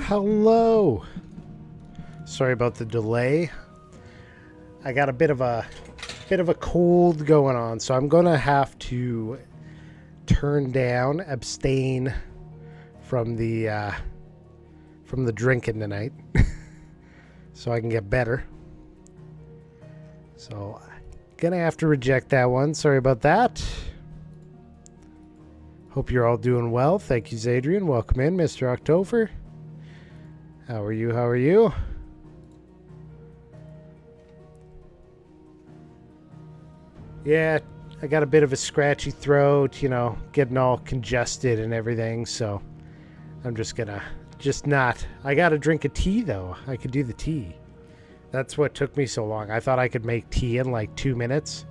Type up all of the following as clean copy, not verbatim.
Hello. Sorry about the delay. I got a bit of a cold going on, so I'm gonna have to abstain from the drinking tonight, so I can get better. So, gonna have to reject that one. Sorry about that. Hope you're all doing well. Thank you, Zadrian. Welcome in, Mr. October. How are you? How are you? Yeah, I got a bit of a scratchy throat, you know, getting all congested and everything, so I'm just gonna, I gotta drink a tea, though. I could do the tea. That's what took me so long. I thought I could make tea in like 2 minutes.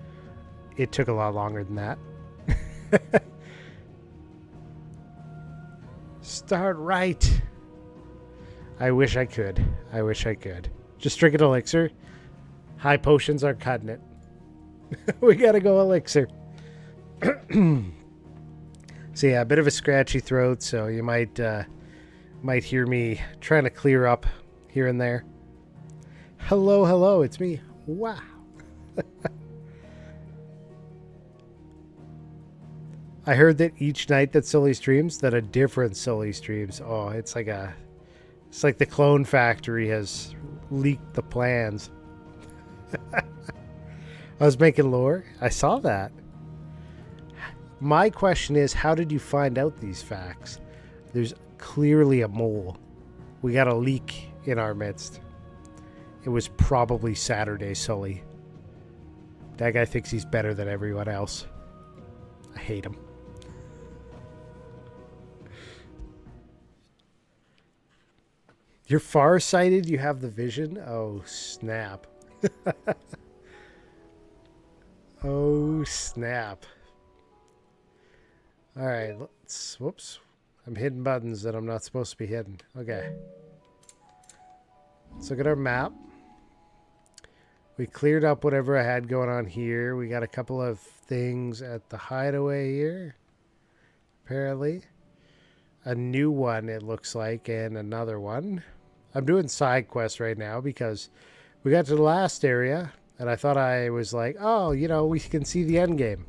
It took a lot longer than that. Start right. I wish I could. I wish I could. Just drink an elixir. High potions aren't cutting it. We gotta go elixir. So yeah, a bit of a scratchy throat, so you might hear me trying to clear up here and there. Hello, hello, it's me. Wow. I heard that each night that Sully streams, that a different Sully streams. Oh, it's like the Clone Factory has leaked the plans. I was making lore. I saw that. My question is, how did you find out these facts? There's clearly a mole. We got a leak in our midst. It was probably Saturday Sully. That guy thinks he's better than everyone else. I hate him. You're farsighted? You have the vision? Oh, snap. Oh, snap. Alright, let's... Whoops. I'm hitting buttons that I'm not supposed to be hitting. Okay. Let's look at our map. We cleared up whatever I had going on here. We got a couple of things at the hideaway here. Apparently. A new one, it looks like, and another one. I'm doing side quests right now because we got to the last area, and I thought I was like, oh, you know, we can see the end game.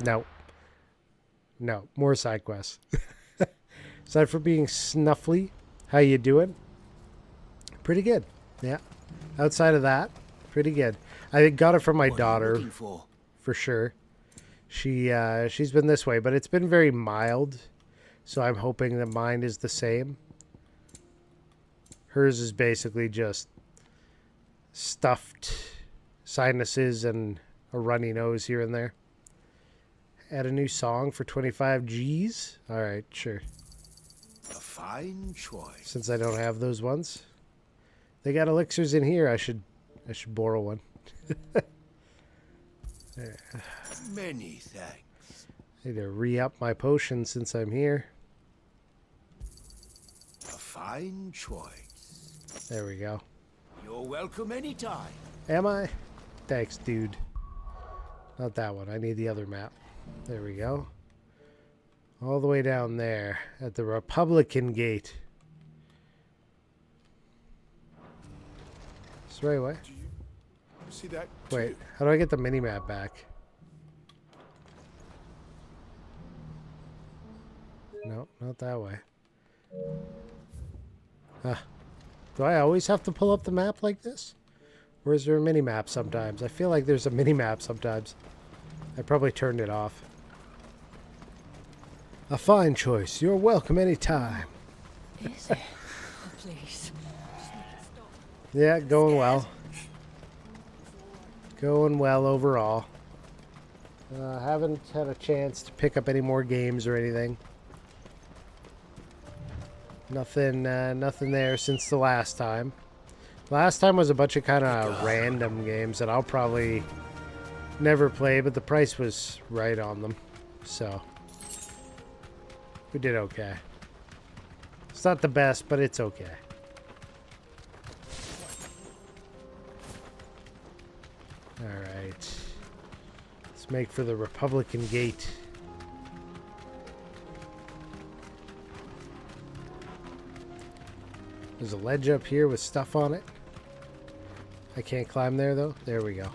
No. No, more side quests. Aside from being snuffly, how you doing? Pretty good. Yeah. Outside of that, pretty good. I got it from my daughter, for sure. She's been this way, but it's been very mild, so I'm hoping that mine is the same. Hers is basically just stuffed sinuses and a runny nose here and there. Add a new song for 25 G's? Alright, sure. A fine choice. Since I don't have those ones. They got elixirs in here. I should borrow one. Many thanks. Need to re-up my potion since I'm here. A fine choice. There we go. You're welcome anytime. Am I? Thanks, dude. Not that one. I need the other map. There we go. All the way down there at the Republican Gate. It's the right way. Do you see that? Wait, how do I get the mini-map back? No, not that way. Do I always have to pull up the map like this? Or is there a mini-map sometimes? I feel like there's a mini-map sometimes. I probably turned it off. A fine choice. You're welcome anytime. Is it? Oh, please. Yeah, going well. Going well overall. Haven't had a chance to pick up any more games or anything. Nothing there since the last time. Last time was a bunch of kind of random games that I'll probably never play, but the price was right on them. So, we did okay. It's not the best, but it's okay. Alright. Let's make for the Republican Gate. There's a ledge up here with stuff on it. I can't climb there, though. There we go.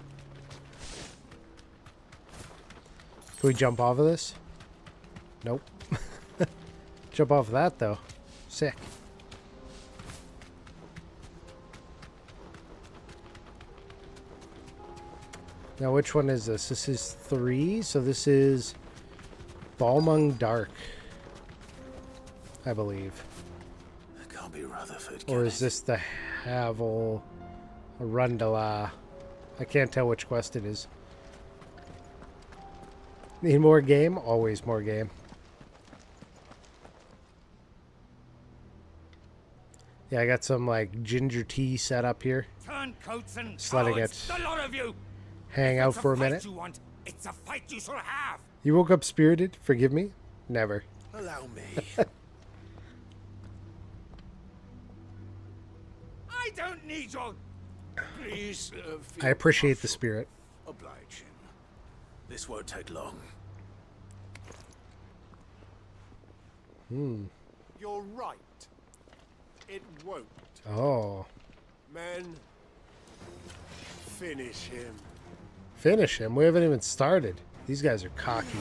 Can we jump off of this? Nope. Jump off of that, though. Sick. Now, which one is this? This is 3, so this is Balmung Dark, I believe. It can't be Rutherford. Or is this the Havel Arundela? I can't tell which quest it is. Need more game? Always more game. Yeah, I got some like ginger tea set up here. Turncoats and Just letting cowards, it the lot of you. hang If out it's a for a fight minute. You want, it's a fight you shall have. You woke up spirited? Forgive me? Never. Allow me. I don't need your. Please. I appreciate the spirit. Oblige him. This won't take long. You're right. It won't. Oh. Men, finish him. Finish him? We haven't even started. These guys are cocky.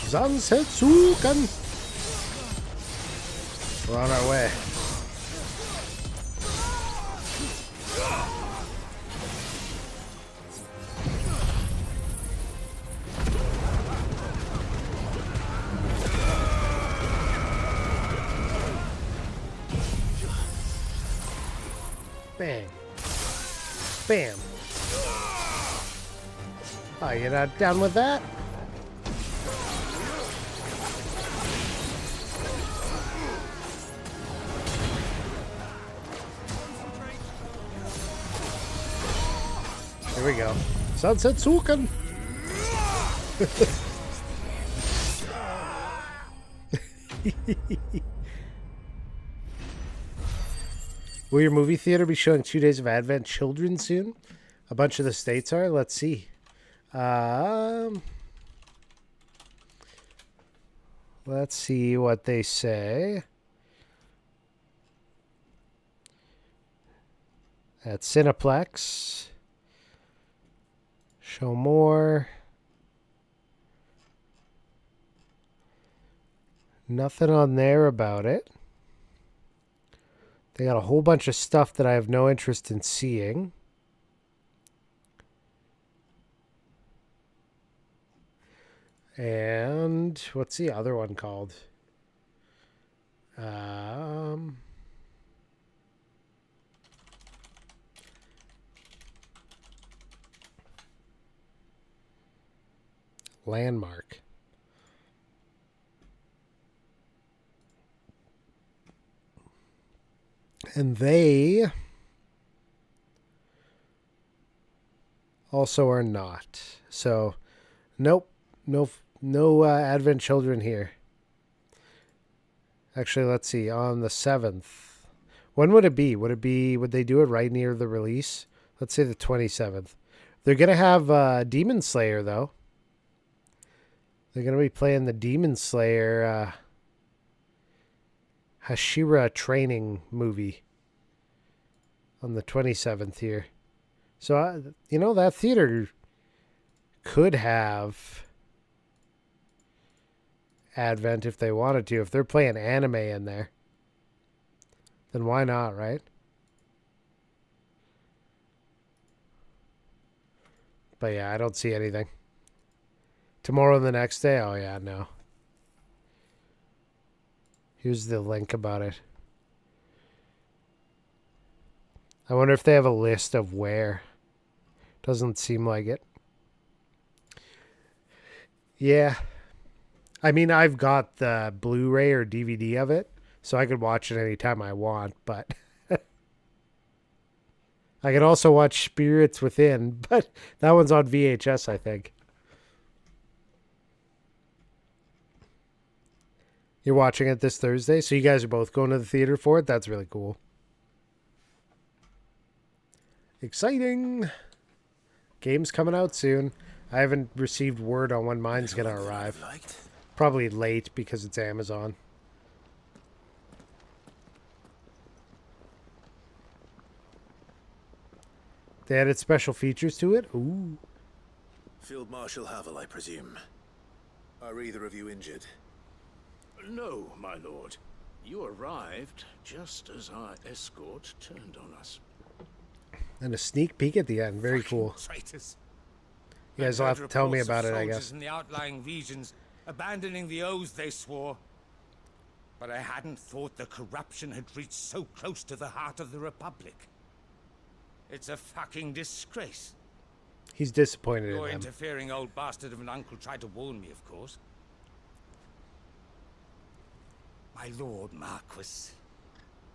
Zansetsuken! We're on our way. Bang. Bam. Oh, you're not down with that? Here we go. Sunset Suken. Will your movie theater be showing 2 Days of Advent Children soon? A bunch of the states are. Let's see. Let's see what they say. At Cineplex. Show more. Nothing on there about it. They got a whole bunch of stuff that I have no interest in seeing. And what's the other one called? Landmark. And they also are not. So, nope. No Advent Children here. Actually, let's see. On the 7th. When would it be? Would they do it right near the release? Let's say the 27th. They're going to have Demon Slayer, though. They're going to be playing the Demon Slayer Hashira training movie on the 27th here. So, that theater could have Advent if they wanted to. If they're playing anime in there, then why not, right? But yeah, I don't see anything. Tomorrow and the next day? Oh yeah, no. Here's the link about it. I wonder if they have a list of where. Doesn't seem like it. Yeah. I mean, I've got the Blu-ray or DVD of it, so I could watch it anytime I want, but I can also watch Spirits Within, but that one's on VHS, I think. You're watching it this Thursday, so you guys are both going to the theater for it? That's really cool. Exciting! Game's coming out soon. I haven't received word on when mine's going to arrive. Probably late because it's Amazon. They added special features to it? Ooh. Field Marshal Havel, I presume. Are either of you injured? No, my lord. You arrived just as our escort turned on us. And a sneak peek at the end. Very cool. Traitors. You guys will have to tell me about it, I guess. In the outlying regions, abandoning the oaths they swore. But I hadn't thought the corruption had reached so close to the heart of the Republic. It's a fucking disgrace. He's disappointed Your in them. interfering old bastard of an uncle tried to warn me, of course. My lord Marquis.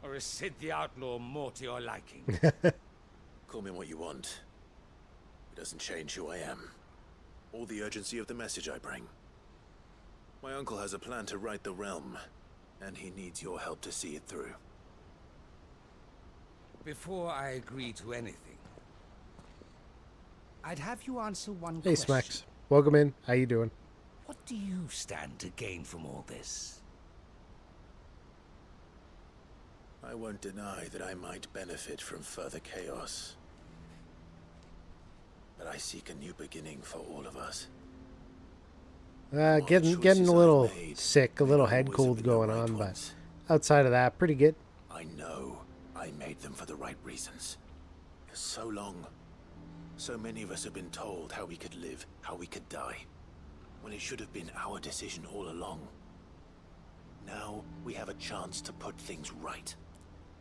Or is Sid the Outlaw more to your liking? Call me what you want. It doesn't change who I am, or the urgency of the message I bring. My uncle has a plan to right the realm, and he needs your help to see it through. Before I agree to anything, I'd have you answer one Hey, question. Smacks. Welcome in. How you doing? What do you stand to gain from all this? I won't deny that I might benefit from further chaos. But I seek a new beginning for all of us. Getting a little sick, a little head cold going on, but outside of that, pretty good. I know I made them for the right reasons. For so long, so many of us have been told how we could live, how we could die, when it should have been our decision all along. Now we have a chance to put things right.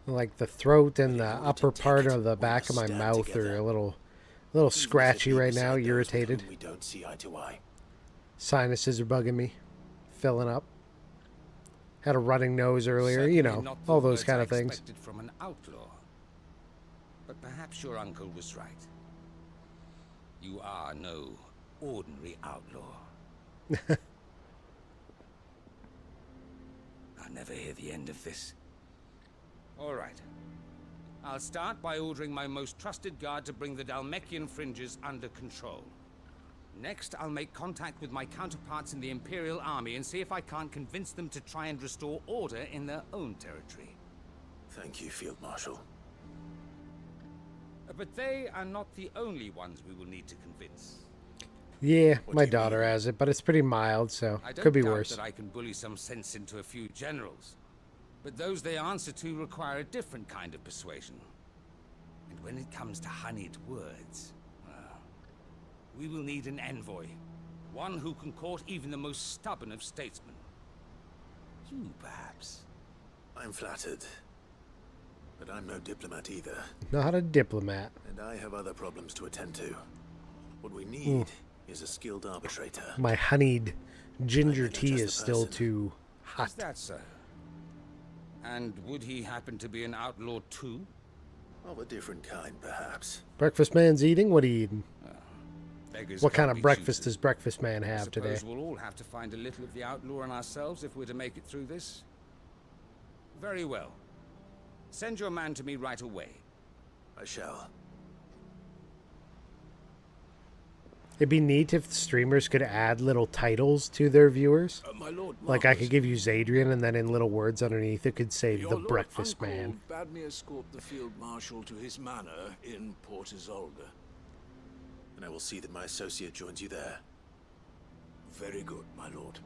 Like the throat and the upper part of the back of my mouth are a little scratchy right now, irritated. We don't see eye to eye. Sinuses are bugging me, filling up. Had a running nose earlier, you know, all those kind of things. Expected from an outlaw. But perhaps your uncle was right. You are no ordinary outlaw. I'll never hear the end of this. All right. I'll start by ordering my most trusted guard to bring the Dalmekian fringes under control. Next, I'll make contact with my counterparts in the Imperial Army and see if I can't convince them to try and restore order in their own territory. Thank you, Field Marshal. But they are not the only ones we will need to convince. Yeah, What my do you daughter mean? has it, but it's pretty mild, so I don't could be doubt worse. that I can bully some sense into a few generals. But those they answer to require a different kind of persuasion. And when it comes to honeyed words, well, we will need an envoy. One who can court even the most stubborn of statesmen. You, perhaps. I'm flattered. But I'm no diplomat either. Not a diplomat. And I have other problems to attend to. What we need is a skilled arbitrator. My honeyed ginger I'm tea just is a still person. too Is hot. that so? And would he happen to be an outlaw too? Of a different kind, perhaps. Breakfast man's eating? What are you eating? Beggars What kind can't of be breakfast choosers. does breakfast man I have today? suppose we'll all have to find a little of the outlaw in ourselves if we're to make it through this. Very well. Send your man to me right away. I shall. It'd be neat if the streamers could add little titles to their viewers. My lord, Like I Marcus, could give you Zadrian and then in little words underneath it could say your the lord breakfast uncle man. bade me escort the field marshal to his manor in Port Isolde. And I will see that my associate joins you there. Very good, my lord.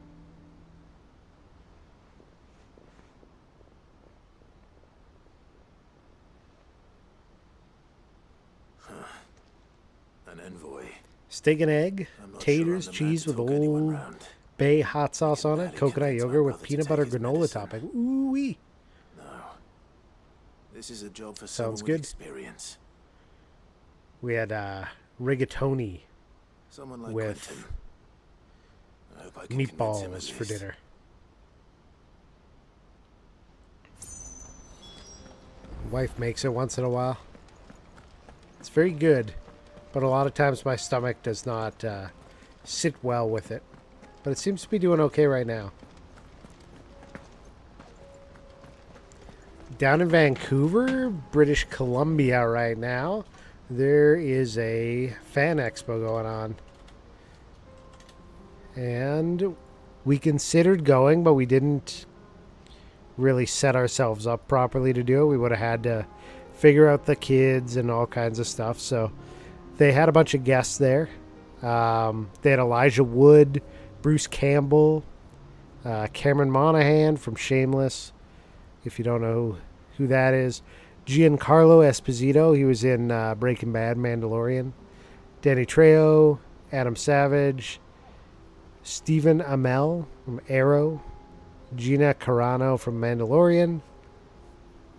An envoy. Steak and egg, I'm not sure taters, I'm the man cheese to with talk anyone old round. bay hot sauce on it, barely coconut convince my yogurt with brother to peanut take butter his granola medicine. topping. Ooh-wee. No. This is a job for Sounds someone good. with experience. We had rigatoni Someone like with Quentin. I hope I can convince him meatballs at for least. dinner. Wife makes it once in a while. It's very good, but a lot of times my stomach does not sit well with it. But it seems to be doing okay right now. down in Vancouver, British Columbia right now, there is a fan expo going on. And we considered going, but we didn't really set ourselves up properly to do it. We would have had to figure out the kids and all kinds of stuff. So they had a bunch of guests there. They had Elijah Wood, Bruce Campbell, Cameron Monaghan from Shameless, if you don't know who that is. Giancarlo Esposito, he was in Breaking Bad, Mandalorian. Danny Trejo, Adam Savage, Stephen Amell from Arrow, Gina Carano from Mandalorian,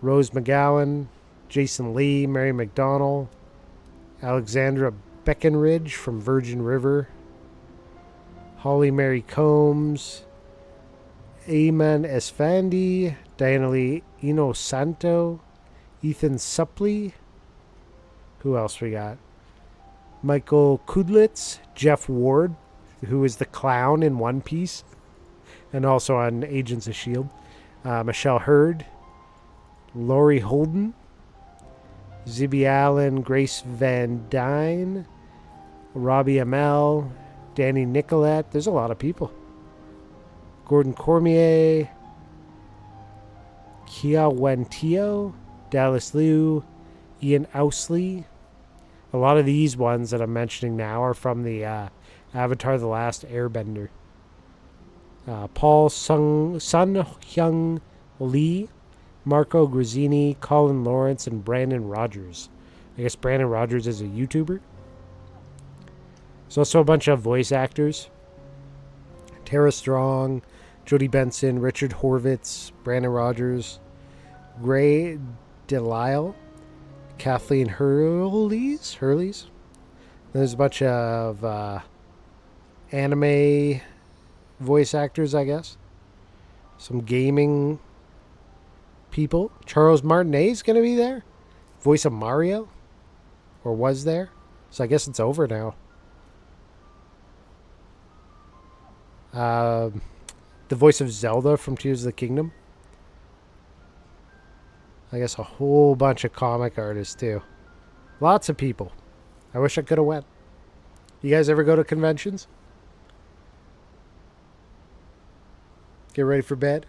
Rose McGowan, Jason Lee, Mary McDonnell, Alexandra Beckenridge from Virgin River, Holly Mary Combs, Ayman Esfandi, Diana Lee Inosanto, Ethan Suppley. Who else we got? Michael Kudlitz, Jeff Ward, who is the clown in One Piece and also on Agents of S.H.I.E.L.D., Michelle Hurd, Laurie Holden, Zibby Allen, Grace Van Dyne, Robbie Amell, Danny Nicolette. There's a lot of people. Gordon Cormier, Kia Wentio, Dallas Liu, Ian Ousley. A lot of these ones that I'm mentioning now are from the Avatar The Last Airbender. Paul Sun Hyung Lee, Marco Grazzini, Colin Lawrence, and Brandon Rogers. I guess Brandon Rogers is a YouTuber. There's also a bunch of voice actors. Tara Strong, Jodie Benson, Richard Horvitz, Brandon Rogers, Gray Delisle, Kathleen Hurleys. There's a bunch of anime voice actors, I guess. Some gaming people. Charles Martinet's going to be there. Voice of Mario. Or was there. So I guess it's over now. The voice of Zelda from Tears of the Kingdom. I guess a whole bunch of comic artists too. Lots of people. I wish I could have went. You guys ever go to conventions? Get ready for bed.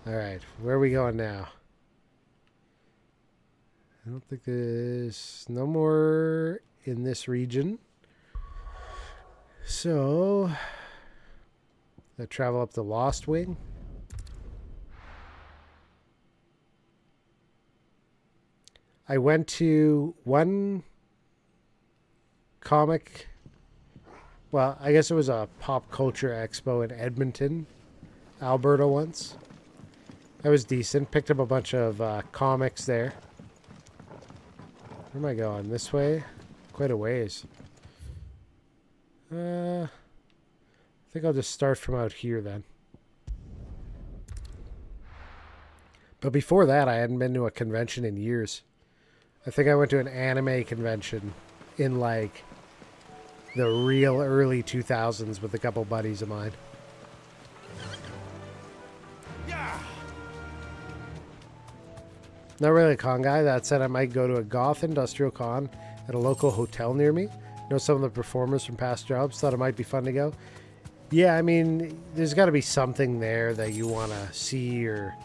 All right, where are we going now? I don't think there's no more in this region. So, I travel up the Lost Wing. I went to one comic, well, I guess it was a pop culture expo in Edmonton, Alberta once. That was decent. Picked up a bunch of comics there. Where am I going? This way? Quite a ways. I think I'll just start from out here then. But before that, I hadn't been to a convention in years. I think I went to an anime convention in like the real early 2000s with a couple buddies of mine. Not really a con guy. That said, I might go to a goth industrial con at a local hotel near me. Know some of the performers from past jobs. Thought it might be fun to go. Yeah, I mean, there's got to be something there that you want to see or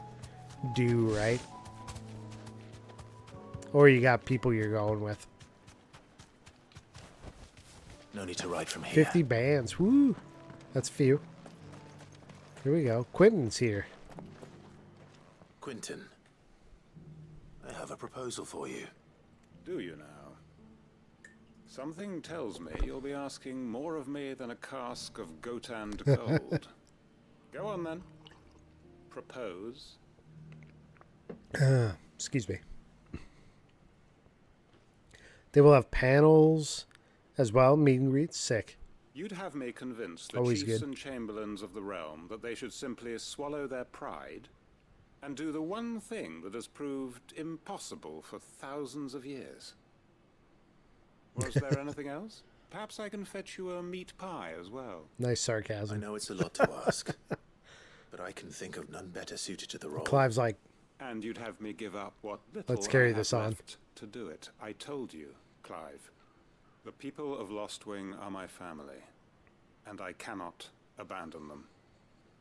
do, right? Or you got people you're going with. No need to ride from here. 50 bands. Woo! That's few. Here we go. Quentin's here. Quentin, I have a proposal for you. Do you now? Something tells me you'll be asking more of me than a cask of Gotand gold. Go on then. Propose. Excuse me. They will have panels as well, meet and greets. Sick. You'd have me convince the Always chiefs good. and chamberlains of the realm that they should simply swallow their pride and do the one thing that has proved impossible for thousands of years. Was there anything else? Perhaps I can fetch you a meat pie as well. Nice I sarcasm. know it's a lot to ask, but I can think of none better suited to the role. Clive's like, And you'd have me give up what little let's carry I have this on. left to do it. I told you, Clive. The people of Lostwing are my family, and I cannot abandon them.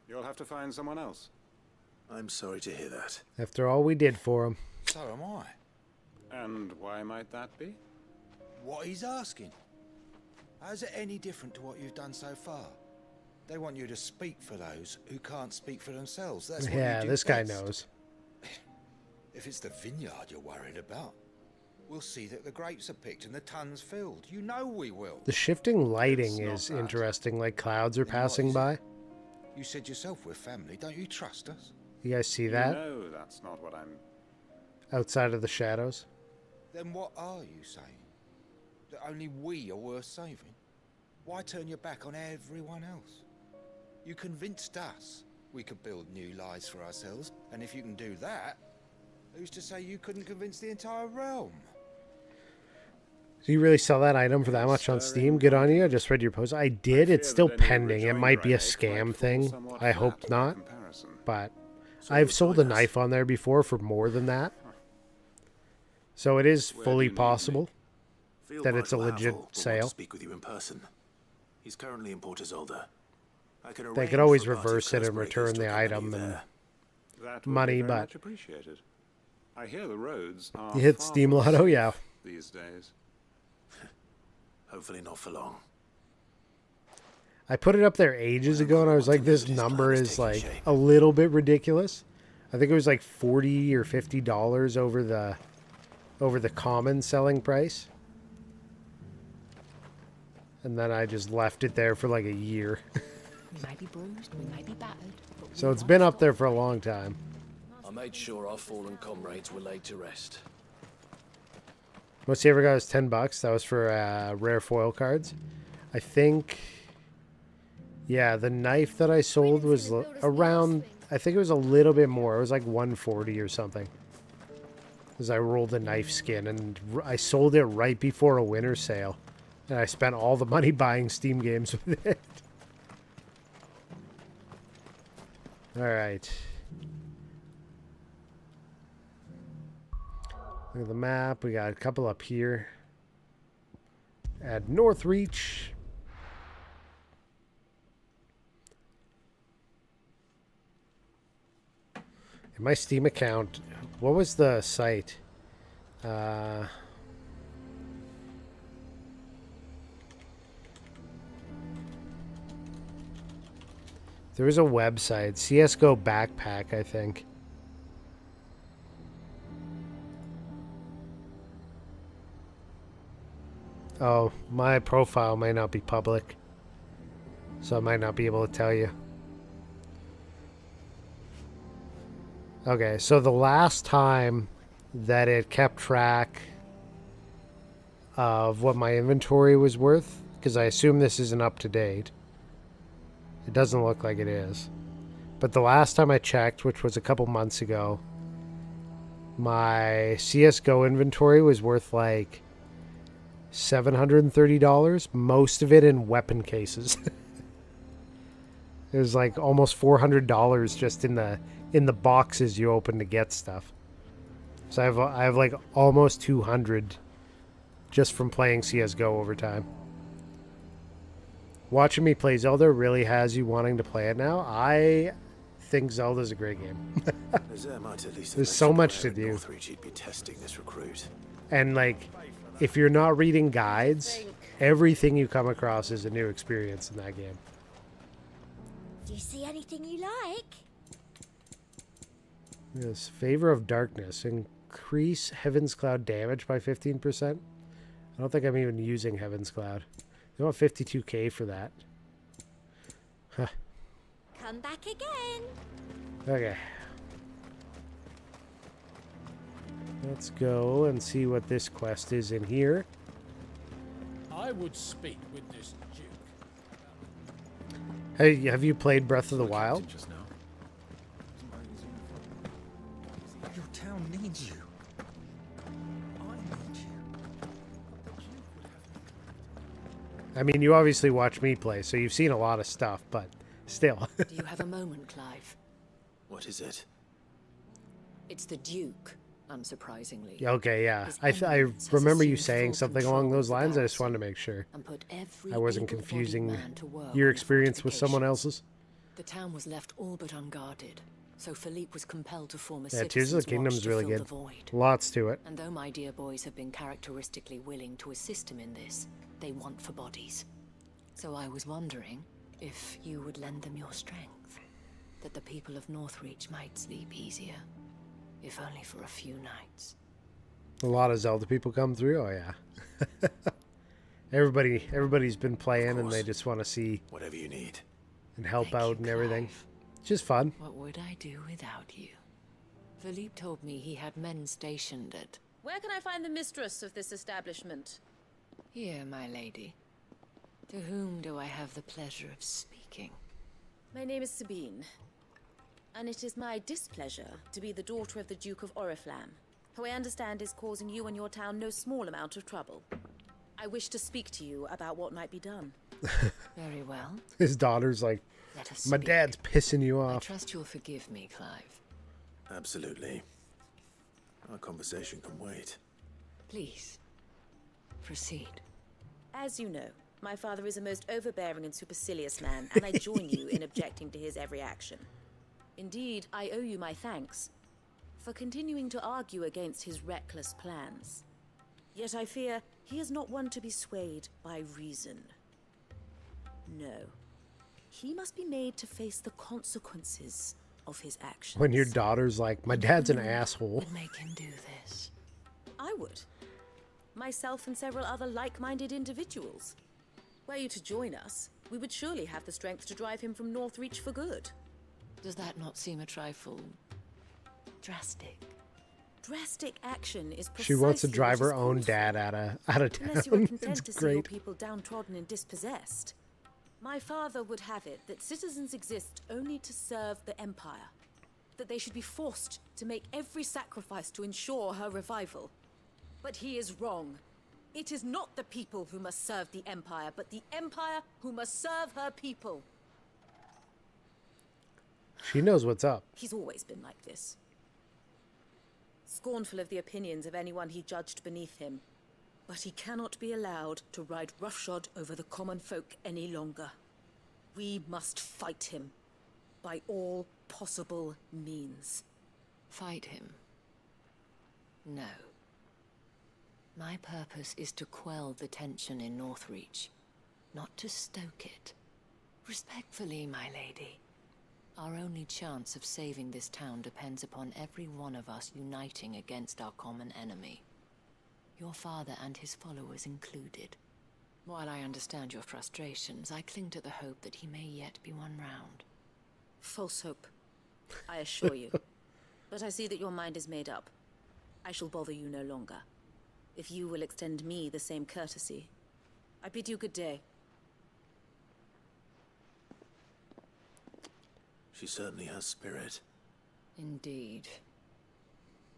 You'll have to find someone else. I'm sorry to hear that. after all we did for him. So am I. And why might that be? What he's asking. How's it any different to what you've done so far? They want you to speak for those who can't speak for themselves. That's what Yeah, you do this guy best. knows. If it's the vineyard you're worried about, we'll see that the grapes are picked and the tons filled. You know we will. The shifting lighting It's not is that. interesting, like clouds are Then what passing is it? by. You said yourself we're family. Don't you trust us? You guys see You that? know that's not what I'm... Outside of the shadows. Then what are you saying? That only we are worth saving? Why turn your back on everyone else? You convinced us we could build new lives for ourselves, and if you can do that, who's to say you couldn't convince the entire realm? Do you really sell that item for that much on Steam? Good on you. I just read your post. I did. It's still pending. It might be a scam thing. I hope not. But I've sold a knife on there before for more than that. So it is Where do fully you need me? possible Feel that it's a Michael legit Havel will want to sale. speak with you in person. He's currently in Port Isolde. I can They arrange could always for a party of reverse it and curse return breakers the to accompany item you and there. That would money, be very but much appreciated. I hear the roads are you hit far Steam from Lotto, safe yeah. these days. Hopefully not for long. I put it up there ages ago and I was like, this number is like a little bit ridiculous. I think it was like $40 or $50 over the common selling price. And then I just left it there for like a year. We may be bruised, we may be battered. But So we it's won't been up stop. there for a long time. I made sure our fallen comrades were laid to rest. Most you ever got was $10. That was for rare foil cards. I think, yeah, the knife that I sold was around, I think it was a little bit more. It was like 140 or something. Because I rolled a knife skin and I sold it right before a winter sale. And I spent all the money buying Steam games with it. All right. Look at the map. We got a couple up here. At Northreach. In my Steam account, what was the site? There was a website, CSGO Backpack, I think. Oh, my profile may not be public, so I might not be able to tell you. Okay, so the last time that it kept track of what my inventory was worth, because I assume this isn't up to date. It doesn't look like it is. But the last time I checked, which was a couple months ago, my CSGO inventory was worth like $730, most of it in weapon cases. It was like almost $400 just in the boxes you open to get stuff. So I have like almost 200 just from playing CSGO over time. Watching me play Zelda really has you wanting to play it now. I think Zelda's a great game. There's so much to do. He'd be testing this recruit. And like, if you're not reading guides, everything you come across is a new experience in that game. Do you see anything you like? Yes, Favor of Darkness. Increase Heaven's Cloud damage by 15%. I don't think I'm even using Heaven's Cloud. They want 52k for that. Huh. Come back again. Okay. Let's go and see what this quest is in here. I would speak with this duke. Hey, have you played Breath of the Wild? Just now. Your town needs you. I need you. I mean, you obviously watch me play, so you've seen a lot of stuff, but Still. Do you have a moment, Clive? What is it? It's the Duke, unsurprisingly. Okay, yeah. His I eminence has remember you assumed saying full something along control those of the lines. I just wanted to garrison make sure and put every I wasn't able-bodied confusing man to work your on the experience with someone fortifications. else's. The town was left all but unguarded, so Philippe was compelled to form a Yeah, Tears of citizens' the Kingdom's watch to really fill good. the void. Lots to it. And though my dear boys have been characteristically willing to assist him in this, they want for bodies. So I was wondering if you would lend them your strength, that the people of Northreach might sleep easier, if only for a few nights. A lot of Zelda people come through. Oh yeah. Everybody's been playing and they just want to see whatever you need and help Thank out you, and everything. Clive. Just fun. What would I do without you? Philippe told me he had men stationed at... Where can I find the mistress of this establishment? Here, my lady. To whom do I have the pleasure of speaking? My name is Sabine, and it is my displeasure to be the daughter of the Duke of Oriflamme, who I understand is causing you and your town no small amount of trouble. I wish to speak to you about what might be done. Very well. His daughter's like, Let us my speak. dad's pissing you I off. trust you'll forgive me, Clive. Absolutely. Our conversation can wait. Please, proceed. As you know, my father is a most overbearing and supercilious man, and I join you in objecting to his every action. Indeed, I owe you my thanks for continuing to argue against his reckless plans. Yet I fear he is not one to be swayed by reason. No. He must be made to face the consequences of his actions. When your daughter's like, my dad's an asshole. Would make him do this. I would. Myself and several other like-minded individuals. Were you to join us, we would surely have the strength to drive him from Northreach for good. Does that not seem a trifle... drastic? Drastic action is precisely She wants to drive what is her own called for. dad out of town. Unless you are It's content to see your great. people downtrodden and dispossessed. My father would have it that citizens exist only to serve the Empire. That they should be forced to make every sacrifice to ensure her revival. But he is wrong. It is not the people who must serve the Empire, but the Empire who must serve her people. She knows what's up. He's always been like this. Scornful of the opinions of anyone he judged beneath him. But he cannot be allowed to ride roughshod over the common folk any longer. We must fight him by all possible means. Fight him? No. My purpose is to quell the tension in Northreach, not to stoke it. Respectfully, my lady. Our only chance of saving this town depends upon every one of us uniting against our common enemy. Your father and his followers included. While I understand your frustrations, I cling to the hope that he may yet be won round. False hope, I assure you. But I see that your mind is made up. I shall bother you no longer. If you will extend me the same courtesy, I bid you good day. She certainly has spirit. Indeed.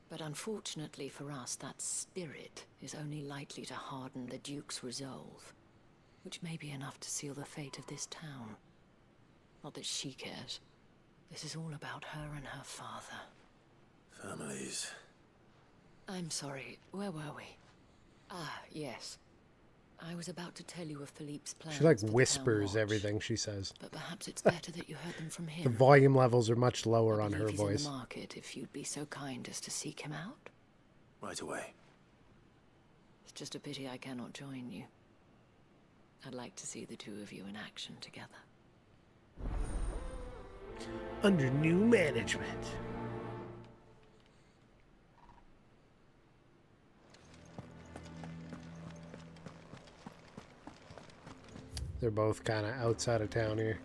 But unfortunately for us, that spirit is only likely to harden the Duke's resolve, which may be enough to seal the fate of this town. Not that she cares. This is all about her and her father. Families. I'm sorry, where were we? Ah, yes. I was about to tell you of Philippe's plans. She like for the whispers town watch, everything she says. but perhaps it's better that you heard them from him. The volume levels are much lower I on her believe he's voice. in the market if you'd be so kind as to seek him out. Right away. It's just a pity I cannot join you. I'd like to see the two of you in action together. Under new management. They're both kind of outside of town here.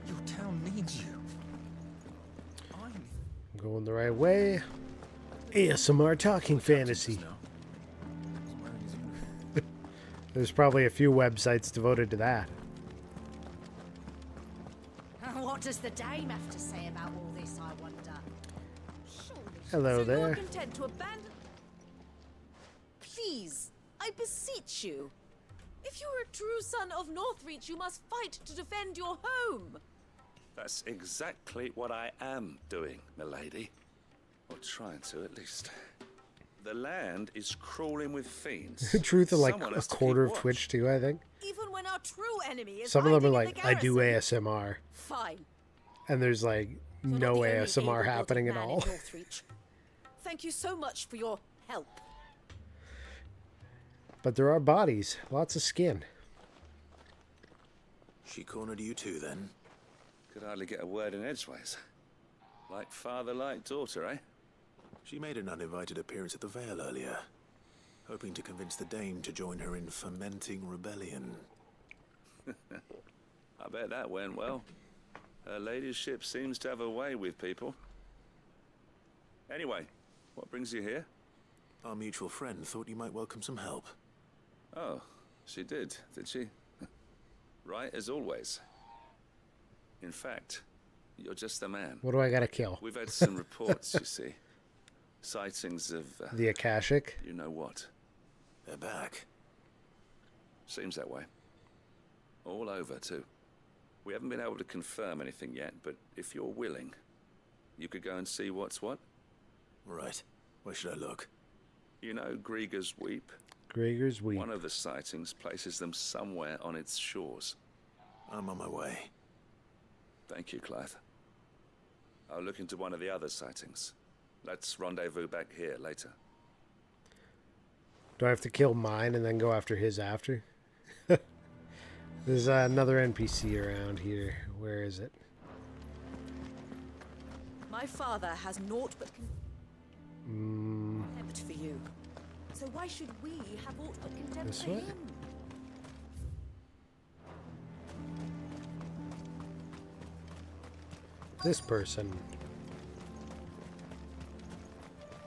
Your town needs you. I'm going the right way. ASMR talking fantasy. There's probably a few websites devoted to that. What does the dame have to say about all this, I wonder? Surely Hello So there. you're content to abandon... Please, I beseech you. If you're a true son of Northreach, you must fight to defend your home. That's exactly what I am doing, milady. Or trying to, at least. The land is crawling with fiends. Truth of like Someone a has to quarter keep of watch. Twitch too, I think. Even when our true enemy is Some of them are hiding in like, the I do garrison. ASMR. Fine. And there's like You're not no the only ASMR able-bodied happening at man in all. Northreach. Thank you so much for your help. But there are bodies. Lots of skin. She cornered you too, then? Could hardly get a word in edgeways. Like father, like daughter, eh? She made an uninvited appearance at the Vale earlier, hoping to convince the Dame to join her in fomenting rebellion. I bet that went well. Her ladyship seems to have a way with people. Anyway, what brings you here? Our mutual friend thought you might welcome some help. Oh, she did she? Right as always. In fact, you're just the man. What do I gotta kill? We've had some reports, you see. Sightings of... The Akashic? You know what? They're back. Seems that way. All over, too. We haven't been able to confirm anything yet, but if you're willing, you could go and see what's what. Right. Where should I look? You know Grieger's Weep? Grieger's Weep. One of the sightings places them somewhere on its shores. I'm on my way. Thank you, Clive. I'll look into one of the other sightings. Let's rendezvous back here later. Do I have to kill mine and then go after his after? There's another NPC around here. Where is it? My father has naught but contempt for you. So why should we have aught but contempt This for way? him? This person.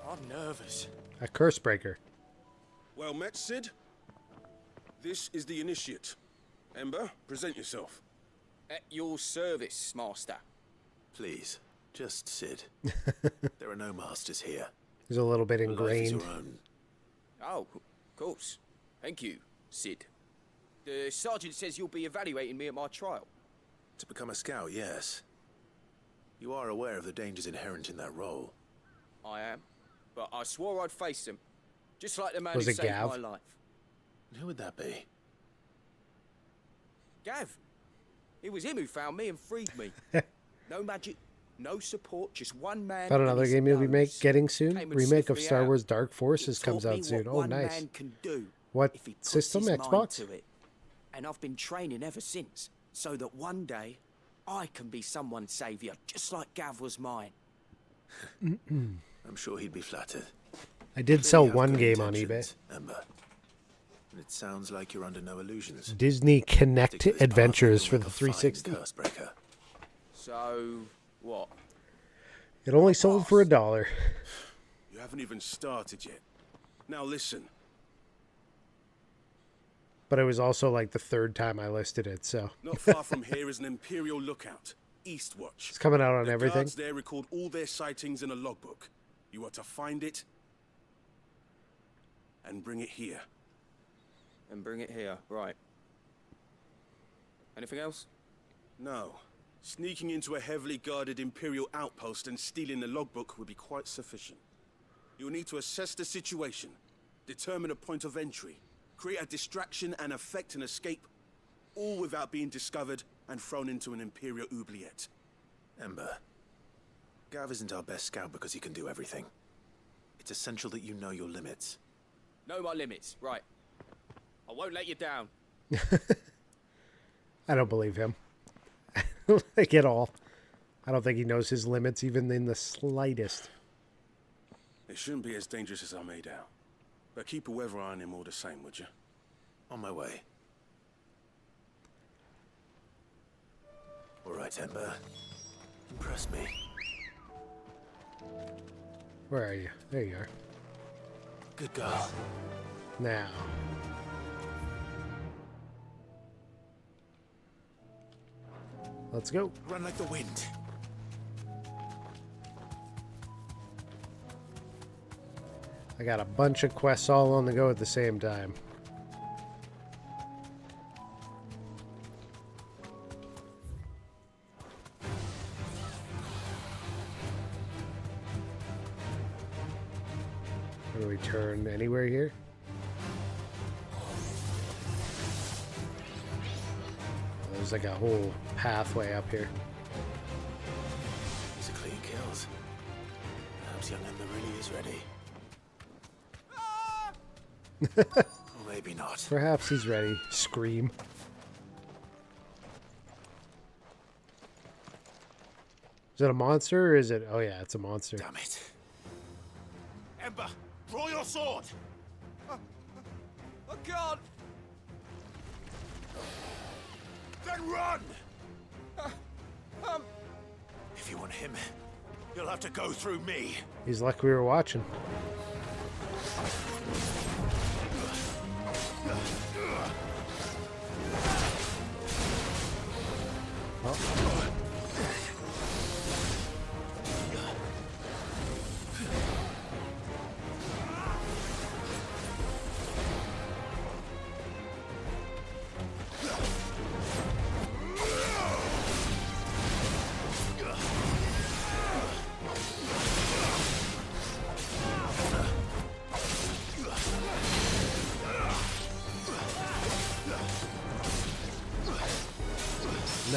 I'm nervous. A curse breaker. Well met, Sid. This is the initiate. Ember, present yourself. At your service, Master. Please, just Sid. There are no masters here. He's a little bit Your life is ingrained. your own. Oh, of course. Thank you, Sid. The sergeant says you'll be evaluating me at my trial. To become a scout, yes. You are aware of the dangers inherent in that role. I am. But I swore I'd face them. Just like the man Was who it saved Gav? my life. And who would that be? Gav. It was him who found me and freed me. No magic, no support, just one man. Found and another his game you'll be nose. getting soon. Came and Remake sniffed of me Star out. Wars Dark Forces Taught comes me out what soon. Oh, one nice. man can do What if he puts system? his mind Xbox? to it. And I've been training ever since, so that one day I can be someone's saviour, just like Gav was mine. I'm sure he'd be flattered. I did sell one game on eBay. Ember. And it sounds like you're under no illusions. Disney Connect Stick to this path Adventures and for you'll the make a fine 360. Cursebreaker. So, what? It only sold for $1. You haven't even started yet. Now listen. But it was also like the third time I listed it, so Not far from here is an Imperial lookout, Eastwatch. it's coming out on The everything. guards there record all their sightings in a logbook. You are to find it and bring it here. And bring it here, right. Anything else? No. Sneaking into a heavily guarded Imperial outpost and stealing the logbook would be quite sufficient. You'll need to assess the situation, determine a point of entry, create a distraction and effect an escape, all without being discovered and thrown into an Imperial oubliette. Ember. Gav isn't our best scout because he can do everything. It's essential that you know your limits. Know my limits, right. I won't let you down. I don't believe him. Like at all. I don't think he knows his limits even in the slightest. It shouldn't be as dangerous as I made out. But keep a weather eye on him all the same, would you? On my way. All right, Ember. Impress me. Where are you? There you are. Good girl. Now. Let's go. Run like the wind. I got a bunch of quests all on the go at the same time. we turn anywhere here? There's like a whole pathway up here. These are clean kills. Perhaps young Ember really is ready. Or maybe not. Perhaps he's ready. Scream. Is it a monster or is it... Oh yeah, it's a monster. Damn it. Ember, draw your sword! I can't! Then run! If you want him, you'll have to go through me. He's lucky we were watching. Oh.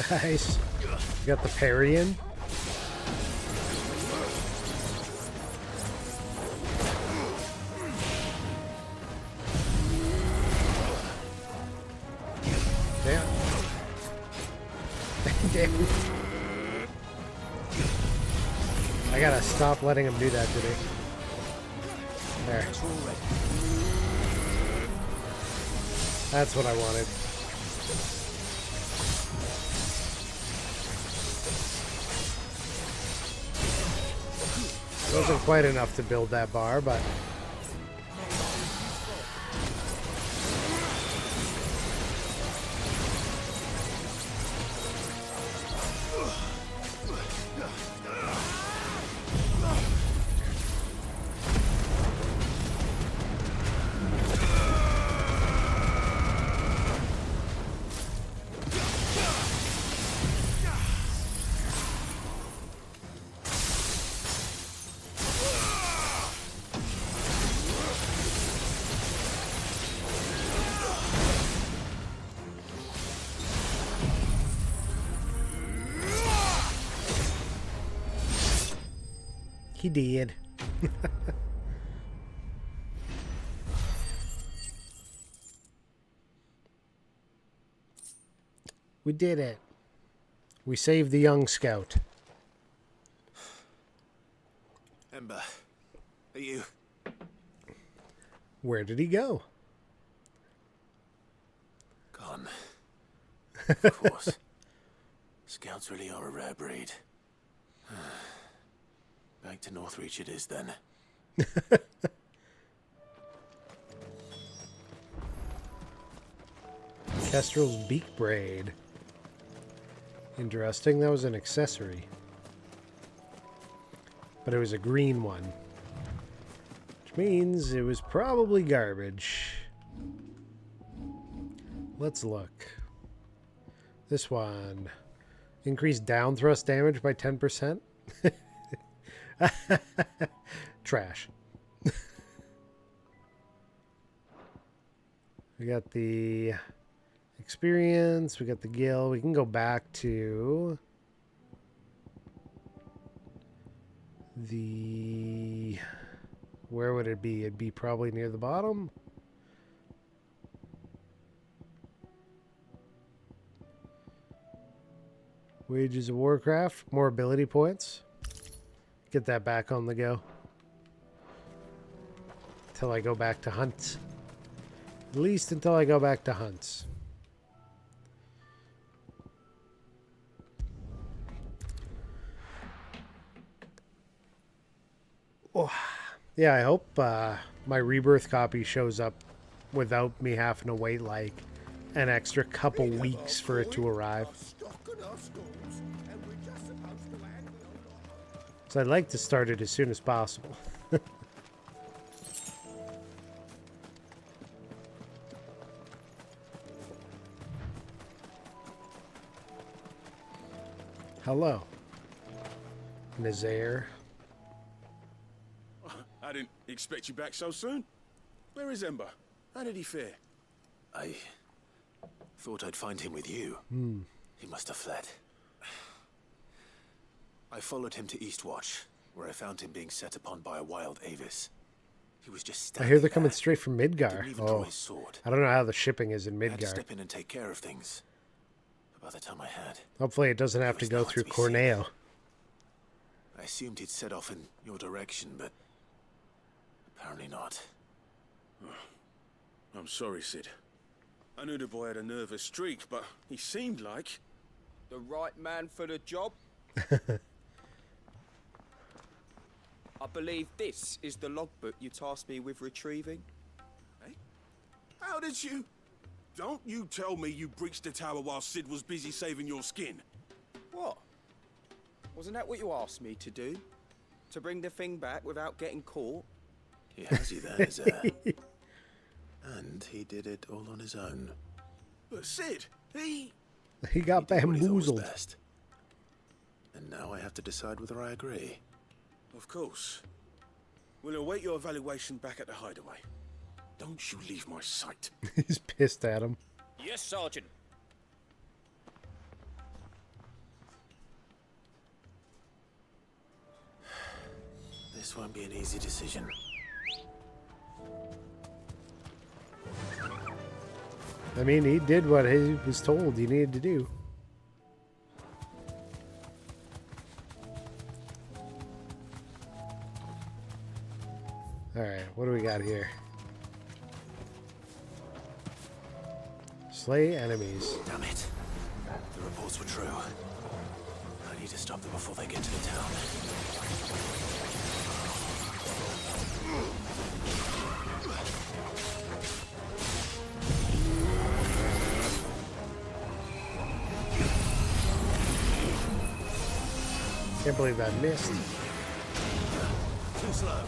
Nice. You got the parry in. Damn. Damn. I gotta stop letting him do that today. There. That's what I wanted. Wasn't quite enough to build that bar, but he did. We did it. We saved the young scout. Ember, are you... Where did he go? Gone. Of course. Scouts really are a rare breed. Back to Northreach it is then. Kestrel's beak braid. Interesting. That was an accessory. But it was a green one. Which means it was probably garbage. Let's look. This one. Increased down thrust damage by 10%. Trash. We got the experience. We got the gil. We can go back to the... Where would it be? It'd be probably near the bottom. Wages of Warcraft. More ability points. Get that back on the go. Until I go back to hunts. At least until I go back to hunts. Oh. Yeah, I hope my Rebirth copy shows up without me having to wait like an extra couple weeks for it to arrive. So I'd like to start it as soon as possible. Hello, Nazaire. I didn't expect you back so soon. Where is Ember? How did he fare? I thought I'd find him with you. He must have fled. I followed him to Eastwatch, where I found him being set upon by a wild Avis. He was just I standing hear they're coming there. straight from Midgar. Didn't even draw his sword. I don't know how the shipping is in I had to Midgar. step in and take care of things. But by the time I had, Hopefully it doesn't have to go through Corneo. I assumed he'd set off in your direction, but apparently not. I'm sorry, Sid. I knew the boy had a nervous streak, but he seemed like... The right man for the job? I believe this is the logbook you tasked me with retrieving. Eh? How did you... Don't you tell me you breached the tower while Sid was busy saving your skin. What? Wasn't that what you asked me to do? To bring the thing back without getting caught? He has you there, Zare. And he did it all on his own. But Sid, he got did what he thought was bamboozled. best. And now I have to decide whether I agree. Of course. We'll await your evaluation back at the hideaway. Don't you leave my sight. He's pissed at him. Yes, Sergeant. This won't be an easy decision. I mean, he did what he was told he needed to do. Alright, what do we got here? Slay enemies. Damn it. The reports were true. I need to stop them before they get to the town. Can't believe I missed. Too slow.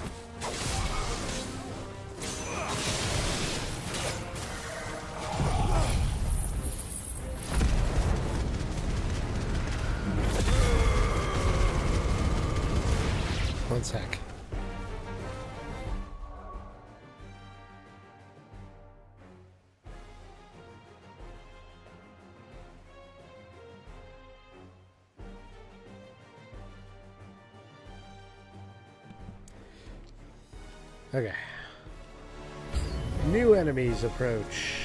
One sec. Okay. New enemies approach.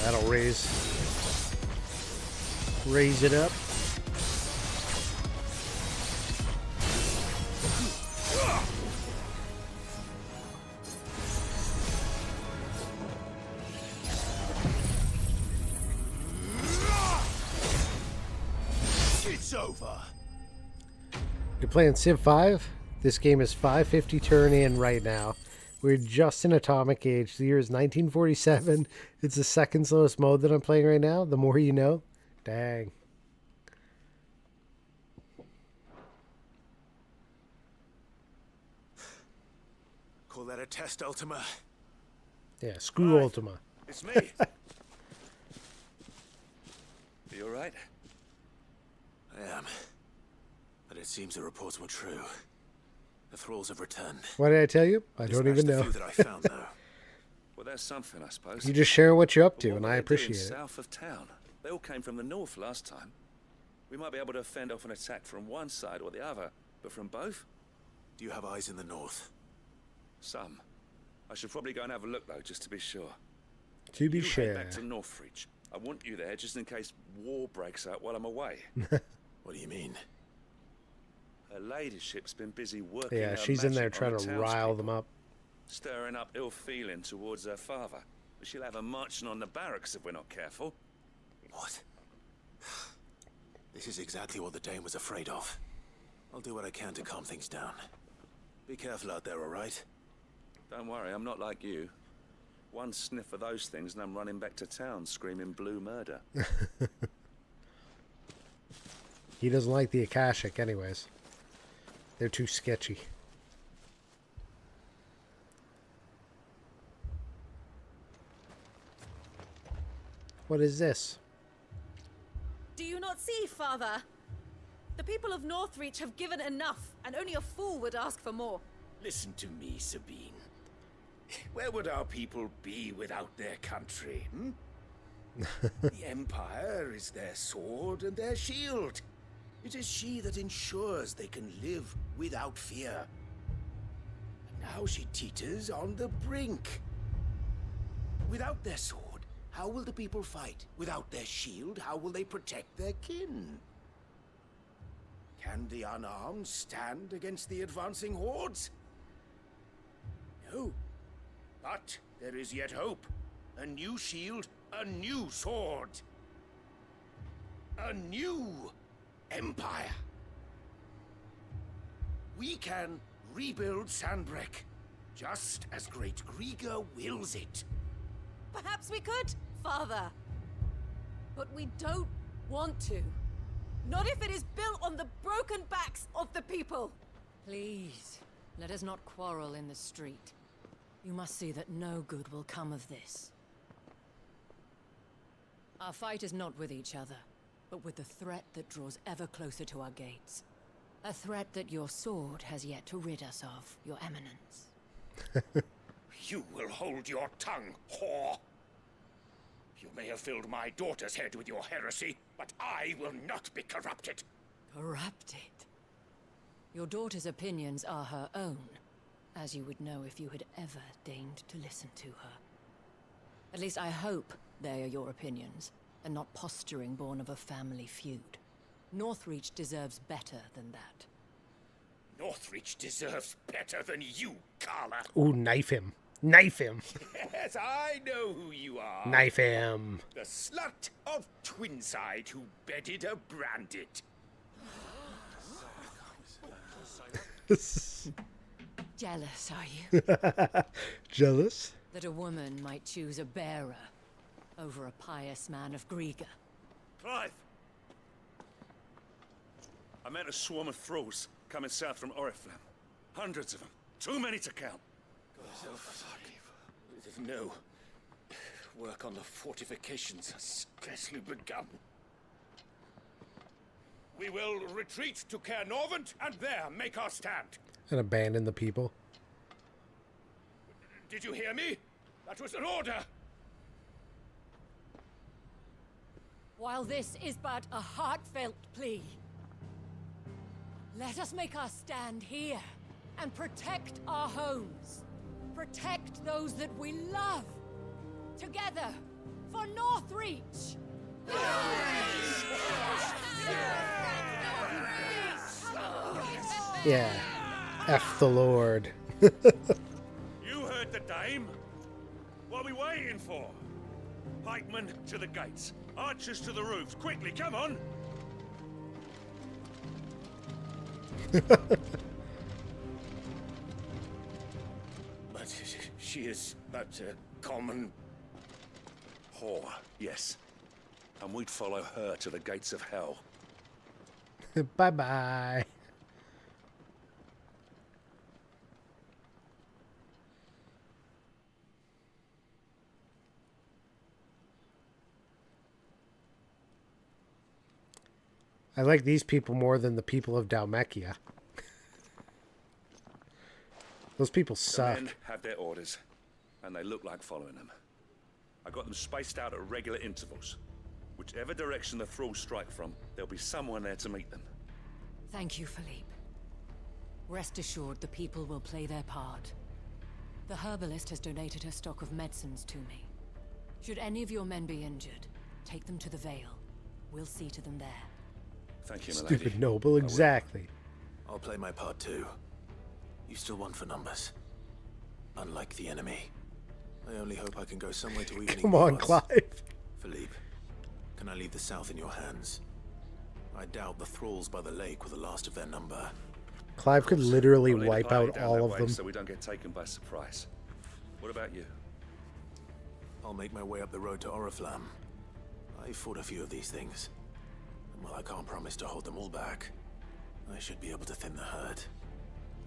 That'll raise it up. It's over. You're playing Civ 5? This game is 550 turn in right now. We're just in Atomic Age. The year is 1947. It's the second slowest mode that I'm playing right now. The more you know. Dang. Call that a test, Ultima? Yeah, screw Ultima. It's me. You all right? I am. But it seems the reports were true. The thralls have returned. What did I tell you? I don't even know. The few that I found, though. Well, there's something, I suppose. You just share what you're up But to, what and were I they appreciate doing it. south of town? They all came from the north last time. We might be able to fend off an attack from one side or the other, but from both? Do you have eyes in the north? Some. I should probably go and have a look, though, just to be sure. To be You sure. head back to Northreach. I want you there just in case war breaks out while I'm away. What do you mean? Her ladyship's been busy working Yeah, her she's in there magic trying on to the rile them townspeople, up. stirring up ill feeling towards her father. But she'll have her marching on the barracks if we're not careful. What? This is exactly what the Dane was afraid of. I'll do what I can to calm things down. Be careful out there, all right? Don't worry, I'm not like you. One sniff of those things and I'm running back to town screaming blue murder. He doesn't like the Akashic anyways. They're too sketchy. What is this? Do you not see, Father? The people of Northreach have given enough, and only a fool would ask for more. Listen to me, Sabine. Where would our people be without their country, hmm? The Empire is their sword and their shield. It is she that ensures they can live without fear. And now she teeters on the brink. Without their sword, how will the people fight? Without their shield, how will they protect their kin? Can the unarmed stand against the advancing hordes? No. But there is yet hope. A new shield, a new sword. A new empire. We can rebuild Sandbreck, just as Great Grieger wills it. Perhaps we could, Father. But we don't want to. Not if it is built on the broken backs of the people. Please, let us not quarrel in the street. You must see that no good will come of this. Our fight is not with each other, but with the threat that draws ever closer to our gates. A threat that your sword has yet to rid us of, Your Eminence. You will hold your tongue, whore! You may have filled my daughter's head with your heresy, but I will not be corrupted. Corrupted? Your daughter's opinions are her own, as you would know if you had ever deigned to listen to her. At least I hope they are your opinions, and not posturing born of a family feud. Northreach deserves better than that. Northreach deserves better than you, Carla. Ooh, knife him. Knife him. Yes, I know who you are. Knife him. The slut of Twinside who bedded a Brandit. Jealous, are you? Jealous? That a woman might choose a bearer over a pious man of Grieger. Clive! I met a swarm of thralls coming south from Oriflamme. Hundreds of them. Too many to count. Oh, fuck. No. Work on the fortifications has scarcely begun. We will retreat to Caer Norvent and there make our stand. And abandon the people. Did you hear me? That was an order. While this is but a heartfelt plea, let us make our stand here and protect our homes. Protect those that we love. Together for Northreach. Yeah. F the Lord. You heard the dame. What are we waiting for? Pikemen to the gates. Archers to the roofs. Quickly, come on. But she is but a common whore, yes. And we'd follow her to the gates of hell. Bye-bye. I like these people more than the people of Dhalmekia. Those people suck. The men have their orders, and they look like following them. I got them spaced out at regular intervals. Whichever direction the thralls strike from, there'll be someone there to meet them. Thank you, Philippe. Rest assured the people will play their part. The herbalist has donated her stock of medicines to me. Should any of your men be injured, take them to the Vale. We'll see to them there. Thank you, my lady. Stupid noble, exactly. I'll play my part too. You still want for numbers. Unlike the enemy. I only hope I can go somewhere to evening. Come on, Clive. Philippe, can I leave the south in your hands? I doubt the thralls by the lake were the last of their number. Clive could literally I'll lead a wipe party out down all that of way them. so we don't get taken by surprise. What about you? I'll make my way up the road to Oriflamme. I fought a few of these things. And while I can't promise to hold them all back, I should be able to thin the herd.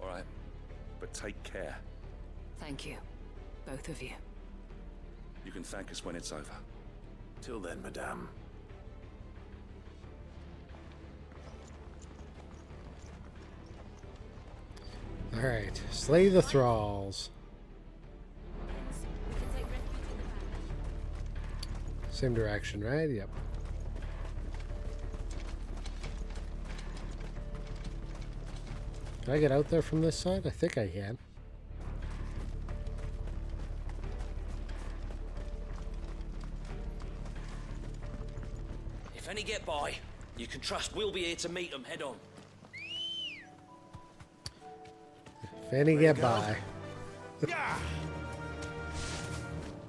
All right, but take care. Thank you, both of you. You can thank us when it's over. Till then, madame. Alright, slay the thralls. Same direction, right? Yep. Can I get out there from this side? I think I can. If any get by, you can trust we'll be here to meet them head on. If any get by.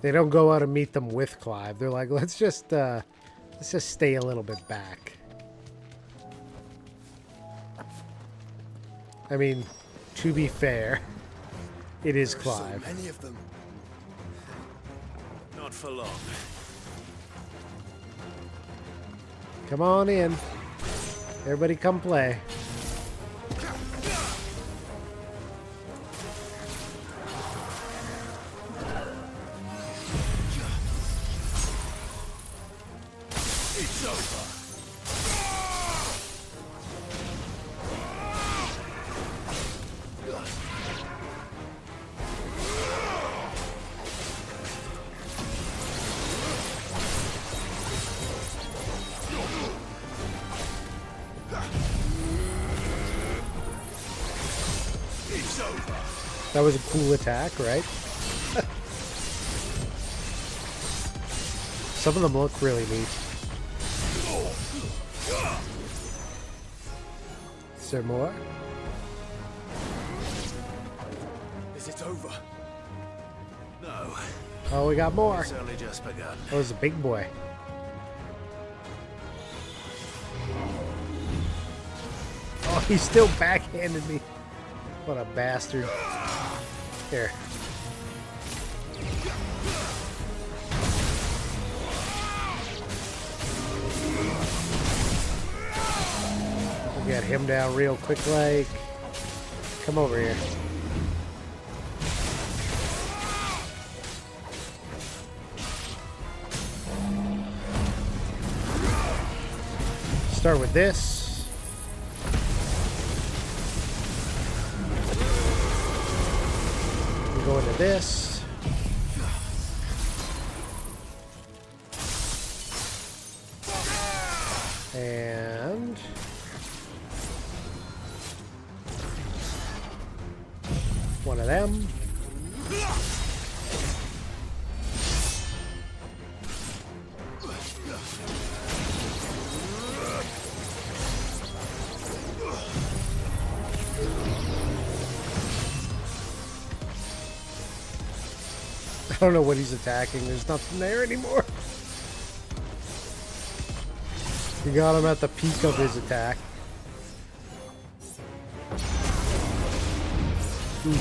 They don't go out and meet them with Clive. They're like, let's just stay a little bit back. I mean, to be fair, it is Clive. So many of them. Not for long. Come on in. Everybody come play. It's over. That was a cool attack, right? Some of them look really neat. Is there more? Is it over? No. Oh, we got more. It's only just begun. That was a big boy. Oh, he still backhanded me. What a bastard. Here. We'll get him down real quick like. Come over here. Start with this. Go into this. And one of them. I don't know what he's attacking. There's nothing there anymore. You got him at the peak of his attack. Ooh.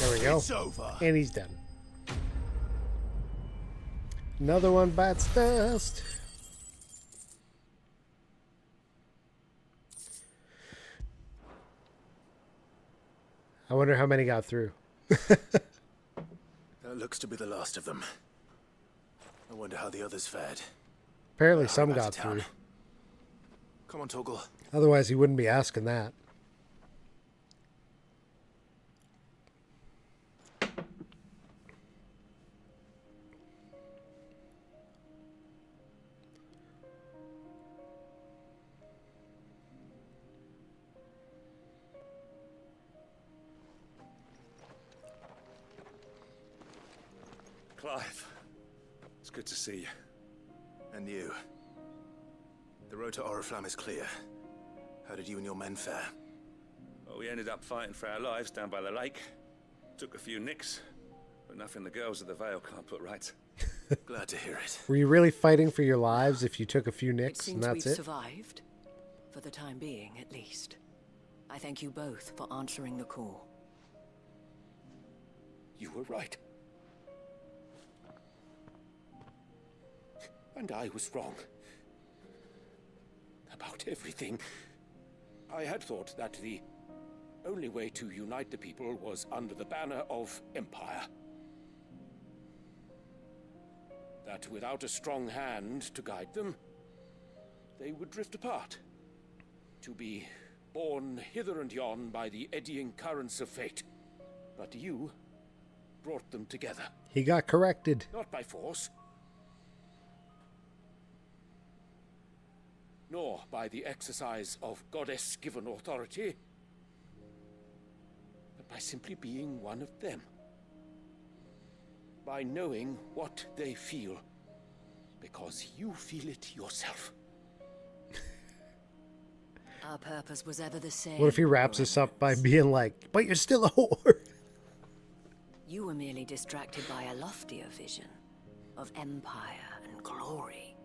There we go. It's over. And he's done. Another one bites dust. I wonder how many got through. That looks to be the last of them. I wonder how the others fared. Apparently Hurry some back to got town. through. Come on, Torgal. Otherwise he wouldn't be asking that. Clive, it's good to see you. And you. The road to Oriflamme is clear. How did you and your men fare? Well, we ended up fighting for our lives down by the lake. Took a few nicks, but nothing the girls of the Vale can't put right. Glad to hear it. Were you really fighting for your lives if you took a few It nicks and seems that's we've it? survived. For the time being, at least. I thank you both for answering the call. You were right. And I was wrong. About everything. I had thought that the only way to unite the people was under the banner of Empire. That without a strong hand to guide them, they would drift apart. To be borne hither and yon by the eddying currents of fate. But you brought them together. He got corrected. Not by force. Nor by the exercise of goddess-given authority, but by simply being one of them. By knowing what they feel, because you feel it yourself. Our purpose was ever the same. What if he wraps us up by being like, but you're still a whore? You were merely distracted by a loftier vision of empire and glory,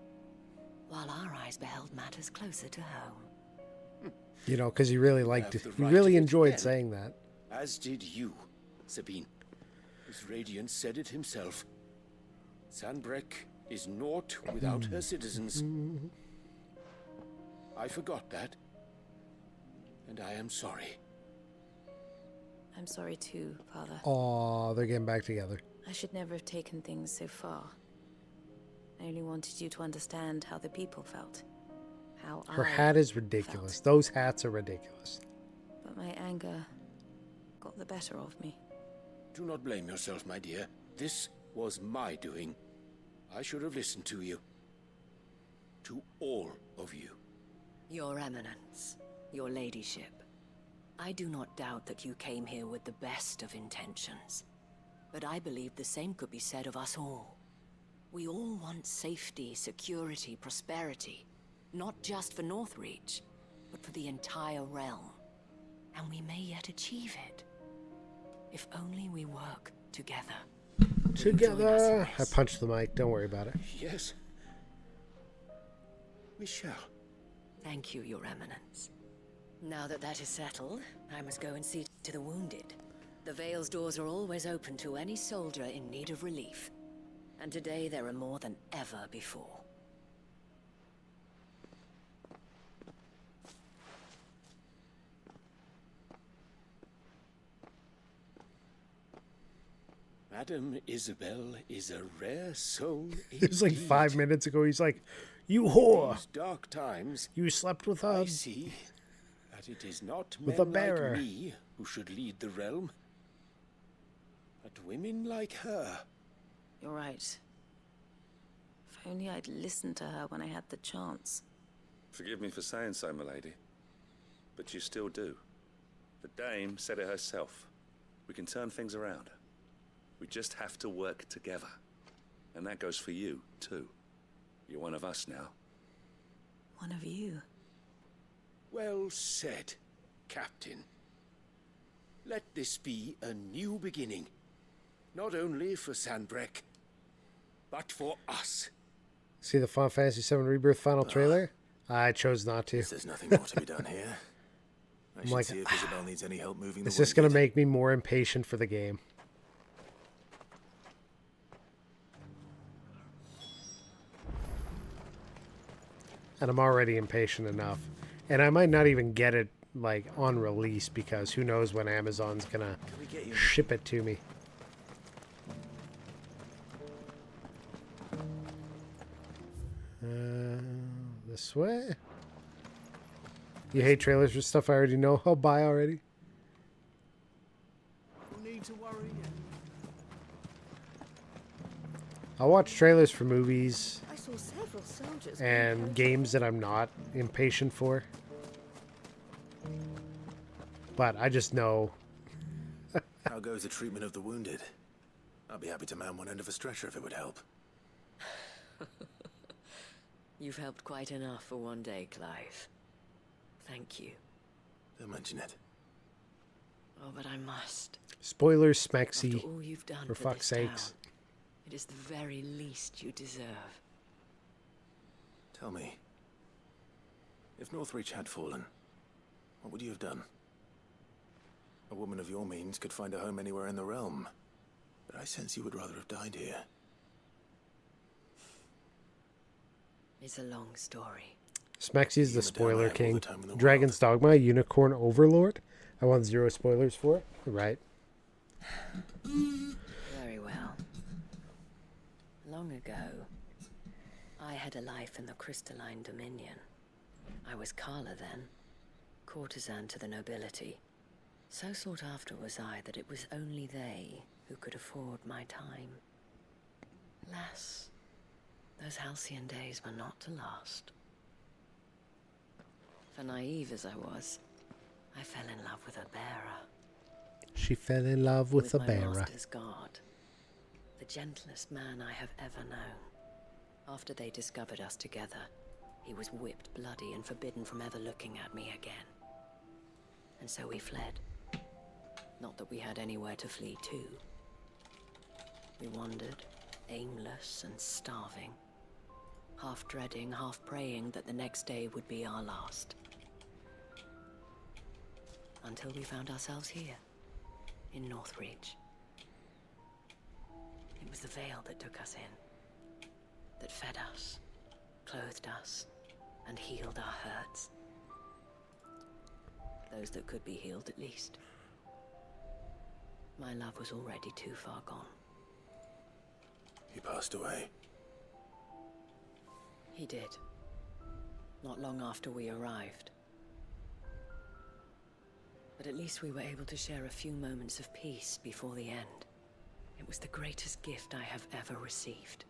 while our eyes beheld matters closer to home. You know, because he really liked it. Have He the right really to it enjoyed again. saying that. As did you, Sabine. His Radiant said it himself. Sanbreque is naught without her citizens. I forgot that. And I am sorry. I'm sorry too, Father. Aw, they're getting back together. I should never have taken things so far. I only wanted you to understand how the people felt. How Her I hat is ridiculous. Those hats are ridiculous. But my anger got the better of me. Do not blame yourself, my dear. This was my doing. I should have listened to you. To all of you. Your Eminence, your Ladyship, I do not doubt that you came here with the best of intentions. But I believe the same could be said of us all. We all want safety, security, prosperity. Not just for Northreach, but for the entire realm. And we may yet achieve it. If only we work together. Together! I punched the mic. Don't worry about it. Yes. We shall. Thank you, Your Eminence. Now that that is settled, I must go and see to the wounded. The Vale's doors are always open to any soldier in need of relief. And today there are more than ever before. Madame Isabel is a rare soul. It was like 5 minutes ago. He's like, you whore! These dark times, You slept with I a... see that it is not With men a bearer. like me who should lead the realm, but women like her. You're right. If only I'd listened to her when I had the chance. Forgive me for saying so, milady, but you still do. The dame said it herself. We can turn things around. We just have to work together. And that goes for you, too. You're one of us now. One of you. Well said, Captain. Let this be a new beginning. Not only for Sanbreque, but for us. See the Final Fantasy VII Rebirth final trailer? I chose not to. There's nothing more to be done here. I I'm should like, see if Isabel needs any help moving the It's just going to wounded. make me more impatient for the game. And I'm already impatient enough. And I might not even get it like on release, because who knows when Amazon's gonna ship it to me. This way. You hate trailers for stuff I already know. I'll buy already. No need to worry. I'll watch trailers for movies I saw several soldiers and games that I'm not impatient for. But I just know. How goes the treatment of the wounded? I'll be happy to man one end of a stretcher if it would help. You've helped quite enough for one day, Clive. Thank you. Don't mention it. Oh, but I must. Spoilers, Smexy. After all you've done For fuck's sakes. Town, it is the very least you deserve. Tell me, if Northreach had fallen, what would you have done? A woman of your means could find a home anywhere in the realm, but I sense you would rather have died here. It's a long story. Smexy's the spoiler king. Dragon's Dogma, Unicorn Overlord. I want 0 spoilers for it. Right. Very well. Long ago, I had a life in the Crystalline Dominion. I was Carla then, courtesan to the nobility. So sought after was I that it was only they who could afford my time. Alas, those halcyon days were not to last. For naive as I was, I fell in love with a bearer. She fell in love with a my bearer. master's guard, the gentlest man I have ever known. After they discovered us together, he was whipped bloody and forbidden from ever looking at me again. And so we fled. Not that we had anywhere to flee to. We wandered, aimless and starving, half dreading, half praying that the next day would be our last. Until we found ourselves here, in Northreach. It was the veil that took us in, that fed us, clothed us, and healed our hurts. Those that could be healed, at least. My love was already too far gone. He passed away. He did. Not long after we arrived. But at least we were able to share a few moments of peace before the end. It was the greatest gift I have ever received.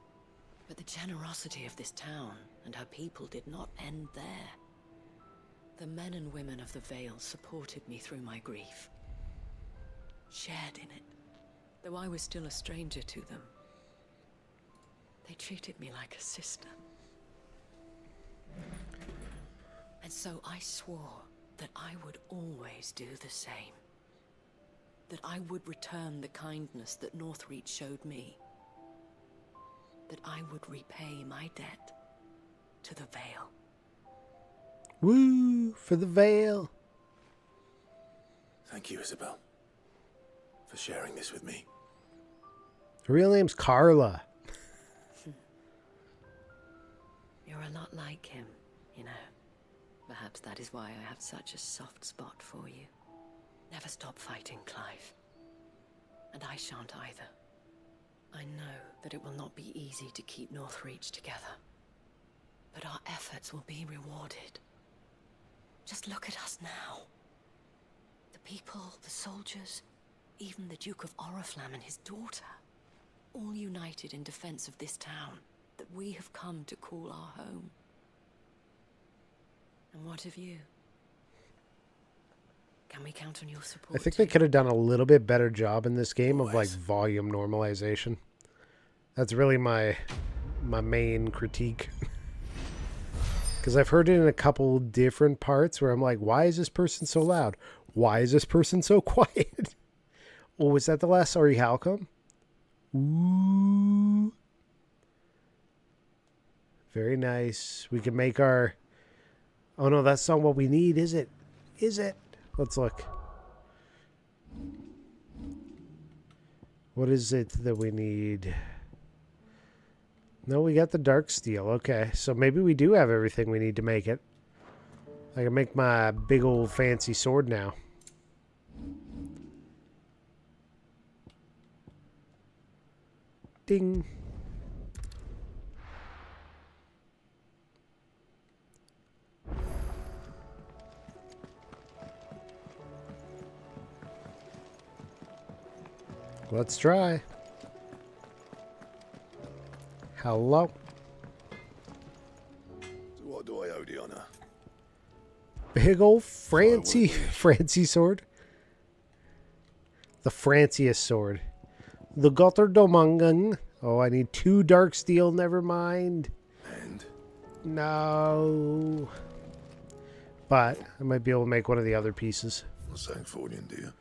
But the generosity of this town and her people did not end there. The men and women of the Vale supported me through my grief. Shared in it, though I was still a stranger to them. They treated me like a sister. And so I swore that I would always do the same. That I would return the kindness that Northreach showed me. That I would repay my debt to the Vale. Woo! For the veil. Thank you, Isabel, for sharing this with me. Her real name's Carla. You're a lot like him, you know. Perhaps that is why I have such a soft spot for you. Never stop fighting, Clive. And I shan't either. I know that it will not be easy to keep Northreach together. But our efforts will be rewarded. Just look at us now. The people, the soldiers, even the Duke of Oriflamme and his daughter. All united in defense of this town that we have come to call our home. And what of you? Can we count on your support? I think they could have done a little bit better job in this game of like volume normalization. That's really my main critique. Because I've heard it in a couple different parts where I'm like, why is this person so loud? Why is this person so quiet? Oh, was that the last Sorry Halcom? Ooh. Very nice. We can make our... Oh no, that's not what we need, is it? Is it? Let's look. What is it that we need? No, we got the dark steel. Okay, so maybe we do have everything we need to make it. I can make my big old fancy sword now. Ding. Let's try. Hello. So what do I owe the honor? Big old Francie sword. The Franciest sword. The Gotterdomangan. Oh, I need 2 dark steel. Never mind. And? No. But I might be able to make one of the other pieces. What's Sancfordian, dear?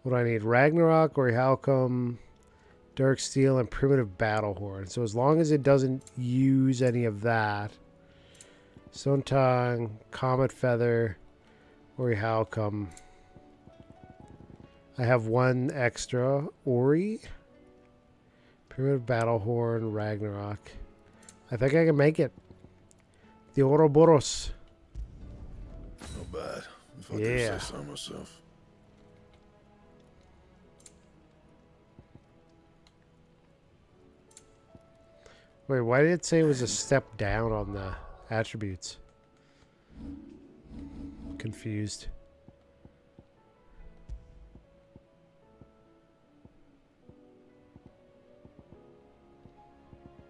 What do I need? Ragnarok or Halcom, Dark Steel, and Primitive Battle Horn. So as long as it doesn't use any of that. Stone Tongue, Comet Feather, or Halcom. I have 1 extra. Ori, Primitive Battle Horn, Ragnarok. I think I can make it. The Ouroboros. Not bad, if I do say so myself. Wait, why did it say it was a step down on the attributes? Confused.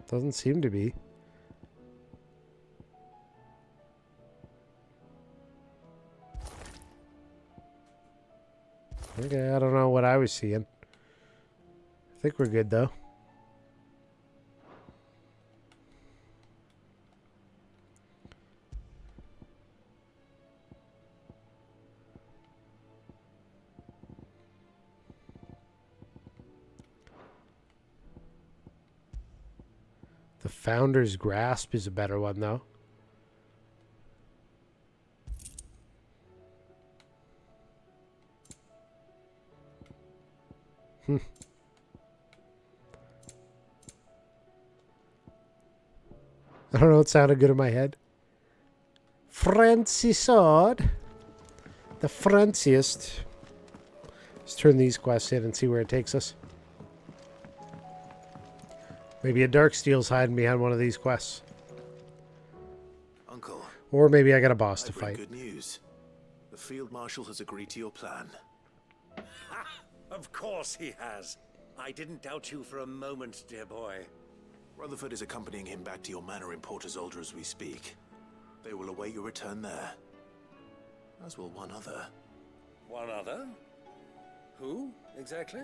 Doesn't seem to be. Okay, I don't know what I was seeing. I think we're good though. The Founder's Grasp is a better one, though. I don't know, it sounded good in my head. Francie sword. The Franciest. Let's turn these quests in and see where it takes us. Maybe a Darksteel's hiding behind one of these quests. Uncle. Or maybe I got a boss to fight. Good news. The Field Marshal has agreed to your plan. Ha! Of course he has. I didn't doubt you for a moment, dear boy. Rutherford is accompanying him back to your manor in Port Isolde as we speak. They will await your return there. As will one other. One other? Who, exactly?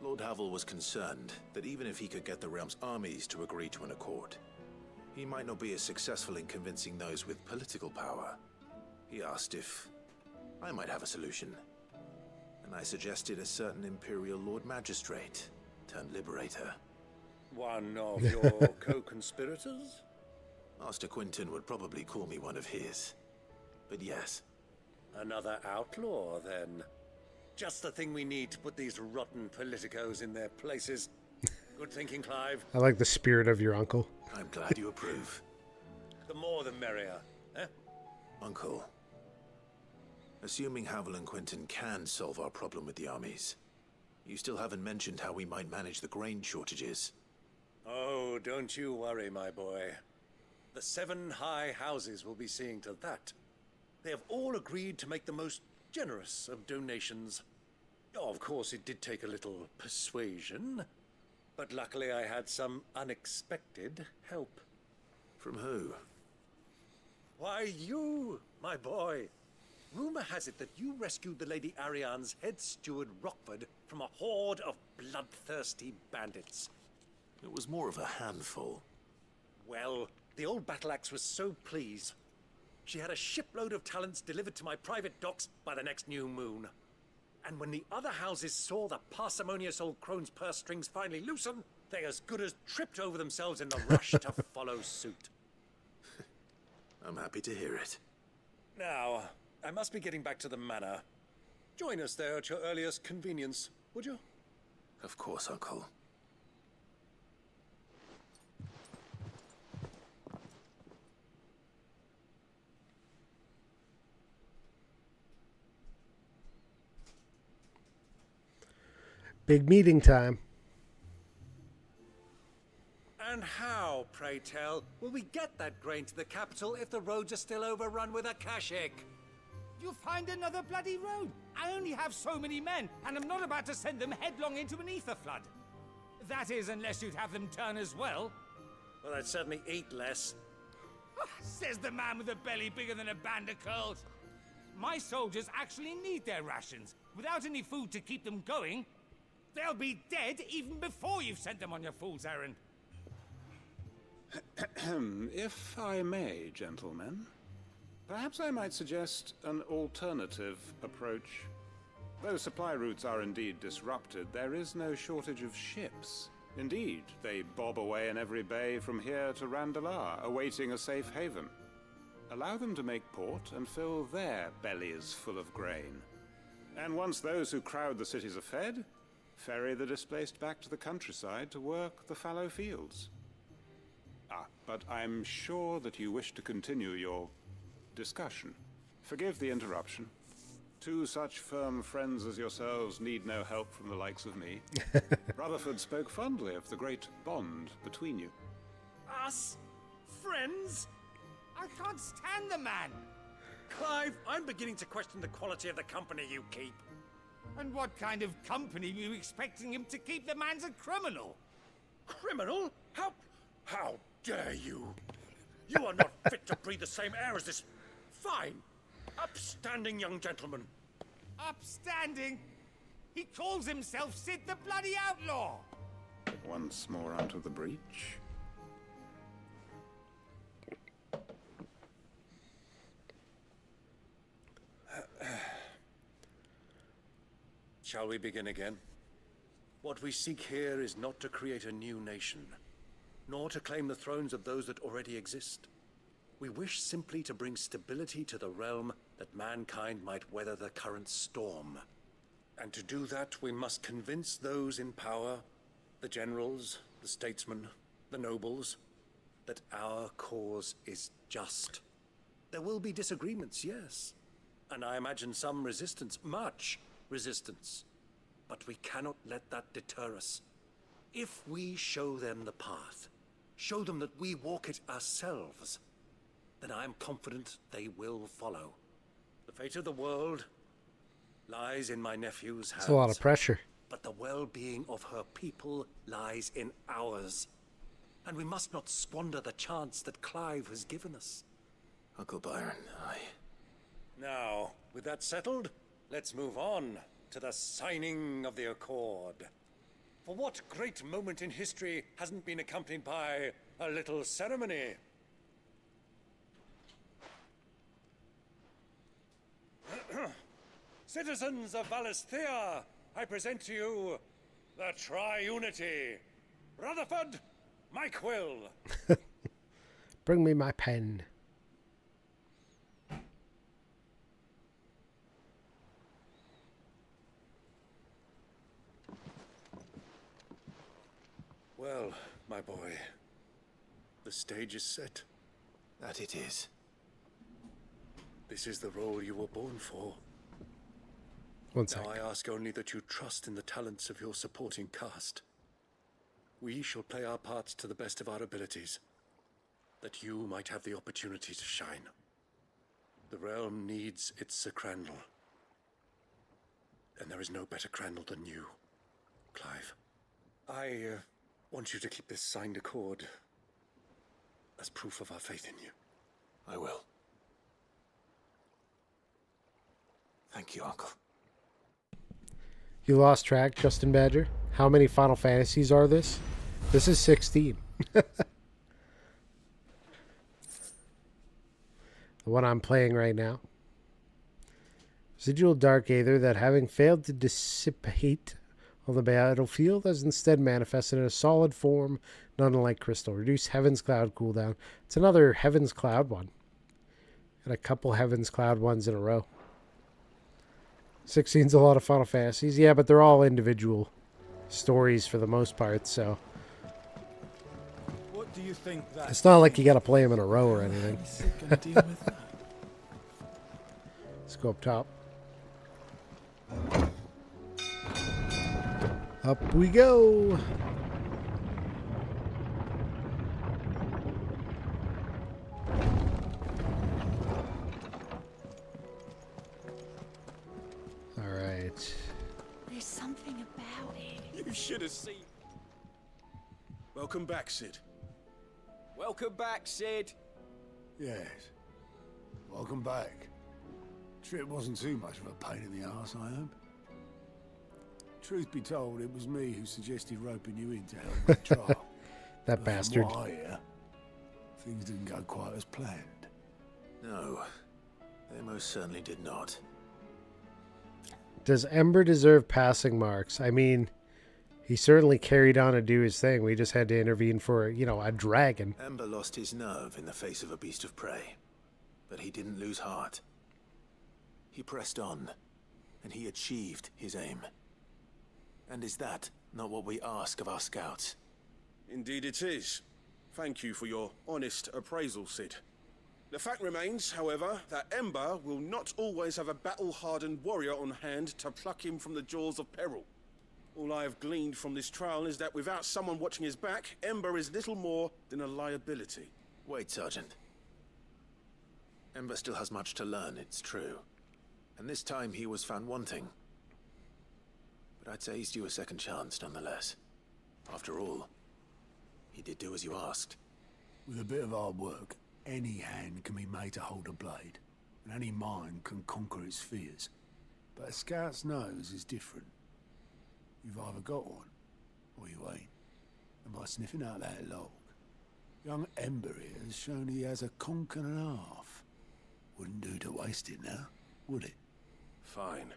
Lord Havel was concerned that even if he could get the realm's armies to agree to an accord, he might not be as successful in convincing those with political power. He asked if I might have a solution, and I suggested a certain Imperial Lord Magistrate turned Liberator. One of your co-conspirators? Master Quinton would probably call me one of his, but yes. Another outlaw, then. Just the thing we need to put these rotten politicos in their places. Good thinking, Clive. I like the spirit of your uncle. I'm glad you approve. The more the merrier, eh? Uncle, assuming Havel and Quinton can solve our problem with the armies, you still haven't mentioned how we might manage the grain shortages. Oh, don't you worry, my boy. The 7 high houses will be seeing to that. They have all agreed to make the most generous of donations. Oh, of course, it did take a little persuasion, but luckily I had some unexpected help. From who? Why, you, my boy. Rumor has it that you rescued the Lady Ariane's head steward Rockford from a horde of bloodthirsty bandits. It was more of a handful. Well, the old battle axe was so pleased. She had a shipload of talents delivered to my private docks by the next new moon. And when the other houses saw the parsimonious old crone's purse strings finally loosen, they as good as tripped over themselves in the rush to follow suit. I'm happy to hear it. Now, I must be getting back to the manor. Join us there at your earliest convenience, would you? Of course, Uncle. Big meeting time. And how, pray tell, will we get that grain to the capital if the roads are still overrun with Akashic? You'll find another bloody road. I only have so many men, and I'm not about to send them headlong into an ether flood. That is, unless you'd have them turn as well. Well, I'd certainly eat less. Says the man with a belly bigger than a band of curls. My soldiers actually need their rations. Without any food to keep them going, they'll be dead even before you've sent them on your fool's errand. If I may, gentlemen, perhaps I might suggest an alternative approach. Though supply routes are indeed disrupted, there is no shortage of ships. Indeed, they bob away in every bay from here to Randalar, awaiting a safe haven. Allow them to make port and fill their bellies full of grain. And once those who crowd the cities are fed, ferry the displaced back to the countryside to work the fallow fields. But I'm sure that you wish to continue your discussion. Forgive the interruption. Two such firm friends as yourselves need no help from the likes of me. Rutherford spoke fondly of the great bond between you. Us? Friends? I can't stand the man! Clive, I'm beginning to question the quality of the company you keep. And what kind of company were you expecting him to keep? The man's a criminal! Criminal? How dare you? You are not fit to breathe the same air as this fine, upstanding young gentleman. Upstanding? He calls himself Sid the bloody outlaw! Once more out of the breach. Shall we begin again? What we seek here is not to create a new nation, nor to claim the thrones of those that already exist. We wish simply to bring stability to the realm that mankind might weather the current storm. And to do that, we must convince those in power, the generals, the statesmen, the nobles, that our cause is just. There will be disagreements, yes, and I imagine some resistance, much resistance. But we cannot let that deter us. If we show them the path, show them that we walk it ourselves, then I am confident they will follow. The fate of the world lies in my nephew's hands. That's a lot of pressure. But the well-being of her people lies in ours. And we must not squander the chance that Clive has given us. Uncle Byron, Now, with that settled, let's move on to the signing of the Accord. For what great moment in history hasn't been accompanied by a little ceremony? Citizens of Valisthea, I present to you the Triunity. Rutherford, my quill. Bring me my pen. Well, my boy, the stage is set. That it is. This is the role you were born for. One sec. Now I ask only that you trust in the talents of your supporting cast. We shall play our parts to the best of our abilities, that you might have the opportunity to shine. The realm needs its Sir Crandall, and there is no better Crandall than you, Clive. I want you to keep this signed accord as proof of our faith in you. I will. Thank you, Uncle. You lost track, Justin Badger. How many Final Fantasies are this? This is 16. The one I'm playing right now. Residual dark aether that, having failed to dissipate on the battlefield, has instead manifested in a solid form, not unlike crystal. Reduce Heaven's Cloud cooldown. It's another Heaven's Cloud one. And a couple Heaven's Cloud ones in a row. 16's a lot of Final Fantasies. Yeah, but they're all individual stories for the most part, so... What do you think that It's not like you got to play them in a row or anything. Let's go up top. Up we go. All right. There's something about it. You should have seen. Welcome back, Sid. Welcome back, Sid. Yes. Welcome back. Trip wasn't too much of a pain in the arse, I hope. Truth be told, it was me who suggested roping you in to help with the trial. That bastard. From what I hear, things didn't go quite as planned. No, they most certainly did not. Does Ember deserve passing marks? I mean, he certainly carried on to do his thing. We just had to intervene for, you know, a dragon. Ember lost his nerve in the face of a beast of prey, but he didn't lose heart. He pressed on, and he achieved his aim. And is that not what we ask of our scouts? Indeed it is. Thank you for your honest appraisal, Sid. The fact remains, however, that Ember will not always have a battle-hardened warrior on hand to pluck him from the jaws of peril. All I have gleaned from this trial is that without someone watching his back, Ember is little more than a liability. Wait, Sergeant. Ember still has much to learn, it's true. And this time he was found wanting. But I'd say he's due a second chance, nonetheless. After all, he did do as you asked. With a bit of hard work, any hand can be made to hold a blade, and any mind can conquer its fears. But a scout's nose is different. You've either got one, or you ain't. And by sniffing out that log, young Ember here has shown he has a conch and a half. Wouldn't do to waste it now, would it? Fine.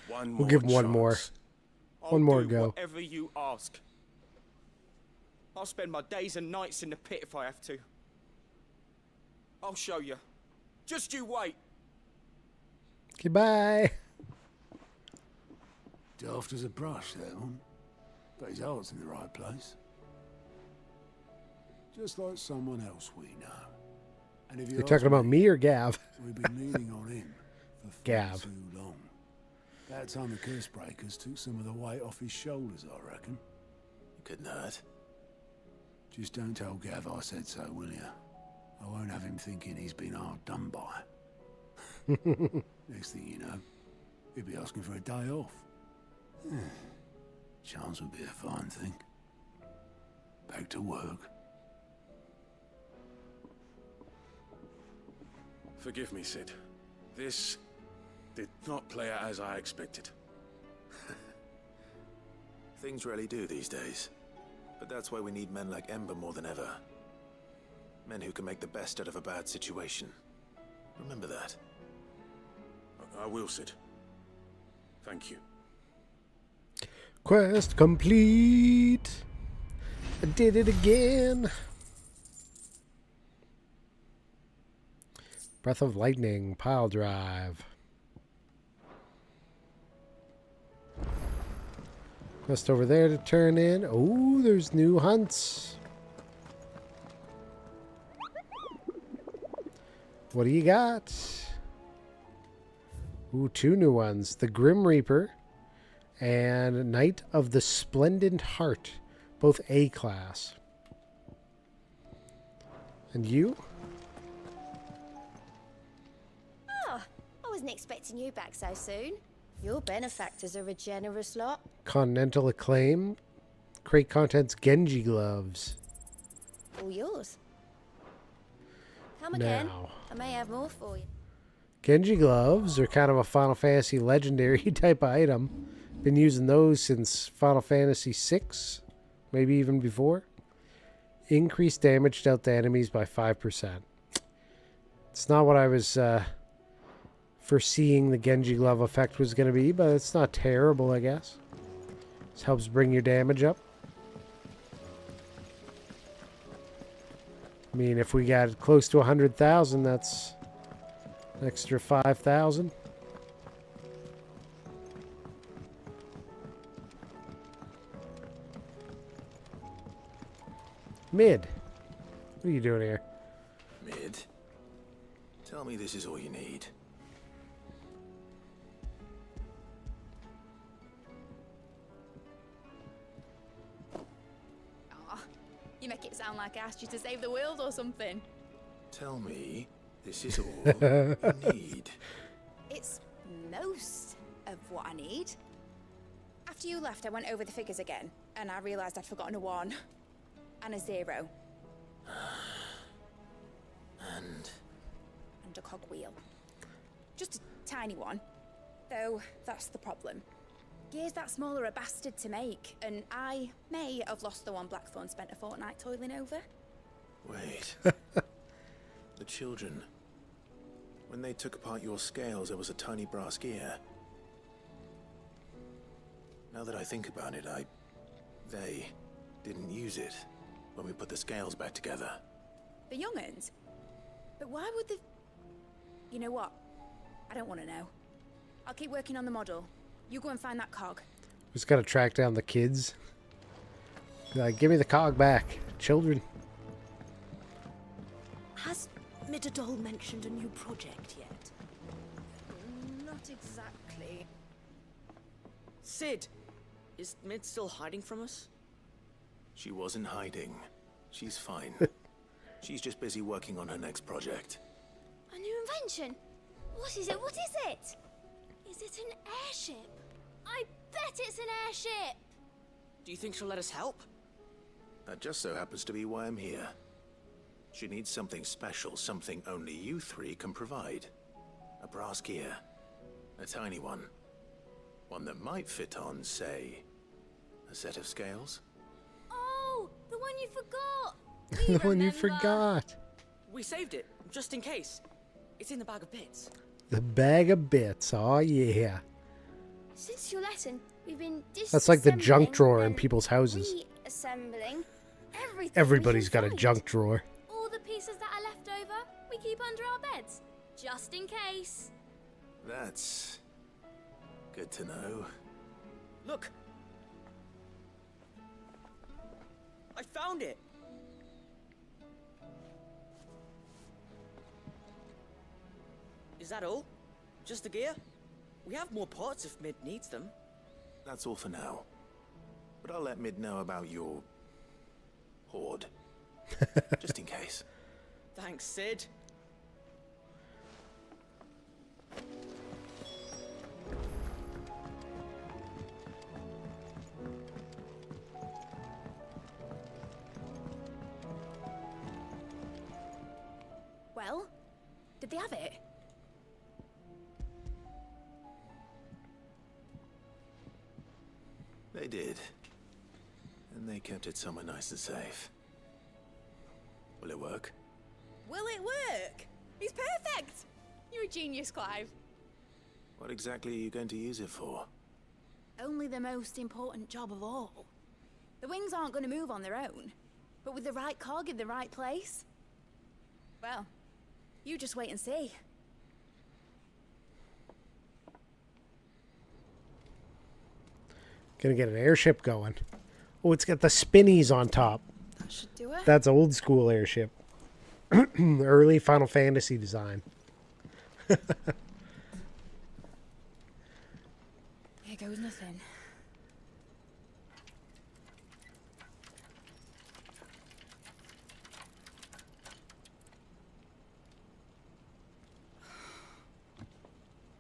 One more We'll give him one chance. more. I'll One more do go. whatever you ask. I'll spend my days and nights in the pit if I have to. I'll show you. Just you wait. Goodbye. Daft as a brush, that one. But his heart's in the right place. Just like someone else we know. And if You're talking about me or Gav? We've been leaning on him for far Gav. too long. That time the curse breakers took some of the weight off his shoulders, I reckon. Couldn't hurt. Just don't tell Gav I said so, will you? I won't have him thinking he's been hard done by. Next thing you know, he'll be asking for a day off. Chance would be a fine thing. Back to work. Forgive me, Sid. This did not play out as I expected. Things rarely do these days. But that's why we need men like Ember more than ever. Men who can make the best out of a bad situation. Remember that. I will, Sid. Thank you. Quest complete. I did it again. Breath of Lightning, pile drive. Quest over there to turn in. Oh, there's new hunts. What do you got? Ooh, two new ones. The Grim Reaper and Knight of the Splendid Heart. Both A class. And you? Oh, I wasn't expecting you back so soon. Your benefactors are a generous lot. Continental Acclaim. Crate contents Genji gloves. All yours. Come again. Now. I may have more for you. Genji gloves are kind of a Final Fantasy legendary type of item. Been using those since Final Fantasy VI, maybe even before. Increased damage dealt to enemies by 5%. It's not what I was foreseeing the Genji glove effect was going to be, but it's not terrible, I guess. This helps bring your damage up. I mean, if we got close to 100,000, that's an extra 5,000. Mid. What are you doing here? Mid? Tell me this is all you need. sound like I asked you to save the world or something. Tell me, this is all you need. It's most of what I need. After you left, I went over the figures again, and I realised I'd forgotten a 1 and a 0. And a cogwheel. Just a tiny one. Though, that's the problem. Gears that small are a bastard to make, and I may have lost the one Blackthorn spent a fortnight toiling over. wait. The children. When they took apart your scales, there was a tiny brass gear. Now that I think about it, they didn't use it when we put the scales back together. The young'uns? But why would the... You know what? I don't want to know. I'll keep working on the model. You go and find that cog. Just gotta track down the kids. Be like, give me the cog back, children. Has Midadol mentioned a new project yet? Not exactly. Sid! Is Mid still hiding from us? She wasn't hiding. She's fine. She's just busy working on her next project. A new invention? What is it? What is it? Is it an airship? I bet it's an airship! Do you think she'll let us help? That just so happens to be why I'm here. She needs something special, something only you three can provide. A brass gear. A tiny one. One that might fit on, say, a set of scales. Oh, the one you forgot! The one you forgot. We saved it, just in case. It's in the bag of bits. The bag of bits, oh yeah. Since your lesson, we've been That's like the junk drawer in people's houses. reassembling everything. Everybody's got a junk drawer. All the pieces that are left over, we keep under our beds, just in case. That's good to know. Look! I found it! Is that all? Just the gear? We have more parts if Mid needs them. That's all for now. But I'll let Mid know about your hoard. Just in case. Thanks, Sid. Well, did they have it? They did. And they kept it somewhere nice and safe. Will it work? Will it work? He's perfect! You're a genius, Clive. What exactly are you going to use it for? Only the most important job of all. The wings aren't going to move on their own. But with the right cog in the right place... Well, you just wait and see. Gonna get an airship going. Oh, it's got the spinnies on top. That should do it. That's old school airship. Early Final Fantasy design. Here goes nothing.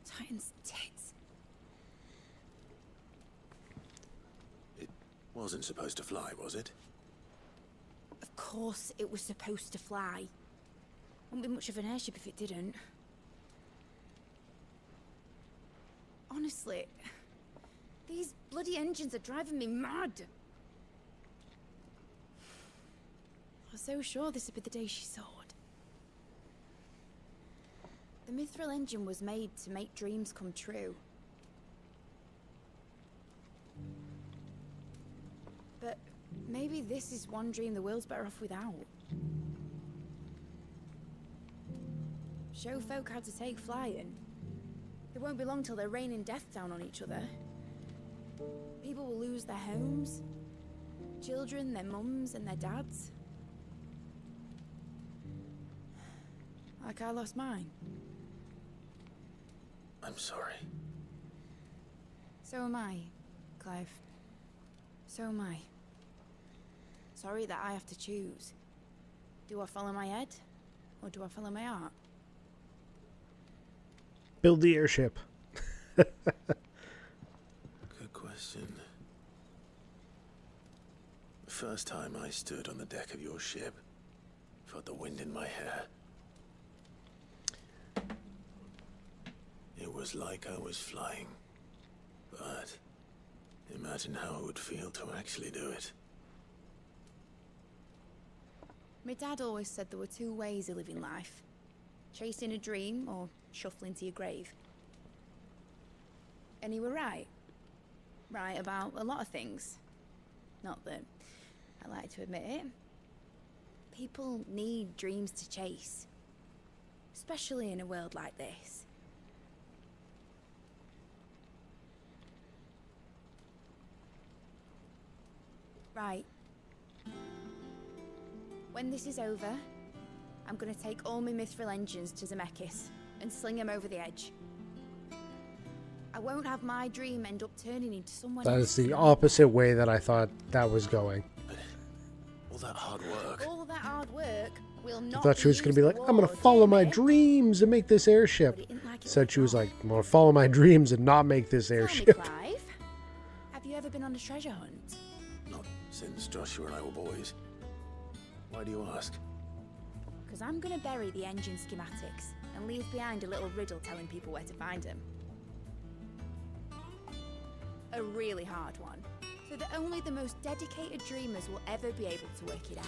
Titan's tits. It wasn't supposed to fly, was it? Of course it was supposed to fly. Wouldn't be much of an airship if it didn't. Honestly, these bloody engines are driving me mad. I was so sure this would be the day she soared. The Mithril engine was made to make dreams come true. But maybe this is one dream the world's better off without. Show folk how to take flying. It won't be long till they're raining death down on each other. People will lose their homes. Children, their mums and their dads. Like I lost mine. I'm sorry. So am I, Clive. So am I. Sorry that I have to choose. Do I follow my head, or do I follow my heart? Build the airship. Good question. The first time I stood on the deck of your ship, felt the wind in my hair. It was like I was flying. But imagine how it would feel to actually do it. My dad always said there were two ways of living life. Chasing a dream or shuffling to your grave. And he were right. Right about a lot of things. Not that I like to admit it. People need dreams to chase. Especially in a world like this. Right. When this is over, I'm gonna take all my mithril engines to Zemeckis and sling them over the edge. I won't have my dream end up turning into someone That is else's. the opposite way that I thought that was going. All that hard work. All that hard work will I not thought she was going to be like, I'm going to follow my dreams and make this airship. Said she was like, I'm going to follow my dreams and not make this Tell me, airship. Clive, have you ever been on a treasure hunt? Not since Joshua and I were boys. Why do you ask? Because I'm gonna bury the engine schematics and leave behind a little riddle telling people where to find them. A really hard one, so that only the most dedicated dreamers will ever be able to work it out.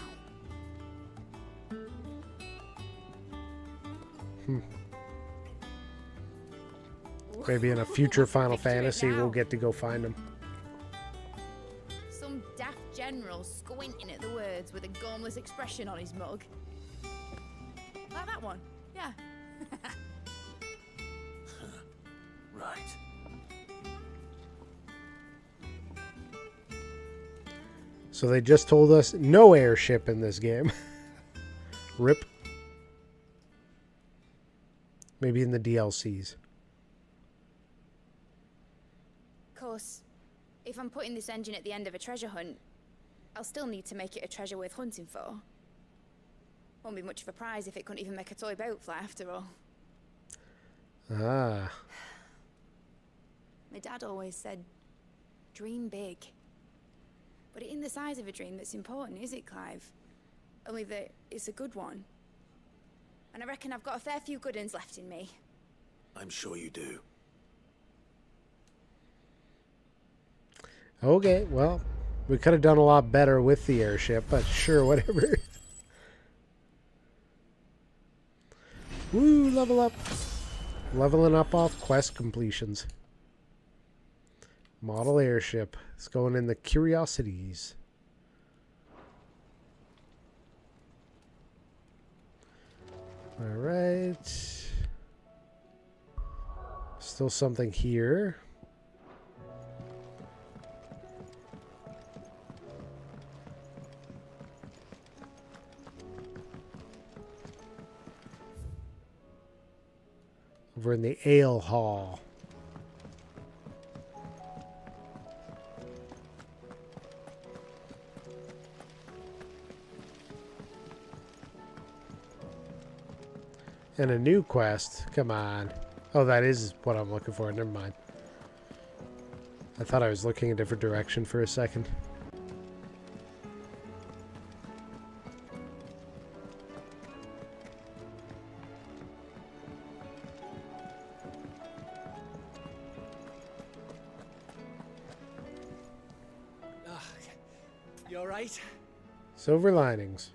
Maybe in a future Final Fantasy we'll get to go find them. Some daft general squinting at the words with a gormless expression on his mug. Like that one, yeah. Right. So they just told us no airship in this game. Rip. Maybe in the DLCs. Of course, if I'm putting this engine at the end of a treasure hunt, I'll still need to make it a treasure worth hunting for. Won't be much of a prize if it couldn't even make a toy boat fly after all. Ah. My dad always said, dream big. But it ain't the size of a dream that's important, is it, Clive? Only that it's a good one. And I reckon I've got a fair few good uns left in me. I'm sure you do. Okay, well, we could have done a lot better with the airship, but sure, whatever. Woo, level up. Leveling up off quest completions. Model airship. It's going in the Curiosities. Alright. Still something here. Over in the ale hall. And a new quest. Come on. Oh, that is what I'm looking for. Never mind. I thought I was looking a different direction for a second. You alright? Silver linings.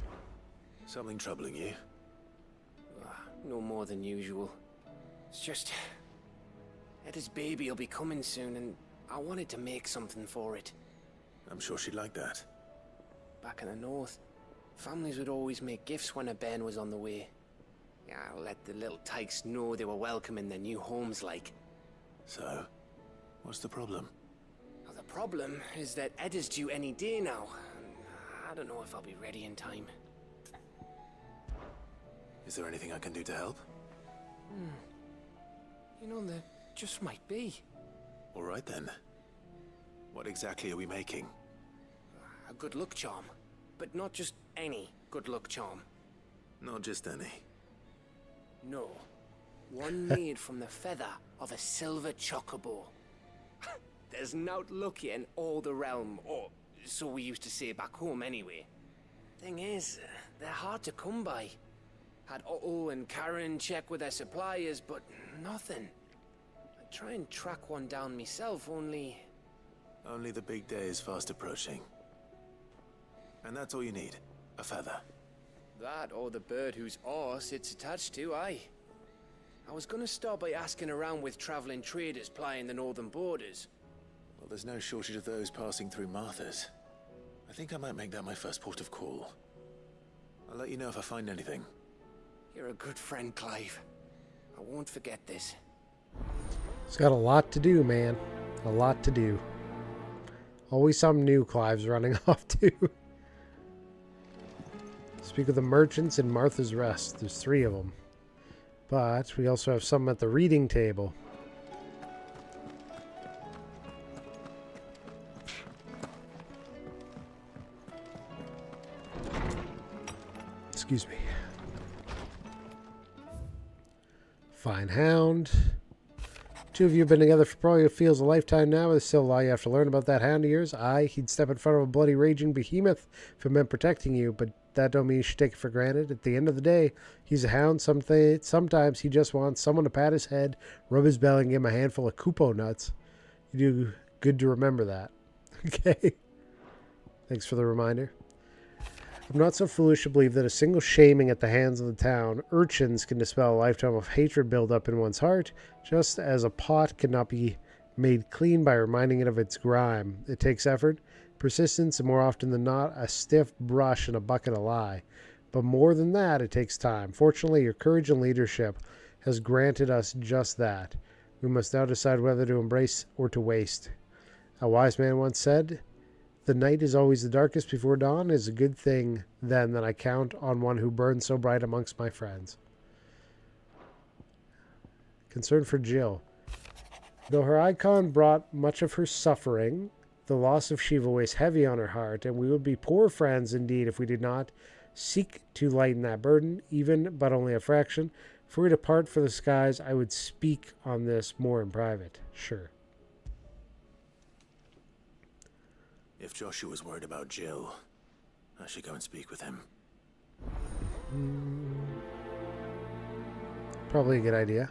Something troubling you? No more than usual. It's just... Etta's baby will be coming soon, and I wanted to make something for it. I'm sure she'd like that. Back in the north, families would always make gifts when a bairn was on the way. Yeah, let the little tykes know they were welcome in their new homes, like. So, what's the problem? Well, the problem is that Etta's due any day now. I don't know if I'll be ready in time. Is there anything I can do to help? You know, there just might be. All right then. What exactly are we making? A good luck charm. but not just any good luck charm. Not just any. No. One made from the feather of a silver chocobo. There's naught luckier in all the realm, or so we used to say back home anyway. Thing is, they're hard to come by. Had Otto and Karen check with their suppliers, but nothing. I try and track one down myself, only... Only the big day is fast approaching. And that's all you need. A feather. That or the bird whose horse it's attached to, aye. I was gonna start by asking around with traveling traders plying the northern borders. Well, there's no shortage of those passing through Martha's. I think I might make that my first port of call. I'll let you know if I find anything. You're a good friend, Clive. I won't forget this. He's got a lot to do, man. A lot to do. Always something new Clive's running off to. Speak with the merchants in Martha's Rest. There's 3 of them. But we also have some at the reading table. Excuse me. Fine hound. 2 of you have been together for probably feels a lifetime now. There's still a lot you have to learn about that hound of yours. Aye, he'd step in front of a bloody raging behemoth if it meant protecting you, but that don't mean you should take it for granted. At the end of the day, he's a hound. Sometimes he just wants someone to pat his head, rub his belly, and give him a handful of Kupo nuts. You do good to remember that. Okay? Thanks for the reminder. I'm not so foolish to believe that a single shaming at the hands of the town urchins can dispel a lifetime of hatred built up in one's heart, just as a pot cannot be made clean by reminding it of its grime. It takes effort, persistence, and more often than not, a stiff brush and a bucket of lye. But more than that, it takes time. Fortunately, your courage and leadership has granted us just that. We must now decide whether to embrace or to waste. A wise man once said, "The night is always the darkest before dawn. It is a good thing, then, that I count on one who burns so bright amongst my friends." Concern for Jill. Though her icon brought much of her suffering, the loss of Shiva weighs heavy on her heart, and we would be poor friends indeed if we did not seek to lighten that burden, even but only a fraction. If we were to part for the skies, I would speak on this more in private. Sure. If Joshua's worried about Jill, I should go and speak with him. Probably a good idea.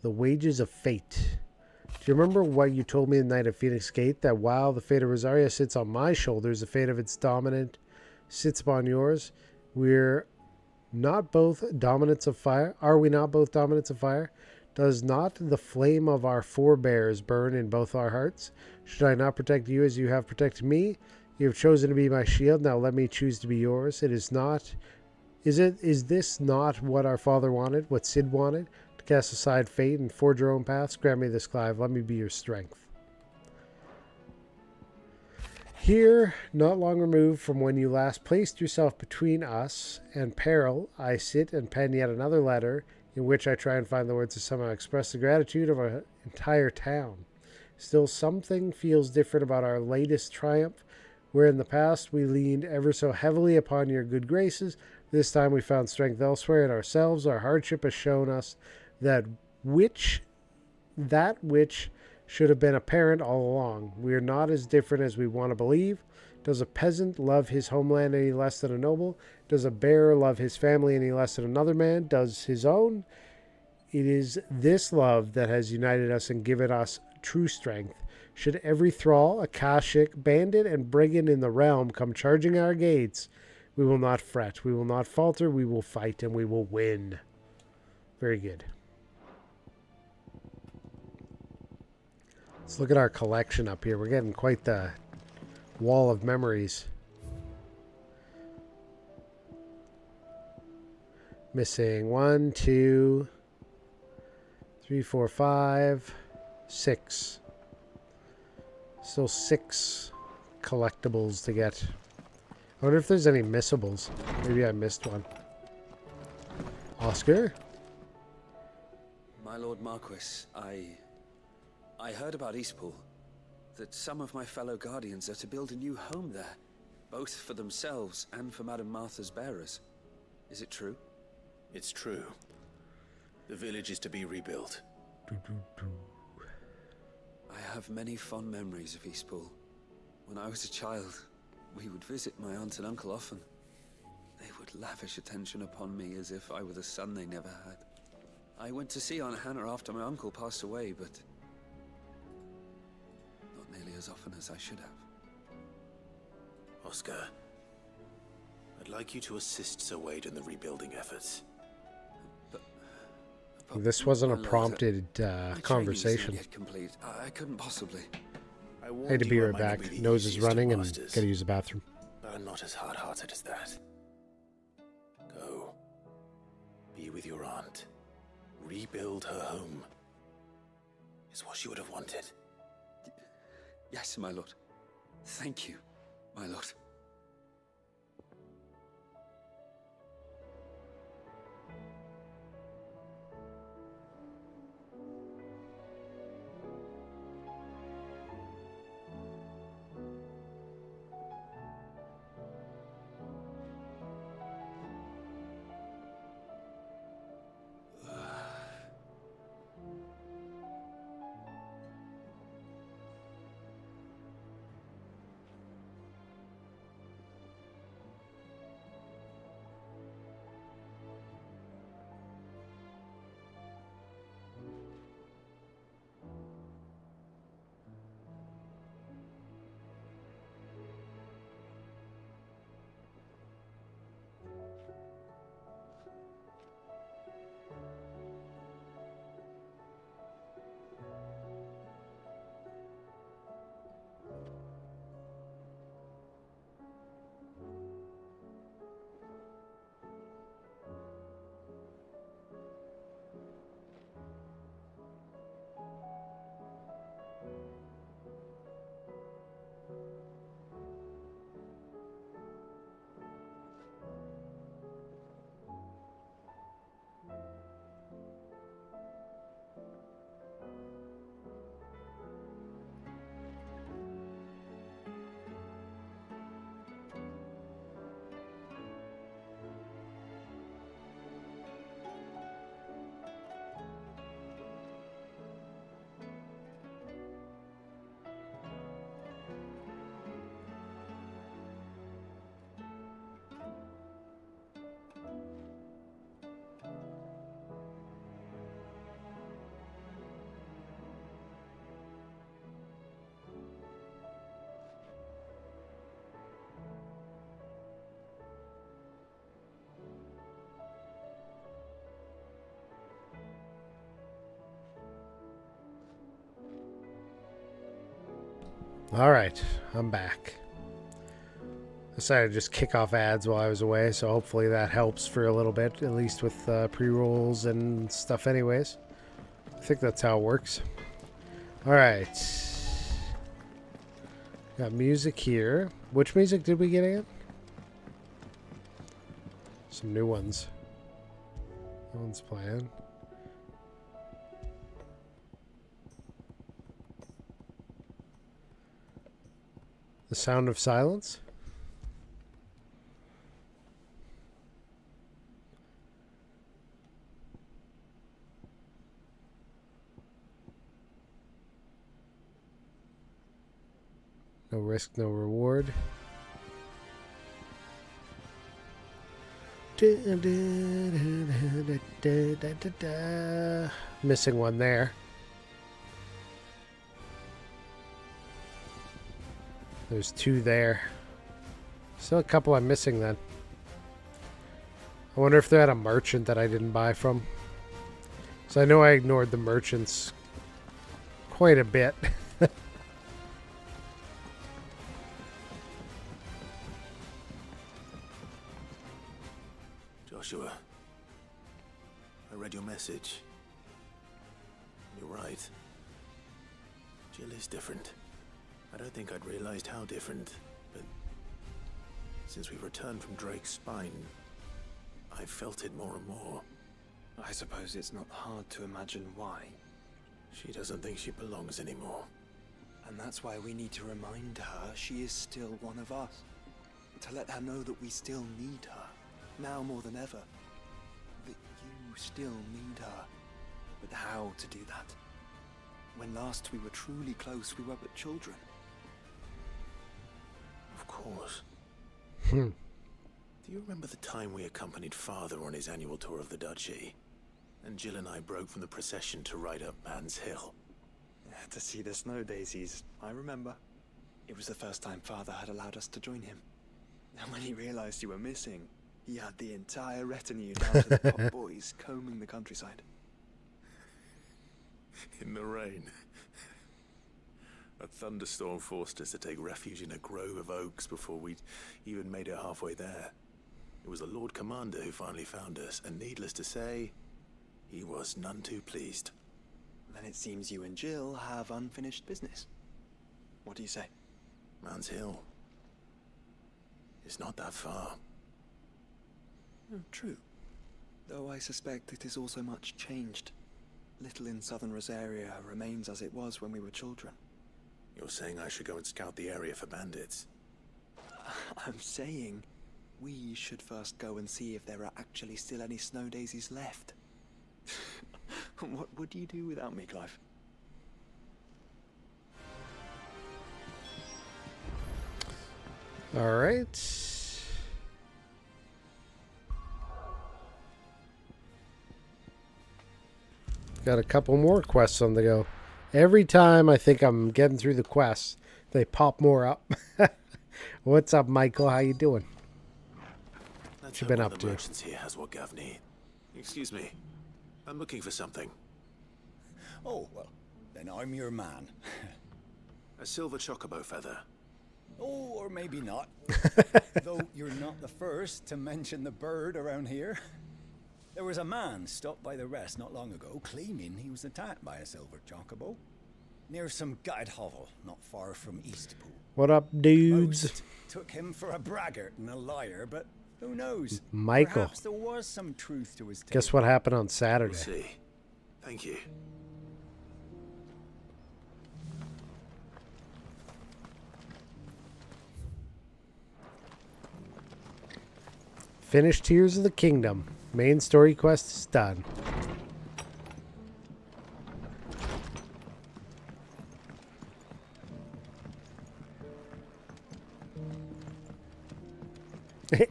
The wages of fate. Do you remember what you told me the night of Phoenix Gate? That while the fate of Rosaria sits on my shoulders, the fate of its dominant sits upon yours. We're not both dominants of fire. Are we not both dominants of fire? Does not the flame of our forebears burn in both our hearts? Should I not protect you as you have protected me? You have chosen to be my shield. Now let me choose to be yours. Is this not what our father wanted? What Sid wanted? To cast aside fate and forge your own paths? Grant me this, Clive. Let me be your strength. Here, not long removed from when you last placed yourself between us and peril, I sit and pen yet another letter in which I try and find the words to somehow express the gratitude of our entire town. Still, something feels different about our latest triumph, where in the past we leaned ever so heavily upon your good graces. This time we found strength elsewhere in ourselves. Our hardship has shown us that which should have been apparent all along. We are not as different as we want to believe. Does a peasant love his homeland any less than a noble? Does a bearer love his family any less than another man does his own? It is this love that has united us and given us true strength. Should every thrall, Akashic, bandit, and brigand in the realm come charging our gates, we will not fret, we will not falter, we will fight, and we will win. Very good. Let's look at our collection up here. We're getting quite the wall of memories. Missing 1, 2, 3, 4, 5, 6. Still 6 collectibles to get. I wonder if there's any missables. Maybe I missed one. Oscar? My Lord Marquis, I heard about Eastpool. that some of my fellow Guardians are to build a new home there, both for themselves and for Madame Martha's bearers. Is it true? It's true. The village is to be rebuilt. I have many fond memories of Eastpool. When I was a child, we would visit my aunt and uncle often. They would lavish attention upon me as if I were the son they never had. I went to see Aunt Hannah after my uncle passed away, but not nearly as often as I should have. Oscar, I'd like you to assist Sir Wade in the rebuilding efforts. This wasn't a My lord, prompted my training's not conversation. yet complete. I couldn't possibly. I I warned had to be you I right might not back. be the Nose is easiest of running and masters, gotta use the bathroom. but I'm not as hard-hearted as that. Go. Be with your aunt. Rebuild her home. Is what she would have wanted. Yes, my lord. Thank you, my lord. Alright, I'm back. I decided to just kick off ads while I was away, so hopefully that helps for a little bit, at least with pre-rolls and stuff anyways. I think that's how it works. Alright. Got music here. Which music did we get again? Some new ones. That one's playing. The Sound of Silence. No risk, no reward. Missing one there. There's two there. Still a couple I'm missing then. I wonder if they had a merchant that I didn't buy from. So I know I ignored the merchants quite a bit. Joshua, I read your message. You're right. Jill is different. I don't think I'd realized how different, but since we returned from Drake's spine, I've felt it more and more. I suppose it's not hard to imagine why. She doesn't think she belongs anymore. And that's why we need to remind her she is still one of us. To let her know that we still need her, now more than ever. That you still need her. But how to do that? When last we were truly close, we were but children. Of course. Hmm. Do you remember the time we accompanied Father on his annual tour of the duchy? And Jill and I broke from the procession to ride up Man's Hill. To see the snow daisies, I remember. It was the first time Father had allowed us to join him. And when he realized you were missing, he had the entire retinue down to the top boys combing the countryside. In the rain. A thunderstorm forced us to take refuge in a grove of oaks before we'd even made it halfway there. It was the Lord Commander who finally found us, and needless to say, he was none too pleased. Then it seems you and Jill have unfinished business. What do you say? Man's Hill. It's not that far. True. Though I suspect it is also much changed. Little in southern Rosaria remains as it was when we were children. You're saying I should go and scout the area for bandits? I'm saying we should first go and see if there are actually still any snow daisies left. What would you do without me, Clive? All right. Got a couple more quests on the go. Every time I think I'm getting through the quests, they pop more up. What's up, Michael? How you doing? What you been up to? Merchants here has what Gav need. Excuse me. I'm looking for something. Oh, well, then I'm your man. A silver chocobo feather. Oh, or maybe not. Though you're not the first to mention the bird around here. There was a man stopped by the rest not long ago, claiming he was attacked by a silver chocobo. Near some gutted hovel, not far from Eastpool. What up, dudes? Most took him for a braggart and a liar, but who knows? Michael. Perhaps there was some truth to his tale. Guess what happened on Saturday? We'll see. Thank you. Finished Tears of the Kingdom. Main story quest is done.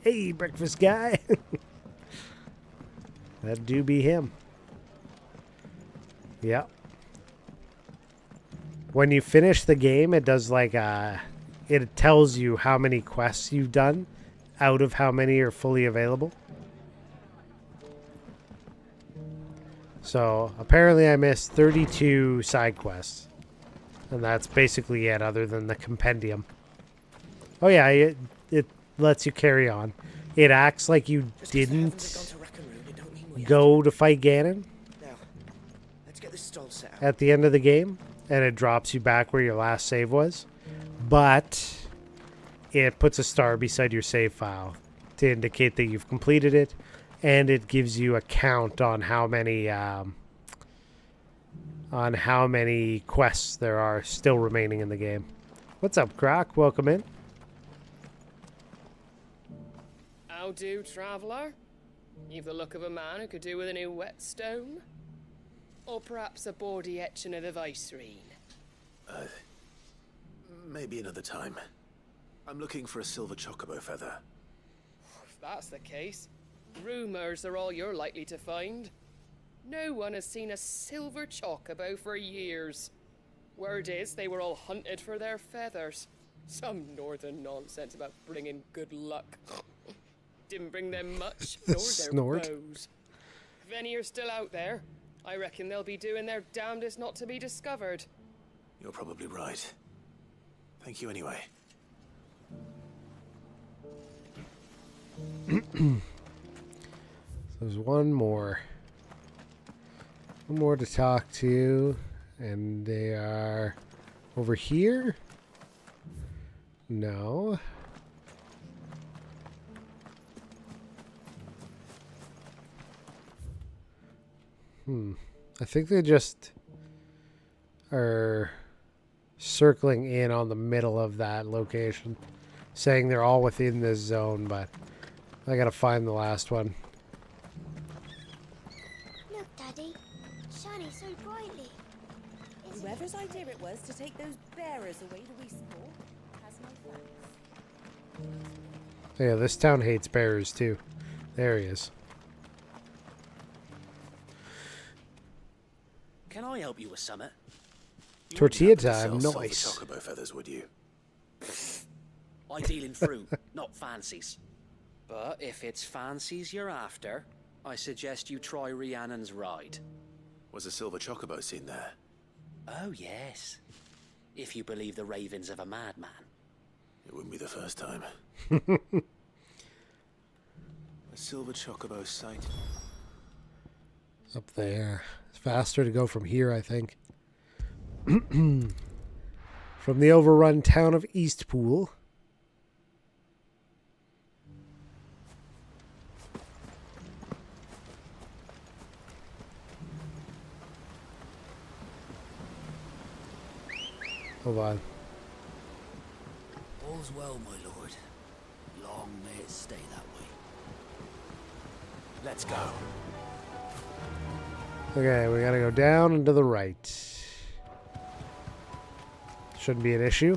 Hey, breakfast guy. That do be him. Yep. When you finish the game, it does like it tells you how many quests you've done out of how many are fully available. So apparently I missed 32 side quests. And that's basically it other than the compendium. Oh yeah, it lets you carry on. It acts like you didn't go to fight Ganon Let's get this stall set up. at the end of the game. And it drops you back where your last save was. But it puts a star beside your save file to indicate that you've completed it. And it gives you a count on how many quests there are still remaining in the game. What's up, Croc? Welcome in. How do, traveller? You've the look of a man who could do with a new whetstone. Or perhaps a bawdy etching of the Vicerine. Maybe another time. I'm looking for a silver chocobo feather. If that's the case, rumours are all you're likely to find. No one has seen a silver chocobo for years. Word is they were all hunted for their feathers. Some northern nonsense about bringing good luck. Didn't bring them much, nor their Snort. bows. If any are still out there, I reckon they'll be doing their damnedest not to be discovered. You're probably right. Thank you anyway. There's one more. One more to talk to. And they are over here? No. I think they just are circling in on the middle of that location, saying they're all within this zone, but I gotta find the last one. Look, Daddy. Shining so brightly. Whoever's idea it was to take those bearers away to Eastport has my thanks. Yeah, this town hates bearers too. There he is. Can I help you with something? Tortilla time, Sell nice. silver chocobo feathers, would you? I deal in fruit, not fancies. But if it's fancies you're after, I suggest you try Rhiannon's ride. Was a silver chocobo seen there? Oh, yes. If you believe the ravings of a madman. It wouldn't be the first time. A silver chocobo sight. Up there. It's faster to go from here, I think. From the overrun town of Eastpool. Hold on. All's well, my lord. Long may it stay that way. Let's go. Okay, we gotta go down and to the right. Shouldn't be an issue.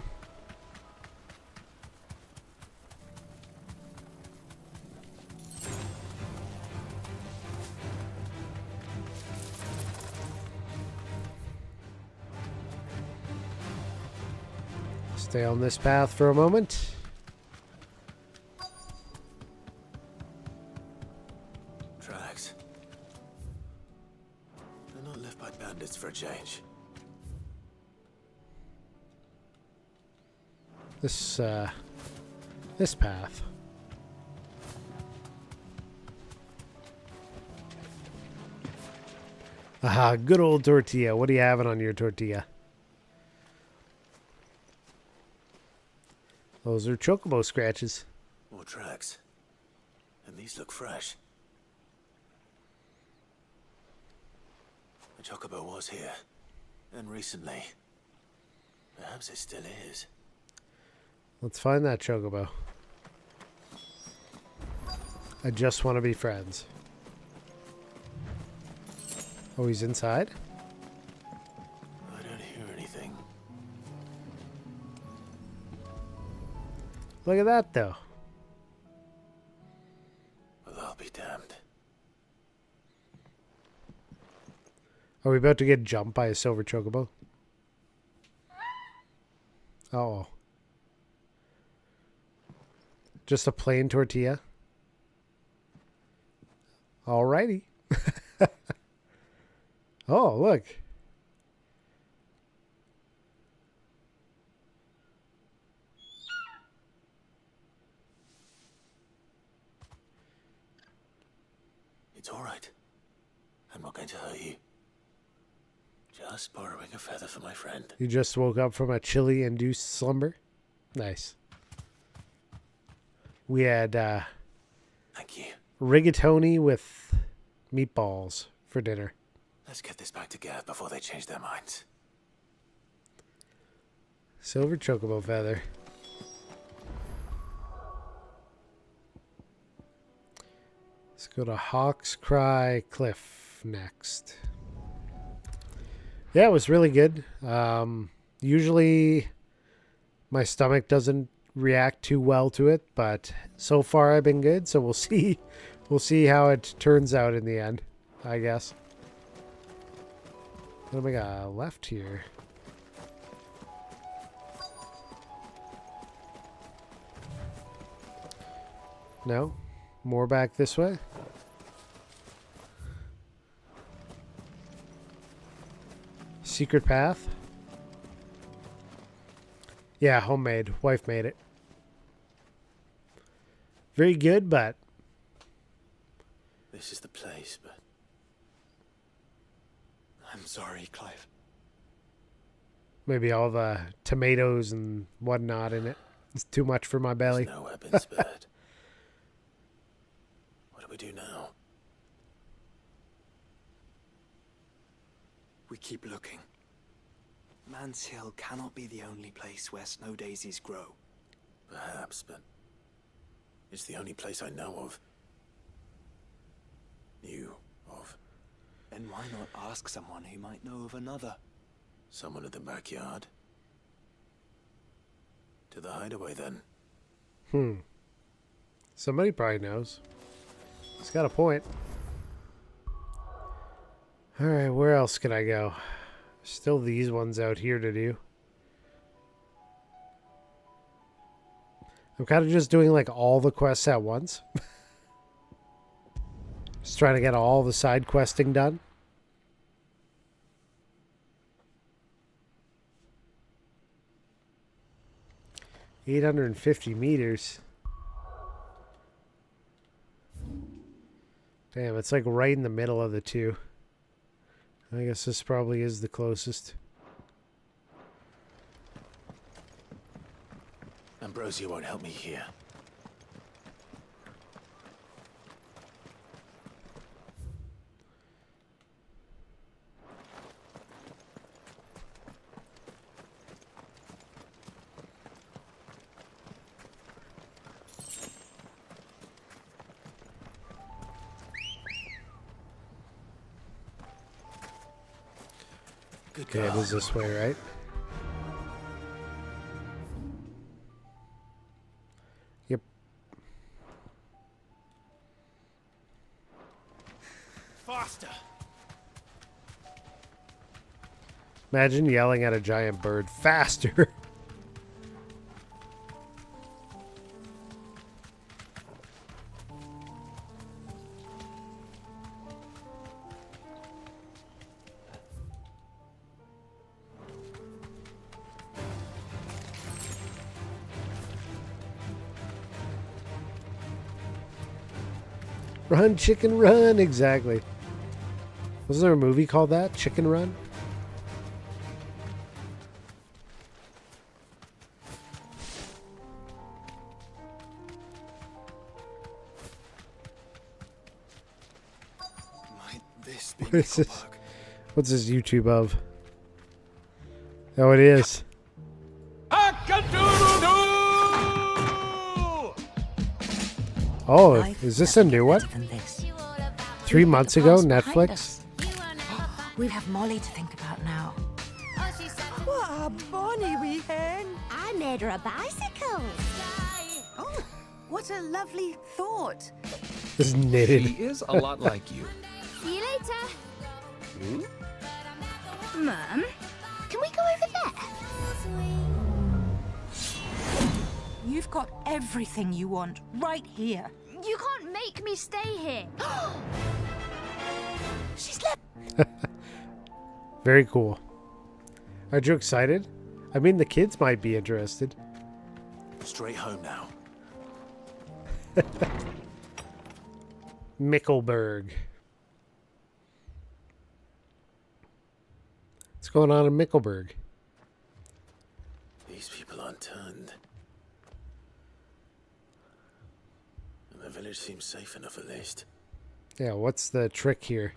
Stay on this path for a moment. Tracks. They're not left by bandits for a change. This path. Aha, good old tortilla. What are you having on your tortilla? Those are chocobo scratches. More tracks. And these look fresh. The chocobo was here. And recently. Perhaps it still is. Let's find that chocobo. I just want to be friends. Oh, he's inside? I don't hear anything. Look at that, though. Well, I'll be damned. Are we about to get jumped by a silver chocobo? Uh-oh. Just a plain tortilla? Alrighty. Oh, look. It's all right. I'm not going to hurt you. Just borrowing a feather for my friend. You just woke up from a chili-induced slumber? Nice. We had Thank you. rigatoni with meatballs for dinner. Let's get this back to Gav before they change their minds. Silver chocobo feather. Let's go to Hawk's Cry Cliff next. Yeah, it was really good. Usually my stomach doesn't react too well to it, but so far I've been good, so we'll see how it turns out in the end, I guess. What do we got left here? No? More back this way? Secret path? Yeah, homemade. Wife made it. Very good, but... This is the place, but... I'm sorry, Clive. maybe all the tomatoes and whatnot in it. It's too much for my belly. There's no weapon spared. What do we do now? We keep looking. Man's Hill cannot be the only place where snow daisies grow. Perhaps, but it's the only place I know of. Knew of. Then why not ask someone who might know of another? Someone at the backyard. To the hideaway, then. Somebody probably knows. He's got a point. Alright, where else can I go? Still these ones out here to do. I'm kind of just doing like all the quests at once. Just trying to get all the side questing done. $850 meters. Damn, it's like right in the middle of the two. I guess this probably is the closest. Ambrosia won't help me here. Okay, it is this way, right? Yep. Faster! Imagine yelling at a giant bird, faster! Run, chicken, run. Exactly. Wasn't there a movie called that? Chicken Run? Might this be What is this? What's this YouTube of? Oh, it is. Oh, is this a new one? 3 months ago, Netflix? We'll have Molly to think about now. What a bonny wee hen! I made her a bicycle. Oh, what a lovely thought. This is knitted. She is a lot like you. See you later. Mum, Can we go over there? you've got everything you want right here. You can't make me stay here. She's left. Very cool. Aren't you excited? I mean, the kids might be interested. Straight home now. Mickelberg. What's going on in Mickelberg? These people aren't turned. And the village seems safe enough at least. Yeah, what's the trick here?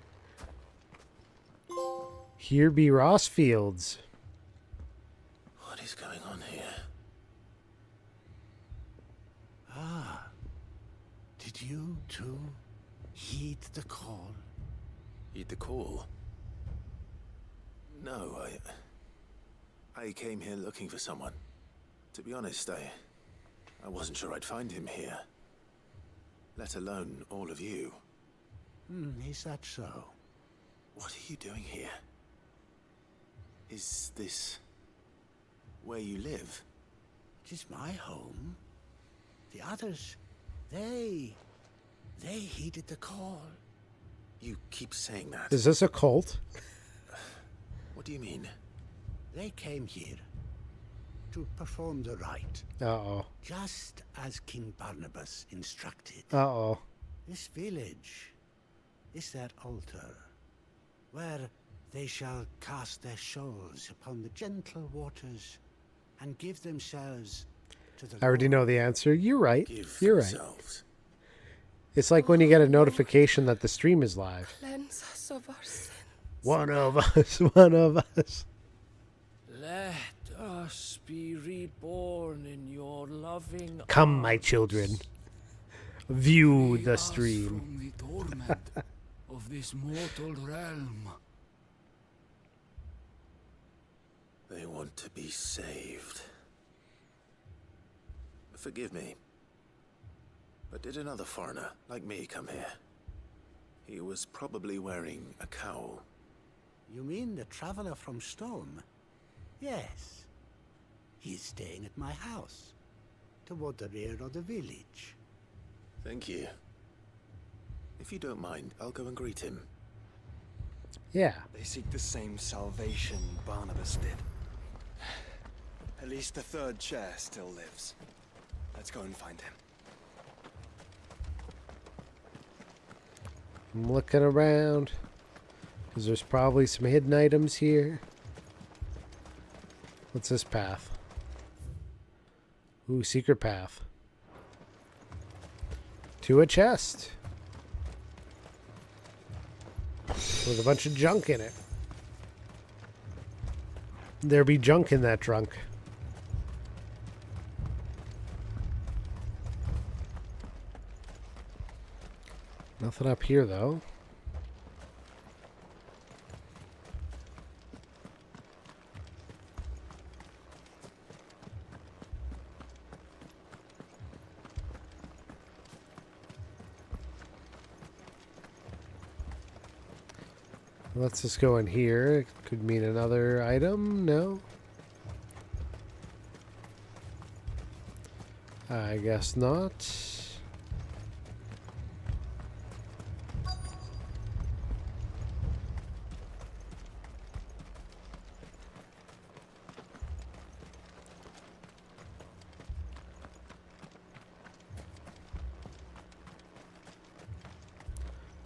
Here be Ross Fields. What is going on here? Ah, did you too heed the call? Heed the call? No, I came here looking for someone. To be honest, I wasn't sure I'd find him here. Let alone all of you. Is that so? What are you doing here? Is this where you live? It is my home. The others, they heeded the call. You keep saying that. Is this a cult? What do you mean? They came here to perform the rite. Uh-oh. Just as King Barnabas instructed. Uh-oh. This village is their altar, where they shall cast their shoals upon the gentle waters and give themselves to the I already know the answer. You're right. Give You're right. themselves. It's like when you get a notification that the stream is live. Cleanse us of our sins. One of us. One of us. Let us be reborn in your loving Come, my arms. children. View Free the us stream. from the torment of this mortal realm. They want to be saved. Forgive me. But did another foreigner, like me, come here? He was probably wearing a cowl. You mean the traveler from Stone? Yes. He's staying at my house, toward the rear of the village. Thank you. If you don't mind, I'll go and greet him. Yeah. They seek the same salvation Barnabas did. At least the third chair still lives. Let's go and find him. I'm looking around, because there's probably some hidden items here. What's this path? Ooh, secret path. To a chest. With a bunch of junk in it. There be junk in that trunk. Nothing up here, though. Let's just go in here. Could mean another item. No. I guess not.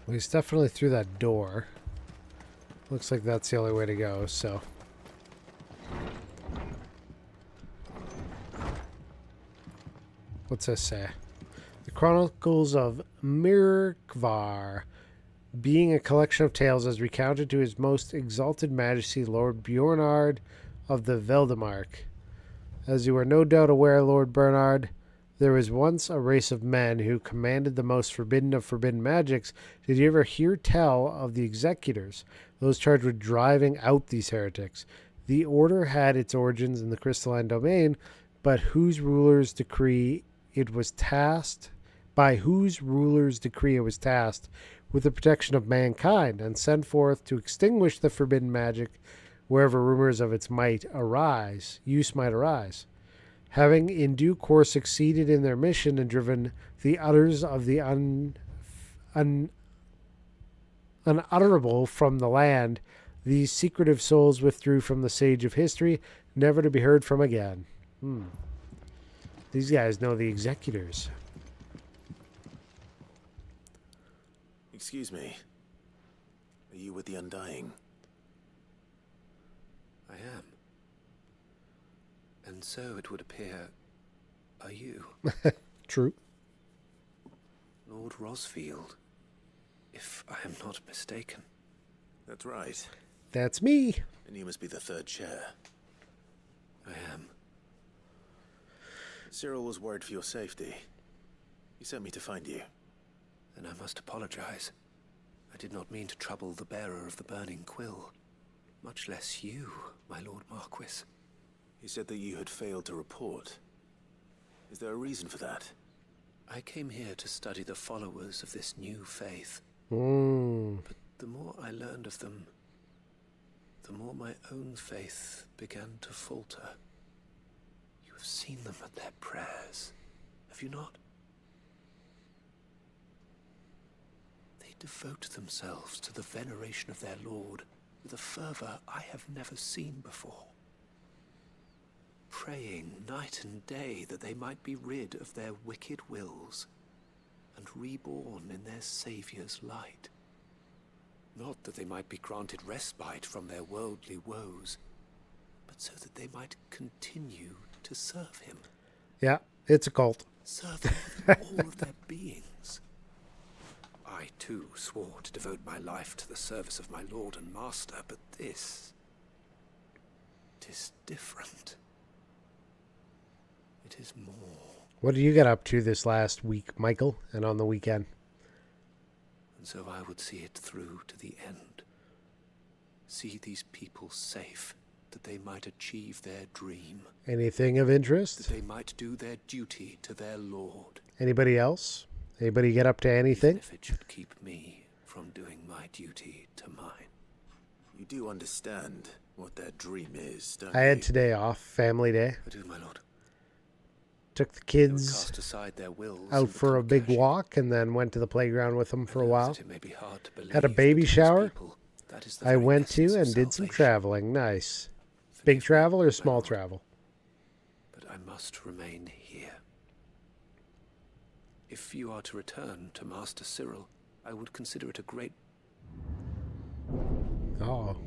Well, he's definitely through that door. Looks like that's the only way to go, so. What's this say? The Chronicles of Mirkvar, being a collection of tales as recounted to his most exalted majesty, Lord Bjornard of the Veldemark. As you are no doubt aware, Lord Bernard, there was once a race of men who commanded the most forbidden of forbidden magics. Did you ever hear tell of the executors, those charged with driving out these heretics? The order had its origins in the crystalline domain, but whose ruler's decree it was tasked with the protection of mankind, and sent forth to extinguish the forbidden magic wherever rumors of its use might arise. Having in due course succeeded in their mission and driven the utters of the unutterable from the land, these secretive souls withdrew from the sage of history, never to be heard from again. These guys know the executors. Excuse me. Are you with the Undying? I am. And so it would appear, are you? True. Lord Rosfield, if I am not mistaken. That's right. That's me. And you must be the third chair. I am. Cyril was worried for your safety. He sent me to find you. Then I must apologize. I did not mean to trouble the bearer of the burning quill. Much less you, my Lord Marquis. He said that you had failed to report. Is there a reason for that? I came here to study the followers of this new faith. But the more I learned of them, the more my own faith began to falter. You have seen them at their prayers, have you not? They devote themselves to the veneration of their Lord with a fervor I have never seen before. Praying night and day that they might be rid of their wicked wills and reborn in their Saviour's light. Not that they might be granted respite from their worldly woes, but so that they might continue to serve him. Yeah, it's a cult. Serve him with all of their beings. I, too, swore to devote my life to the service of my Lord and Master, but this It is different. It is more. What did you get up to this last week, Michael, and on the weekend? And so I would see it through to the end. See these people safe, that they might achieve their dream. Anything of interest? That they might do their duty to their lord. Anybody else? Anybody get up to anything? Even if it should keep me from doing my duty to mine. You do understand what their dream is, don't you? I had today off, family day. I do, my lord. Took the kids Cast aside their wills out and for a big walk and then went to the playground with them for a while. It may be hard to believe Had a baby shower. people, that is the I very went to essence of and did some salvation. traveling. Nice. Big travel or small travel? But I must remain here. If you are to return to Master Cyril, I would consider it a great... Oh.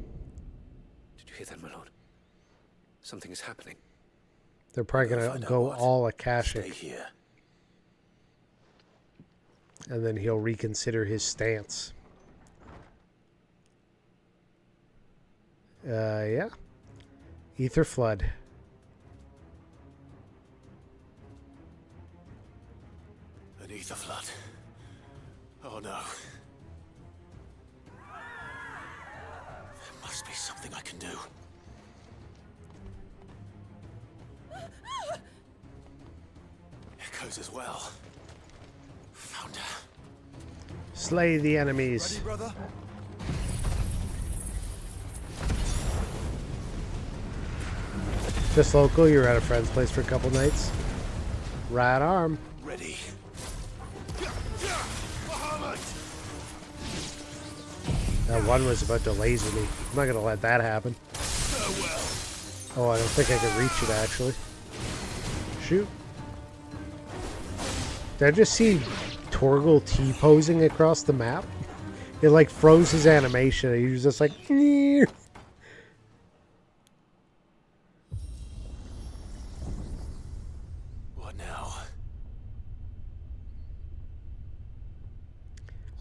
Did you hear that, my lord? Something is happening. They're probably going Find to out go what. all Stay Akashic. here. And then he'll reconsider his stance. Yeah. Ether Flood. An ether flood. Oh no. There must be something I can do. Echoes as well. Found her. Slay the enemies. Ready, brother? Just local, you were at a friend's place for a couple nights. Right arm. Ready. That one was about to laser me. I'm not going to let that happen. Oh, I don't think I can reach it, actually. Shoot. Did I just see Torgal T-posing across the map? It, like, froze his animation. He was just like... "Nyeh." What now?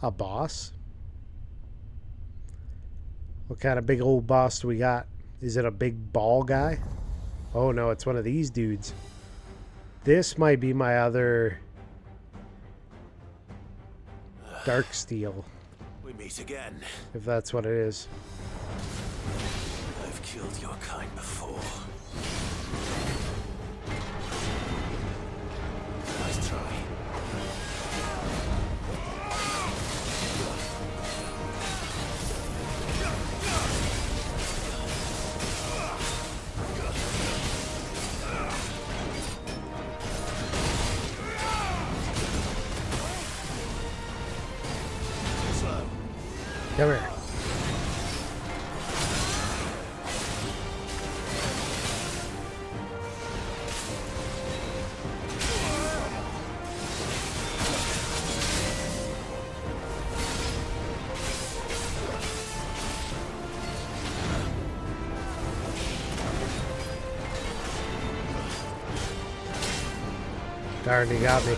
A boss? What kind of big old boss do we got? Is it a big ball guy? Oh no, it's one of these dudes. This might be my other Dark Steel, We meet again. if that's what it is. I've killed your kind before. Nice try. Come here. Darn, he got me.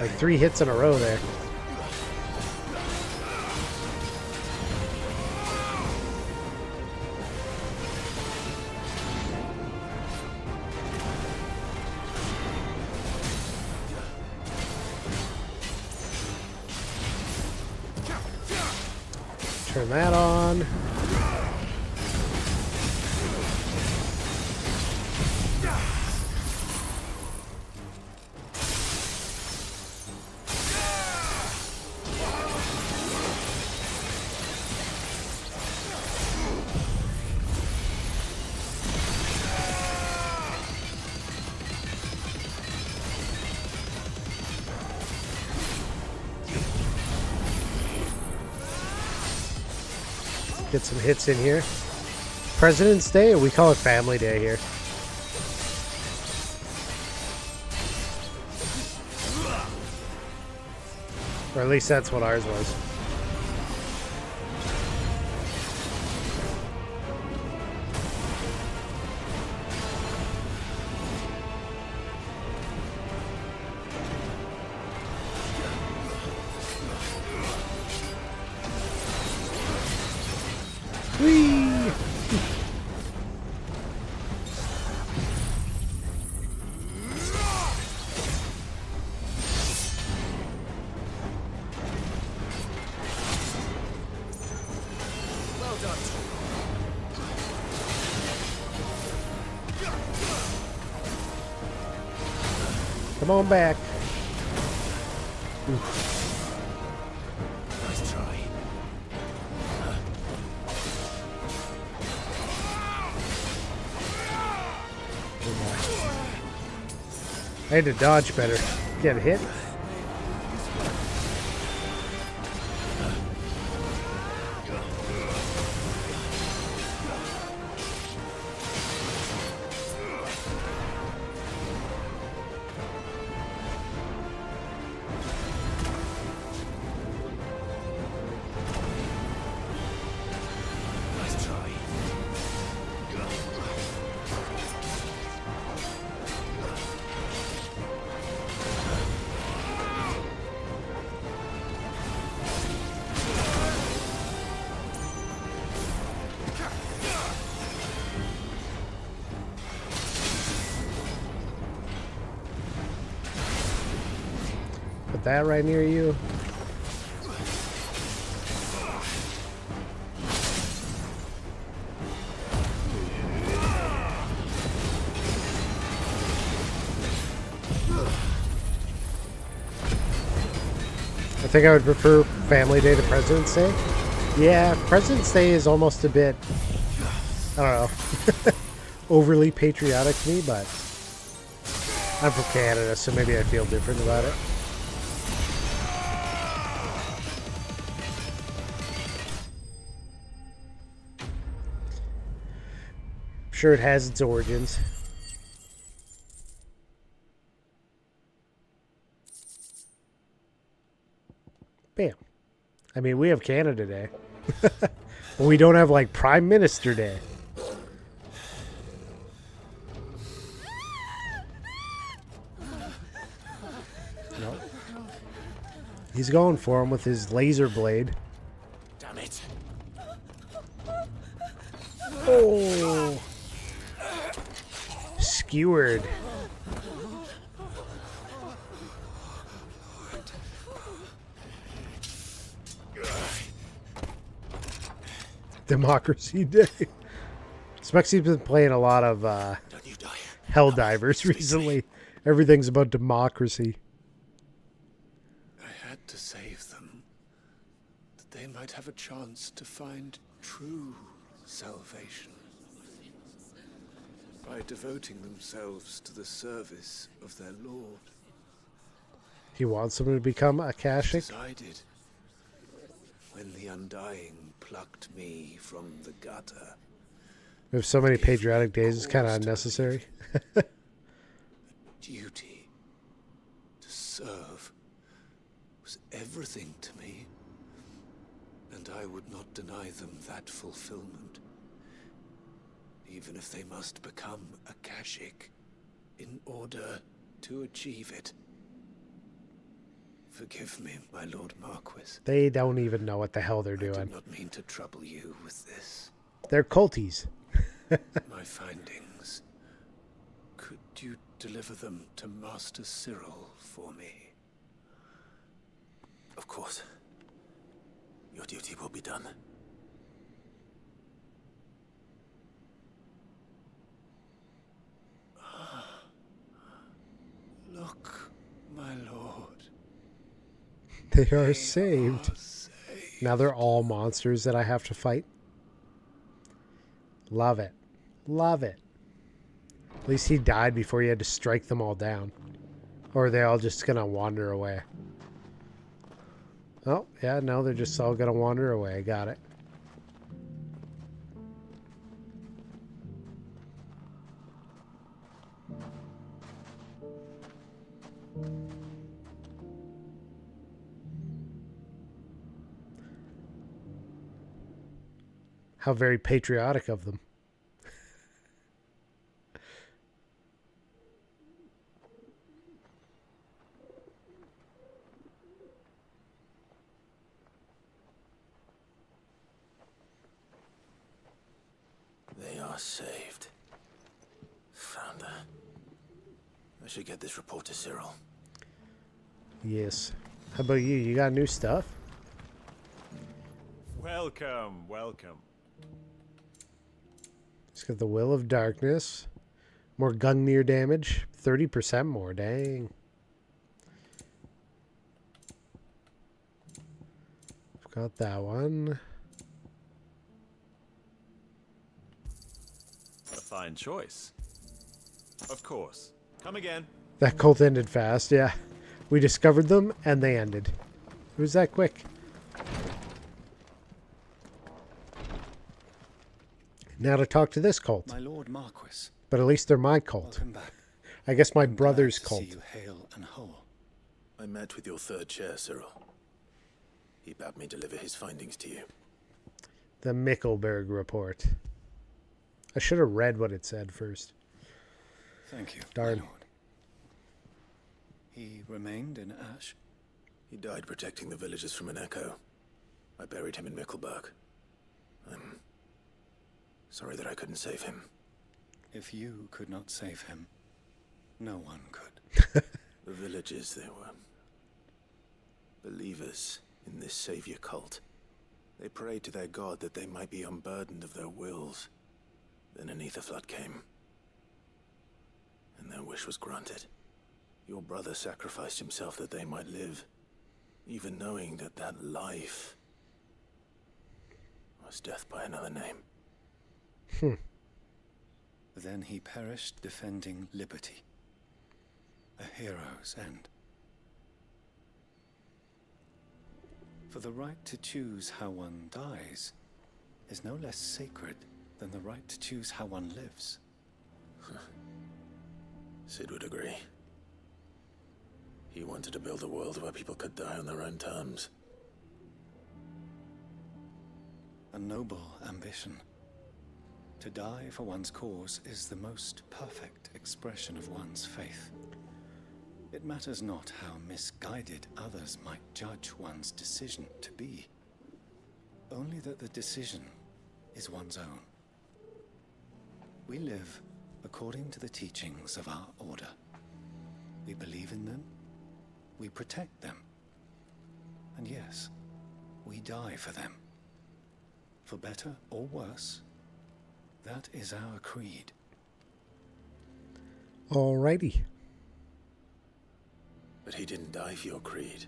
Like 3 hits in a row there. Turn that on. Get some hits in here. President's Day, or we call it Family Day here. Or at least that's what ours was. Whee! Come on back. Nice try. I had to dodge better. Get hit. Nice try. Put that right near you. I think I would prefer Family Day to President's Day. Yeah, President's Day is almost a bit, I don't know, overly patriotic to me, but I'm from Canada, so maybe I feel different about it. I'm sure it has its origins. Bam. I mean, we have Canada Day. But we don't have, like, Prime Minister Day. Nope. He's going for him with his laser blade. Damn it. Oh. Skewered. Democracy Day. Smexy's been playing a lot of Helldivers recently. Everything's about democracy. I had to save them, that they might have a chance to find true salvation. By devoting themselves to the service of their Lord. He wants them to become a Akashic. Decided when the Undying plucked me from the gutter. We have so many patriotic days, it's kind of unnecessary. Duty to serve was everything to me, and I would not deny them that fulfillment, even if they must become Akashic in order to achieve it. Forgive me, my Lord Marquis. They don't even know what the hell they're I doing. did not mean to trouble you with this. They're culties. My findings. Could you deliver them to Master Cyril for me? Of course. Your duty will be done. Look, my lord. They are saved. Now they're all monsters that I have to fight. Love it. Love it. At least he died before he had to strike them all down. Or are they all just going to wander away? Oh, yeah, no, they're just all going to wander away. Got it. How very patriotic of them. They are saved. Found her. I should get this report to Cyril. Yes. How about you? You got new stuff? Welcome, welcome. It's got the Will of Darkness. More Gungnir damage. 30% more. Dang. Got that one. A fine choice. Of course. Come again. That cult ended fast, yeah. We discovered them, and they ended. It was that quick. Now to talk to this cult. My Lord Marquis. But at least they're my cult. Welcome back. I guess my brother's cult. See you hale and whole. I met with your third chair, Cyril. He bade me deliver his findings to you. The Mickelberg report. I should have read what it said first. Thank you, Darn. my lord. He remained in Ash? He died protecting the villagers from an echo. I buried him in Mickelberg. I'm sorry that I couldn't save him. If you could not save him, no one could. The villagers, they were believers in this savior cult. They prayed to their god that they might be unburdened of their wills. Then an ether flood came, and their wish was granted. Your brother sacrificed himself that they might live, even knowing that that life was death by another name. Then he perished defending liberty. A hero's end. For the right to choose how one dies is no less sacred than the right to choose how one lives. Sid would agree. He wanted to build a world where people could die on their own terms. A noble ambition. To die for one's cause is the most perfect expression of one's faith. It matters not how misguided others might judge one's decision to be. Only that the decision is one's own. We live according to the teachings of our order. We believe in them, we protect them, and yes, we die for them. For better or worse, that is our creed. Alrighty. But he didn't die for your creed.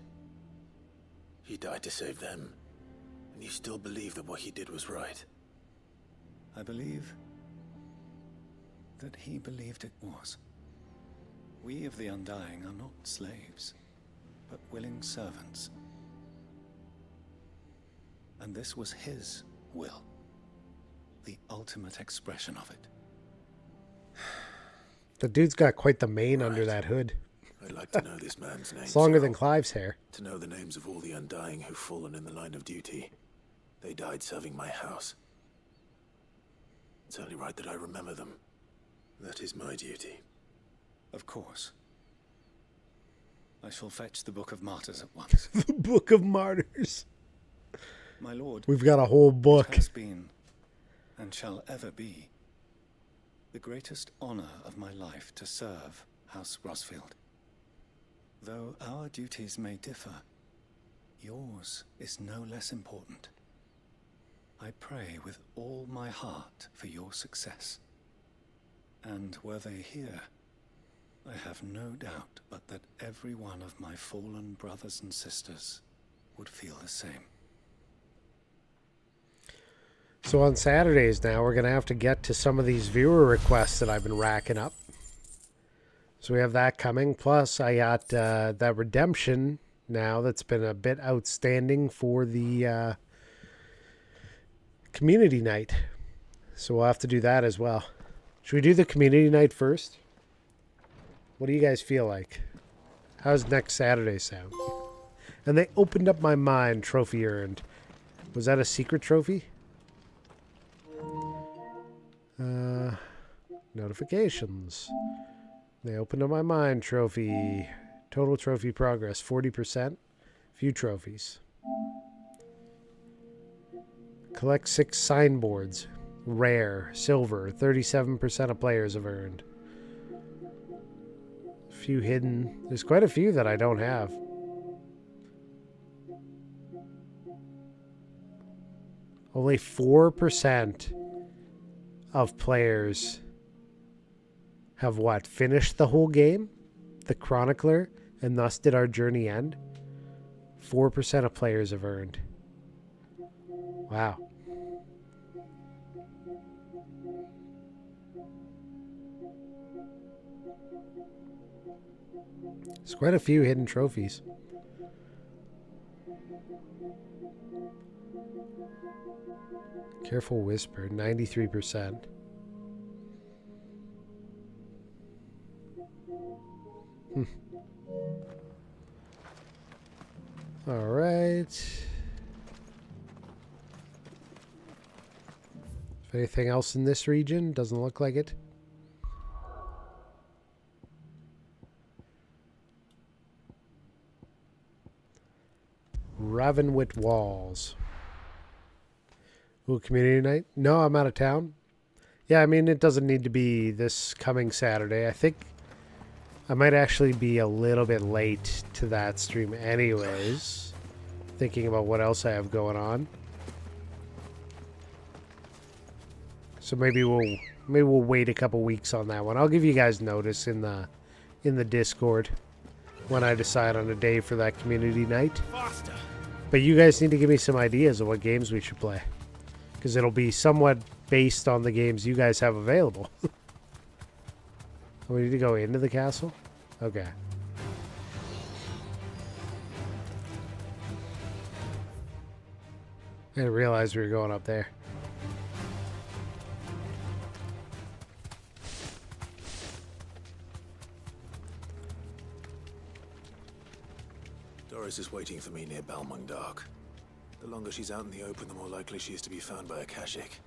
He died to save them. And you still believe that what he did was right. I believe that he believed it was. We of the Undying are not slaves, but willing servants. And this was his will, the ultimate expression of it. The dude's got quite the mane under that hood. I'd like to know this man's name. It's longer than Clive's hair. To know the names of all the Undying who've fallen in the line of duty. They died serving my house. It's only right that I remember them. That is my duty. Of course. I shall fetch the Book of Martyrs at once. The Book of Martyrs. My lord, we've got a whole book. It has been, and shall ever be, the greatest honor of my life to serve House Rosfield. Though our duties may differ, yours is no less important. I pray with all my heart for your success. And were they here, I have no doubt but that every one of my fallen brothers and sisters would feel the same. So on Saturdays now, we're going to have to get to some of these viewer requests that I've been racking up. So we have that coming. Plus, I got that redemption now that's been a bit outstanding for the community night. So we'll have to do that as well. Should we do the community night first? What do you guys feel like? How's next Saturday sound? And they opened up my mind, trophy earned. Was that a secret trophy? Notifications. They opened up my mind, trophy. Total trophy progress, 40%. Few trophies. Collect 6 signboards. Rare, silver, 37% of players have earned. Few hidden. There's quite a few that I don't have. Only 4% of players have what? Finished the whole game? The Chronicler? And thus did our journey end? 4% of players have earned. Wow. There's quite a few hidden trophies. Careful whisper, 93%. All right. Anything else in this region? Doesn't look like it. Ravenwit Walls. Ooh, community night? No, I'm out of town. Yeah, I mean, it doesn't need to be this coming Saturday. I think I might actually be a little bit late to that stream anyways. Thinking about what else I have going on. So maybe we'll wait a couple weeks on that one. I'll give you guys notice in the Discord when I decide on a day for that community night. But you guys need to give me some ideas of what games we should play, because it'll be somewhat based on the games you guys have available. We need to go into the castle? Okay. I didn't realize we were going up there. Doris is waiting for me near Balmung Dark. The longer she's out in the open, the more likely she is to be found by a Kashik.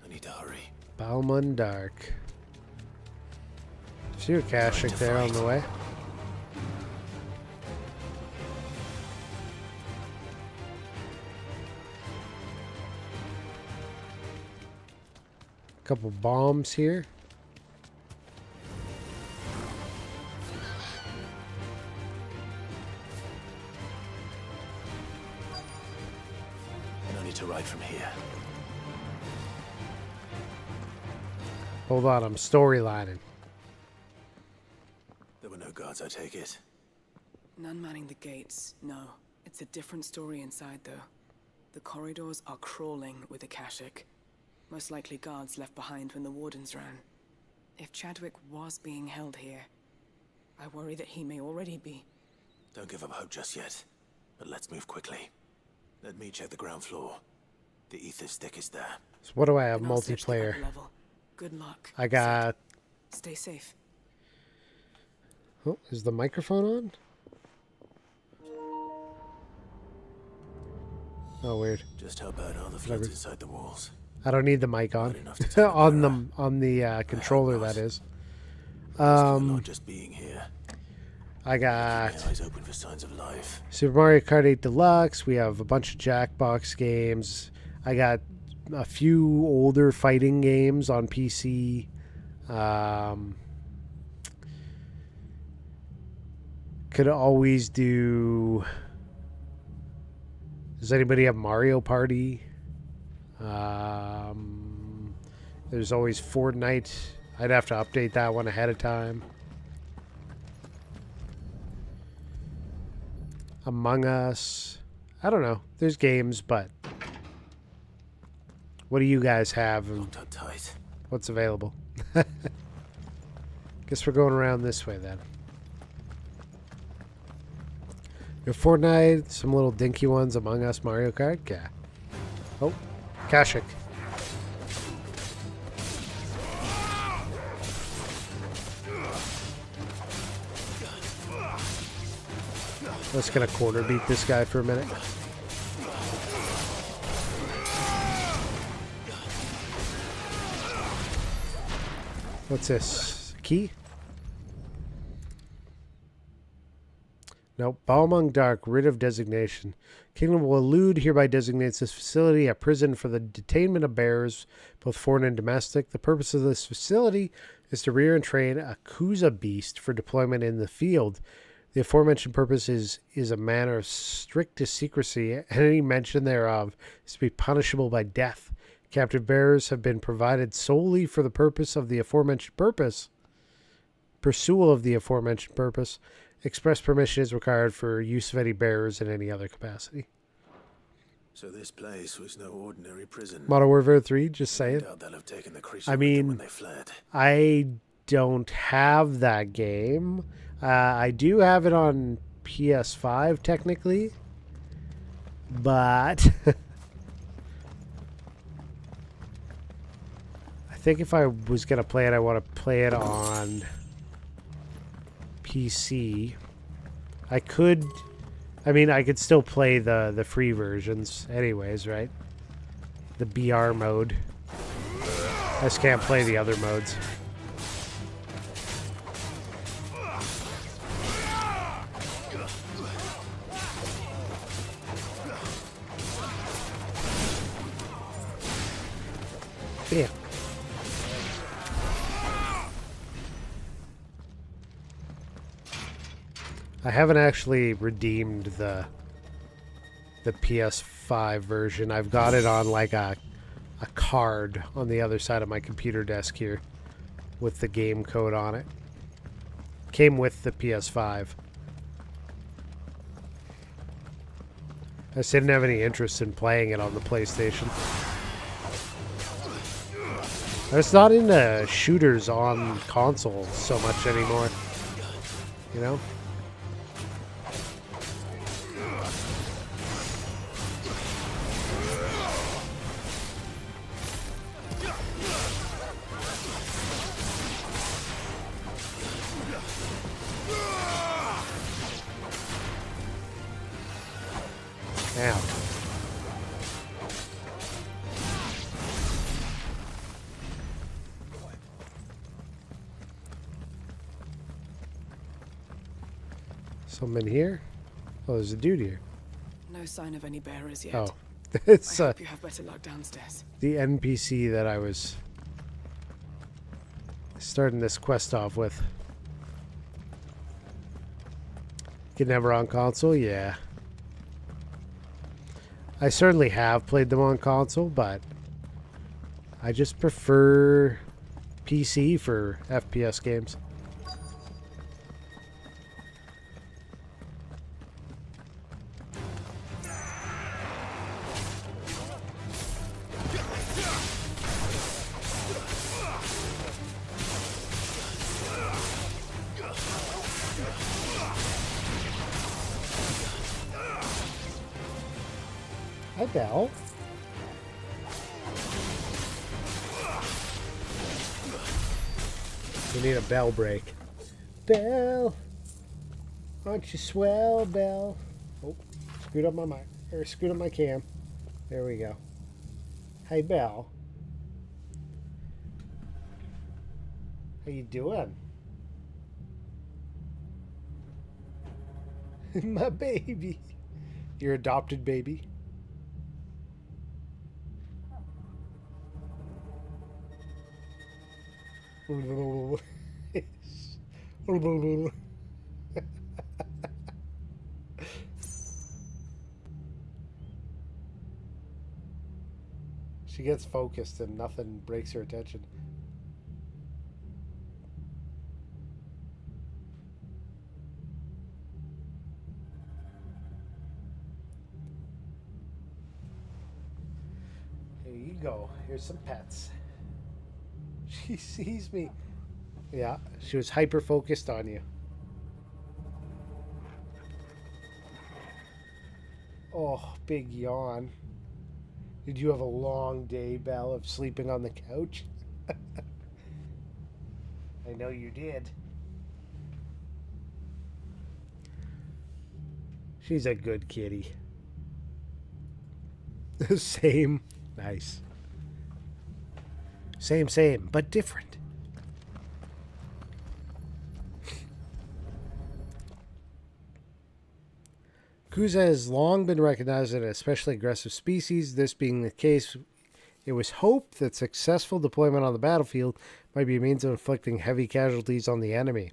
I need to hurry. Balmung Dark. See your Kashik there on the way? Couple bombs here. No need to ride from here. Hold on, I'm storylining. There were no guards, I take it. None manning the gates, no. It's a different story inside, though. The corridors are crawling with Akashic. Most likely guards left behind when the wardens ran. If Chadwick was being held here, I worry that he may already be. Don't give up hope just yet, but let's move quickly. Let me check the ground floor. The ether stick is there. So what do I have? And I'll search the upper Multiplayer. level. Good luck. I got... Stay safe. Oh, is the microphone on? Oh, weird. Just how bad are the floods inside the walls? I don't need the mic on. on the controller, that is. Not just being here. I got Keeping my eyes open for signs of life. Super Mario Kart 8 Deluxe. We have a bunch of Jackbox games. I got a few older fighting games on PC. Could always do... Does anybody have Mario Party? There's always Fortnite. I'd have to update that one ahead of time. Among Us. I don't know. There's games, but what do you guys have? And what's available? Guess we're going around this way then. Your Fortnite, some little dinky ones, Among Us, Mario Kart. Yeah. Oh, Kashik. Let's gonna corner beat this guy for a minute. What's this? Key? Nope. Balmung Dark, writ of designation. Kingdom will elude hereby designates this facility a prison for the detainment of bearers, both foreign and domestic. The purpose of this facility is to rear and train a Kuza beast for deployment in the field. The aforementioned purpose is a matter of strictest secrecy, and any mention thereof is to be punishable by death. Captive bearers have been provided solely for the purpose of the aforementioned purpose. Pursual of the aforementioned purpose. Express permission is required for use of any bearers in any other capacity. So this place was no ordinary prison. Modern Warfare 3, just saying. Doubt they'll have taken the creature I with them mean, when they fled. I don't have that game. I do have it on PS5, technically. But I think if I was going to play it, I want to play it on PC. I could still play the free versions anyways, right? The BR mode. I just can't play the other modes. Bam. I haven't actually redeemed the PS5 version. I've got it on like a card on the other side of my computer desk here with the game code on it. Came with the PS5. I just didn't have any interest in playing it on the PlayStation. I'm just not into shooters on consoles so much anymore. You know? Ow. Someone here? Oh, there's a dude here. No sign of any bearers yet. Oh. It's I hope you have better luck downstairs. the NPC that I was starting this quest off with. Get never on console? Yeah. I certainly have played them on console, but I just prefer PC for FPS games. Hi, Belle. We need a bell break. Belle, aren't you swell, Belle? Oh, screwed up my mic, or screwed up my cam. There we go. Hey, Belle. How you doing? My baby. Your adopted baby. She gets focused and nothing breaks her attention. Here you go. Here's some pets. She sees me. Yeah, she was hyper focused on you. Oh, big yawn. Did you have a long day, Belle, of sleeping on the couch? I know you did. She's a good kitty. Same. Nice. Same, but different. Kuza has long been recognized as an especially aggressive species. This being the case, it was hoped that successful deployment on the battlefield might be a means of inflicting heavy casualties on the enemy.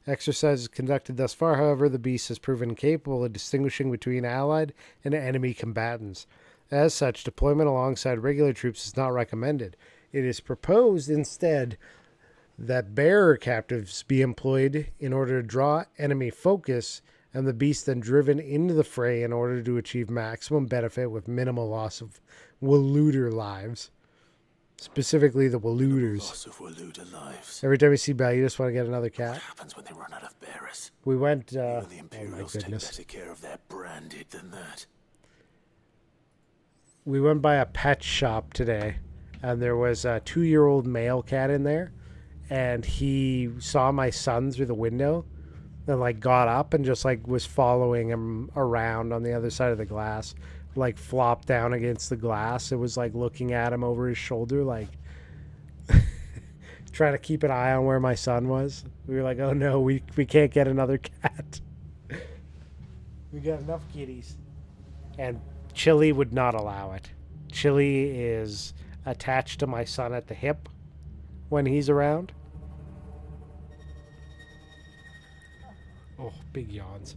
Exercises conducted thus far, however, the beast has proven capable of distinguishing between allied and enemy combatants. As such, deployment alongside regular troops is not recommended. It is proposed instead that bearer captives be employed in order to draw enemy focus and the beast then driven into the fray in order to achieve maximum benefit with minimal loss of Waluder lives. Specifically the Waluders. Loss of Waluder lives. Every time you see Belle, you just want to get another cat. What happens when they run out of bearers? We went, Even the oh my Imperials take goodness. better care of their branded than that. We went by a pet shop today, and there was a 2-year-old male cat in there, and he saw my son through the window and like got up and just like was following him around on the other side of the glass, like flopped down against the glass. It was like looking at him over his shoulder, like trying to keep an eye on where my son was. We were like, oh no, we can't get another cat. We got enough kitties. And Chili would not allow it. Chili is attached to my son at the hip when he's around. Oh, big yawns.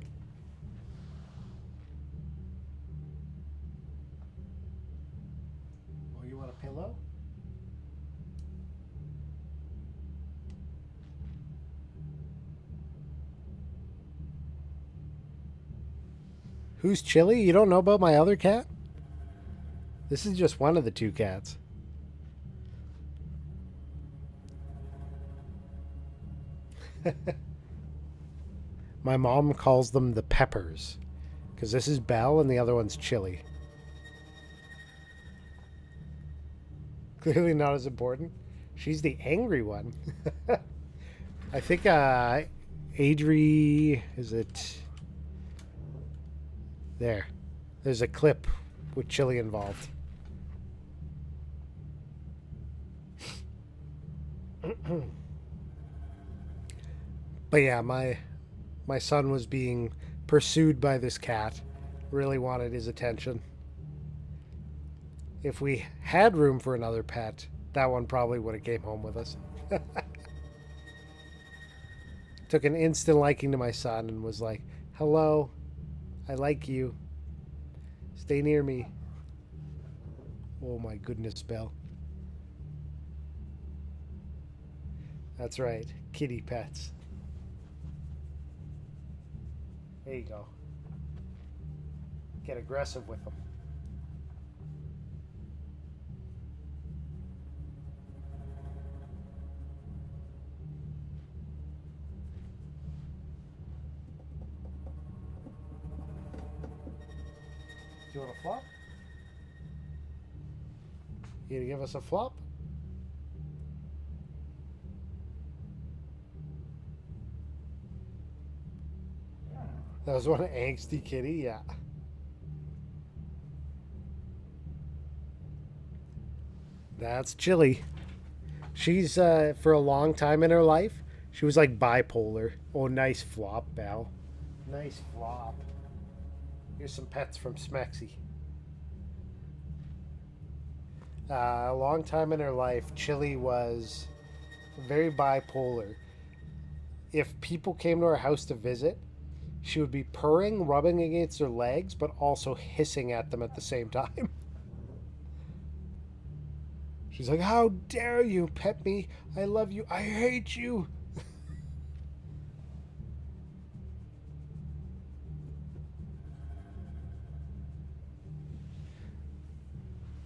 Oh, you want a pillow? Who's Chili? You don't know about my other cat? This is just one of the 2 cats. My mom calls them the Peppers, because this is Belle and the other one's Chili. Clearly not as important. She's the angry one. I think Adri, is it... There. There's a clip with Chili involved. But yeah, my son was being pursued by this cat. Really wanted his attention. If we had room for another pet, that one probably would have came home with us. Took an instant liking to my son and was like, hello, I like you. Stay near me. Oh my goodness, Belle. That's right, kitty pets. There you go. Get aggressive with them. Do you want a flop? You gonna give us a flop? That was one angsty kitty, yeah. That's Chili. She's, for a long time in her life, she was like bipolar. Oh, nice flop, Belle. Nice flop. Here's some pets from Smexy. A long time in her life, Chili was very bipolar. If people came to her house to visit, she would be purring, rubbing against their legs, but also hissing at them at the same time. She's like, how dare you pet me? I love you. I hate you.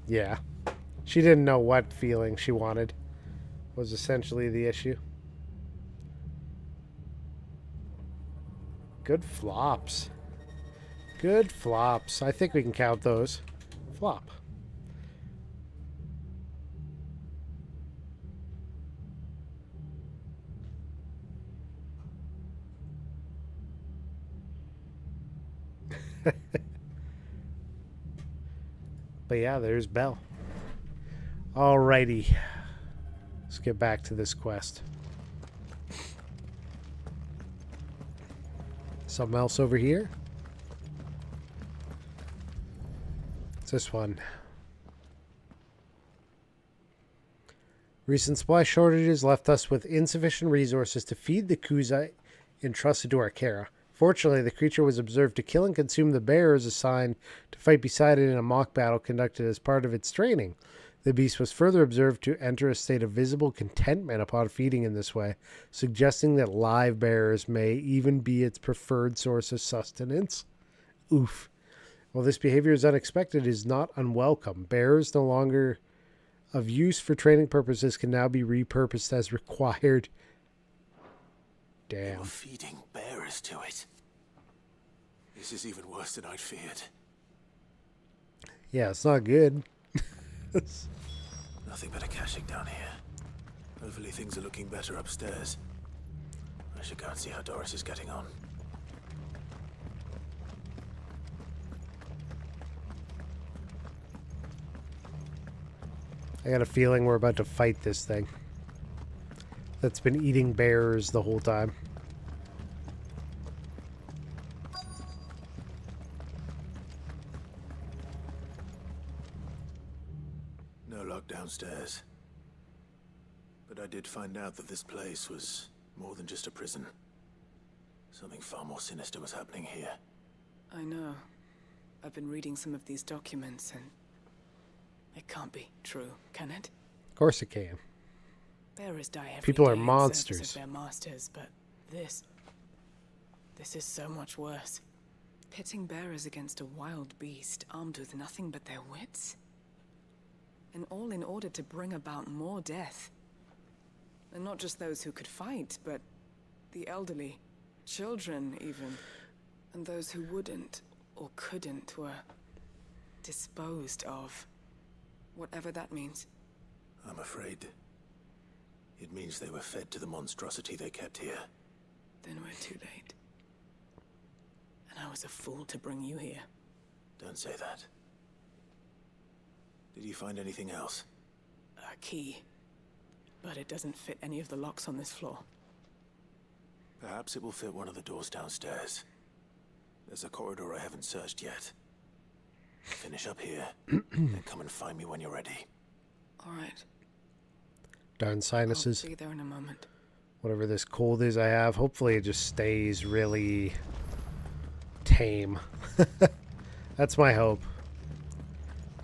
Yeah. She didn't know what feeling she wanted was essentially the issue. Good flops. Good flops. I think we can count those. Flop. But yeah, there's Belle. Alrighty. Let's get back to this quest. Something else over here? It's this one. Recent supply shortages left us with insufficient resources to feed the Kuza entrusted to our care. Fortunately, the creature was observed to kill and consume the bearers assigned to fight beside it in a mock battle conducted as part of its training. The beast was further observed to enter a state of visible contentment upon feeding in this way, suggesting that live bearers may even be its preferred source of sustenance. Oof. While this behavior is unexpected, it is not unwelcome. Bearers no longer of use for training purposes can now be repurposed as required. They Damn. were feeding bearers to it. This is even worse than I'd feared. Yeah, it's not good. Nothing but a caching down here. Hopefully things are looking better upstairs. I should go and see how Doris is getting on. I got a feeling we're about to fight this thing that's been eating bears the whole time. No luck downstairs. But I did find out that this place was more than just a prison. Something far more sinister was happening here. I know. I've been reading some of these documents and it can't be true, can it? Of course it can. Bearers die every People are day in monsters. service of their masters, but this is so much worse. Pitting bearers against a wild beast armed with nothing but their wits? And all in order to bring about more death. And not just those who could fight, but the elderly, children even. And those who wouldn't or couldn't were disposed of. Whatever that means. I'm afraid it means they were fed to the monstrosity they kept here. Then we're too late. And I was a fool to bring you here. Don't say that. Did you find anything else? A key. But it doesn't fit any of the locks on this floor. Perhaps it will fit one of the doors downstairs. There's a corridor I haven't searched yet. Finish up here, and come and find me when you're ready. All right. Darn sinuses. I'll be there in a moment. Whatever this cold is I have, hopefully it just stays really tame. That's my hope.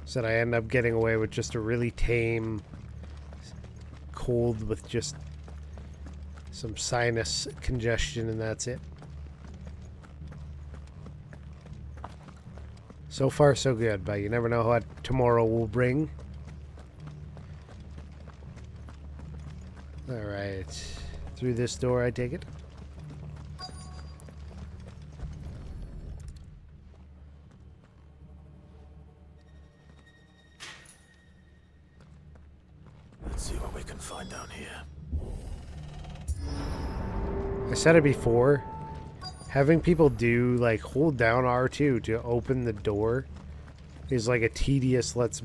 So that I end up getting away with just a really tame cold with just some sinus congestion, and that's it. So far, so good, but you never know what tomorrow will bring. Alright. Through this door, I take it. Let's see what we can find down here. I said it before. Having people do, like, hold down R2 to open the door is like a tedious, let's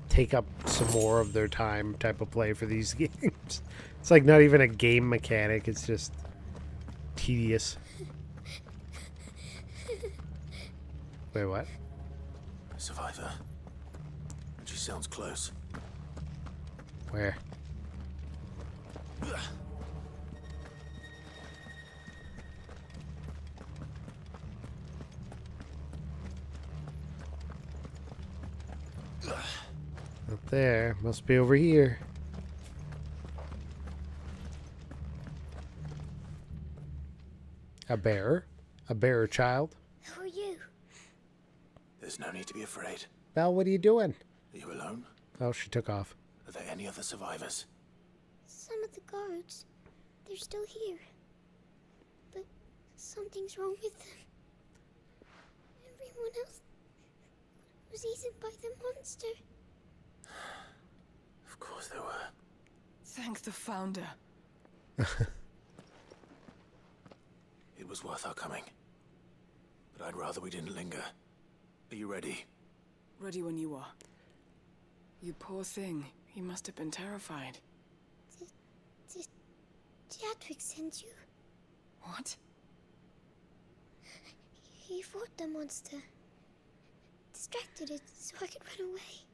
take up some more of their time type of play for these games. It's like not even a game mechanic, it's just tedious. Wait, what? Survivor. She sounds close. Where? Up there. Must be over here. A bear? A bear child? Who are you? There's no need to be afraid. Belle, what are you doing? Are you alone? Oh, she took off. Are there any other survivors? Some of the guards. They're still here. But something's wrong with them. Everyone else was eaten by the monster. Of course there were. Thank the Founder. It was worth our coming. But I'd rather we didn't linger. Are you ready? Ready when you are. You poor thing. He must have been terrified. Did Jadwick send you? What? He fought the monster. Distracted it so I could run away.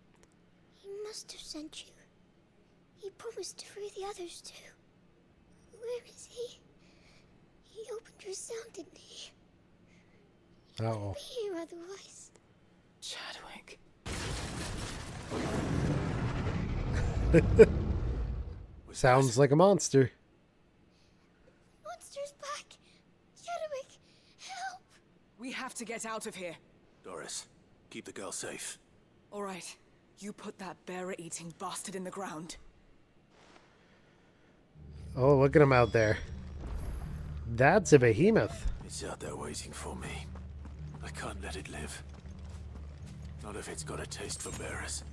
He must have sent you. He promised to free the others too. Where is he? He opened your cell, didn't he? Uh-oh. Be here otherwise. Chadwick. Sounds like a monster. Monster's back. Chadwick, help. We have to get out of here. Doris, keep the girl safe. All right. You put that bearer-eating bastard in the ground. Oh, look at him out there. That's a behemoth. It's out there waiting for me. I can't let it live. Not if it's got a taste for bearers.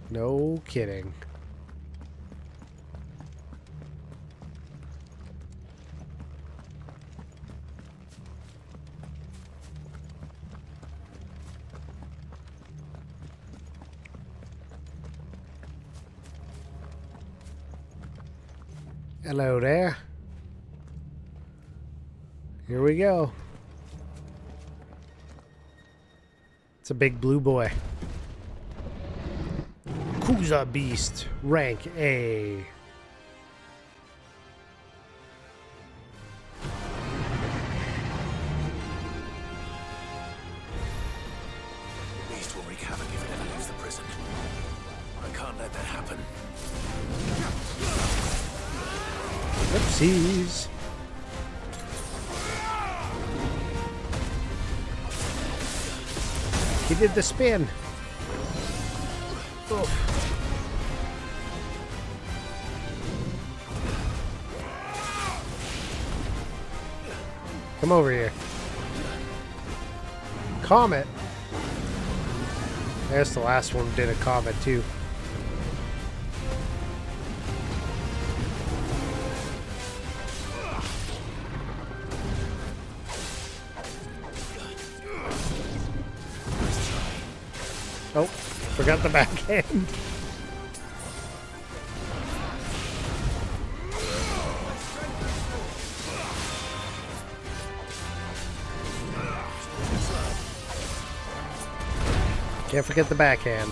No kidding. Hello there. Here we go. It's a big blue boy. Kuza Beast, rank A. Beast will wreak havoc if it ever leaves the prison. I can't let that happen. Oopsies. He did the spin. Oh. Come over here. Comet. I guess the last one did a comet too. Oh, forgot the backhand. Can't forget the backhand.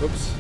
Oops.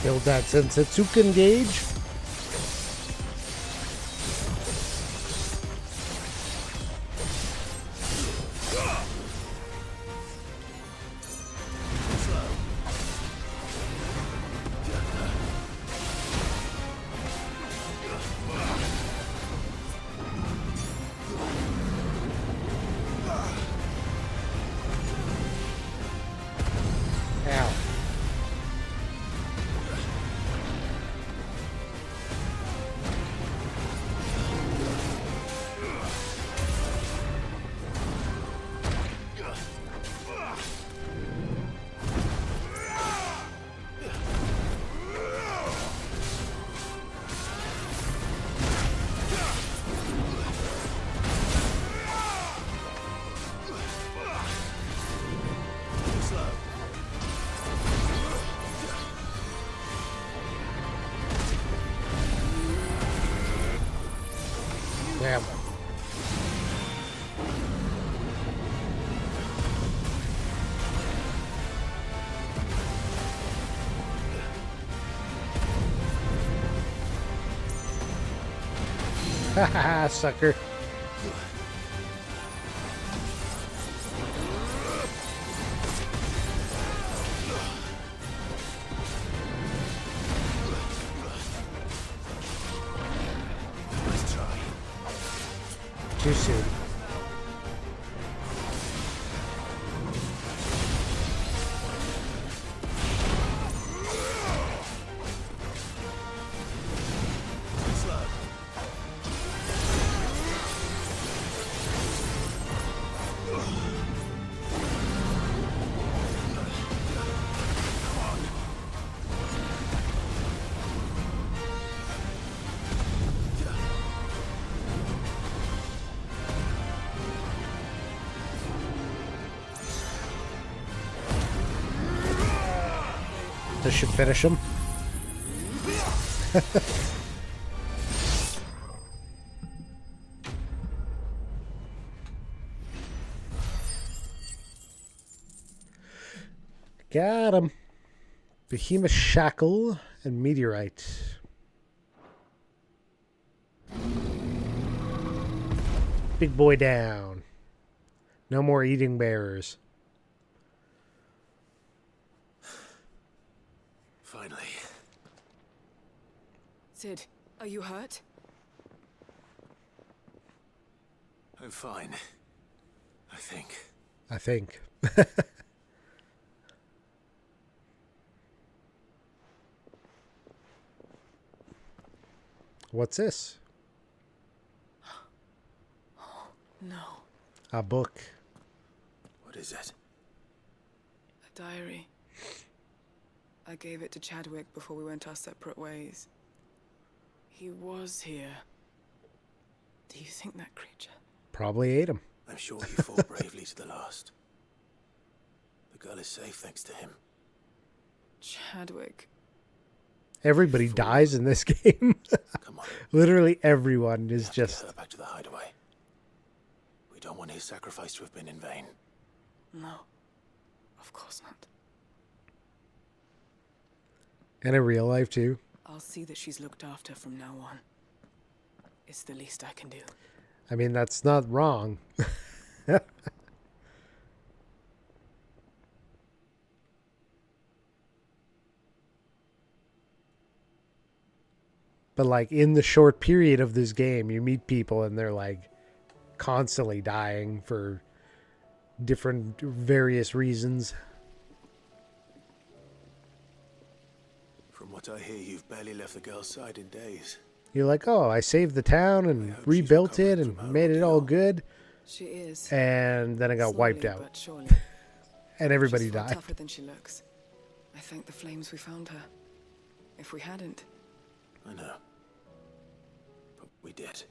Build that Sensatsuken gauge. Ow. Damn. Haha, sucker. too soon. This should finish him. Got him. Behemoth Shackle and Meteorite. Big boy down. No more eating bearers. Finally. Sid, are you hurt? I'm fine. I think. I think. What's this? No. A book. What is it? A diary. I gave it to Chadwick before we went our separate ways. He was here. Do you think that creature? Probably ate him. I'm sure he fought bravely to the last. The girl is safe thanks to him. Chadwick. Everybody dies in this game. Come on. Literally everyone is just... Get her back to the hideaway. We don't want his sacrifice to have been in vain. No. Of course not. And in real life too. I'll see that she's looked after from now on. It's the least I can do. I mean, that's not wrong. But like in the short period of this game, you meet people and they're like constantly dying for different various reasons. From what I hear, you've barely left the girl's side in days. You're like, oh, I saved the town and rebuilt it and made it all good. She is. And then I got wiped Slowly out. but surely. And everybody She's far died. tougher than she looks. I thank the flames we found her. If we hadn't. I know. But we did.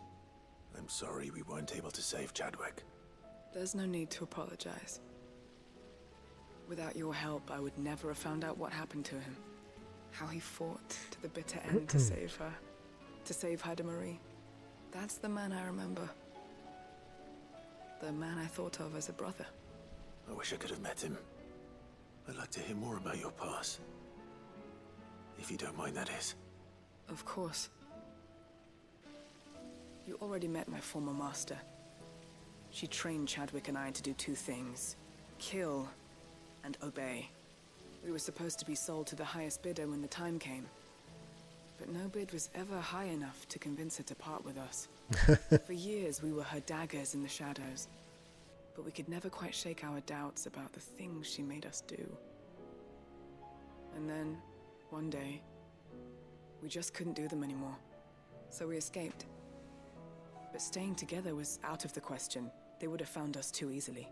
I'm sorry we weren't able to save Chadwick. There's no need to apologize. Without your help, I would never have found out what happened to him. How he fought to the bitter end to save her. To save Haida Marie. That's the man I remember. The man I thought of as a brother. I wish I could have met him. I'd like to hear more about your past. If you don't mind, that is. Of course. You already met my former master. She trained Chadwick and I to do two things. Kill and obey. We were supposed to be sold to the highest bidder when the time came. But no bid was ever high enough to convince her to part with us. For years, we were her daggers in the shadows. But we could never quite shake our doubts about the things she made us do. And then, one day, we just couldn't do them anymore. So we escaped. But staying together was out of the question. They would have found us too easily.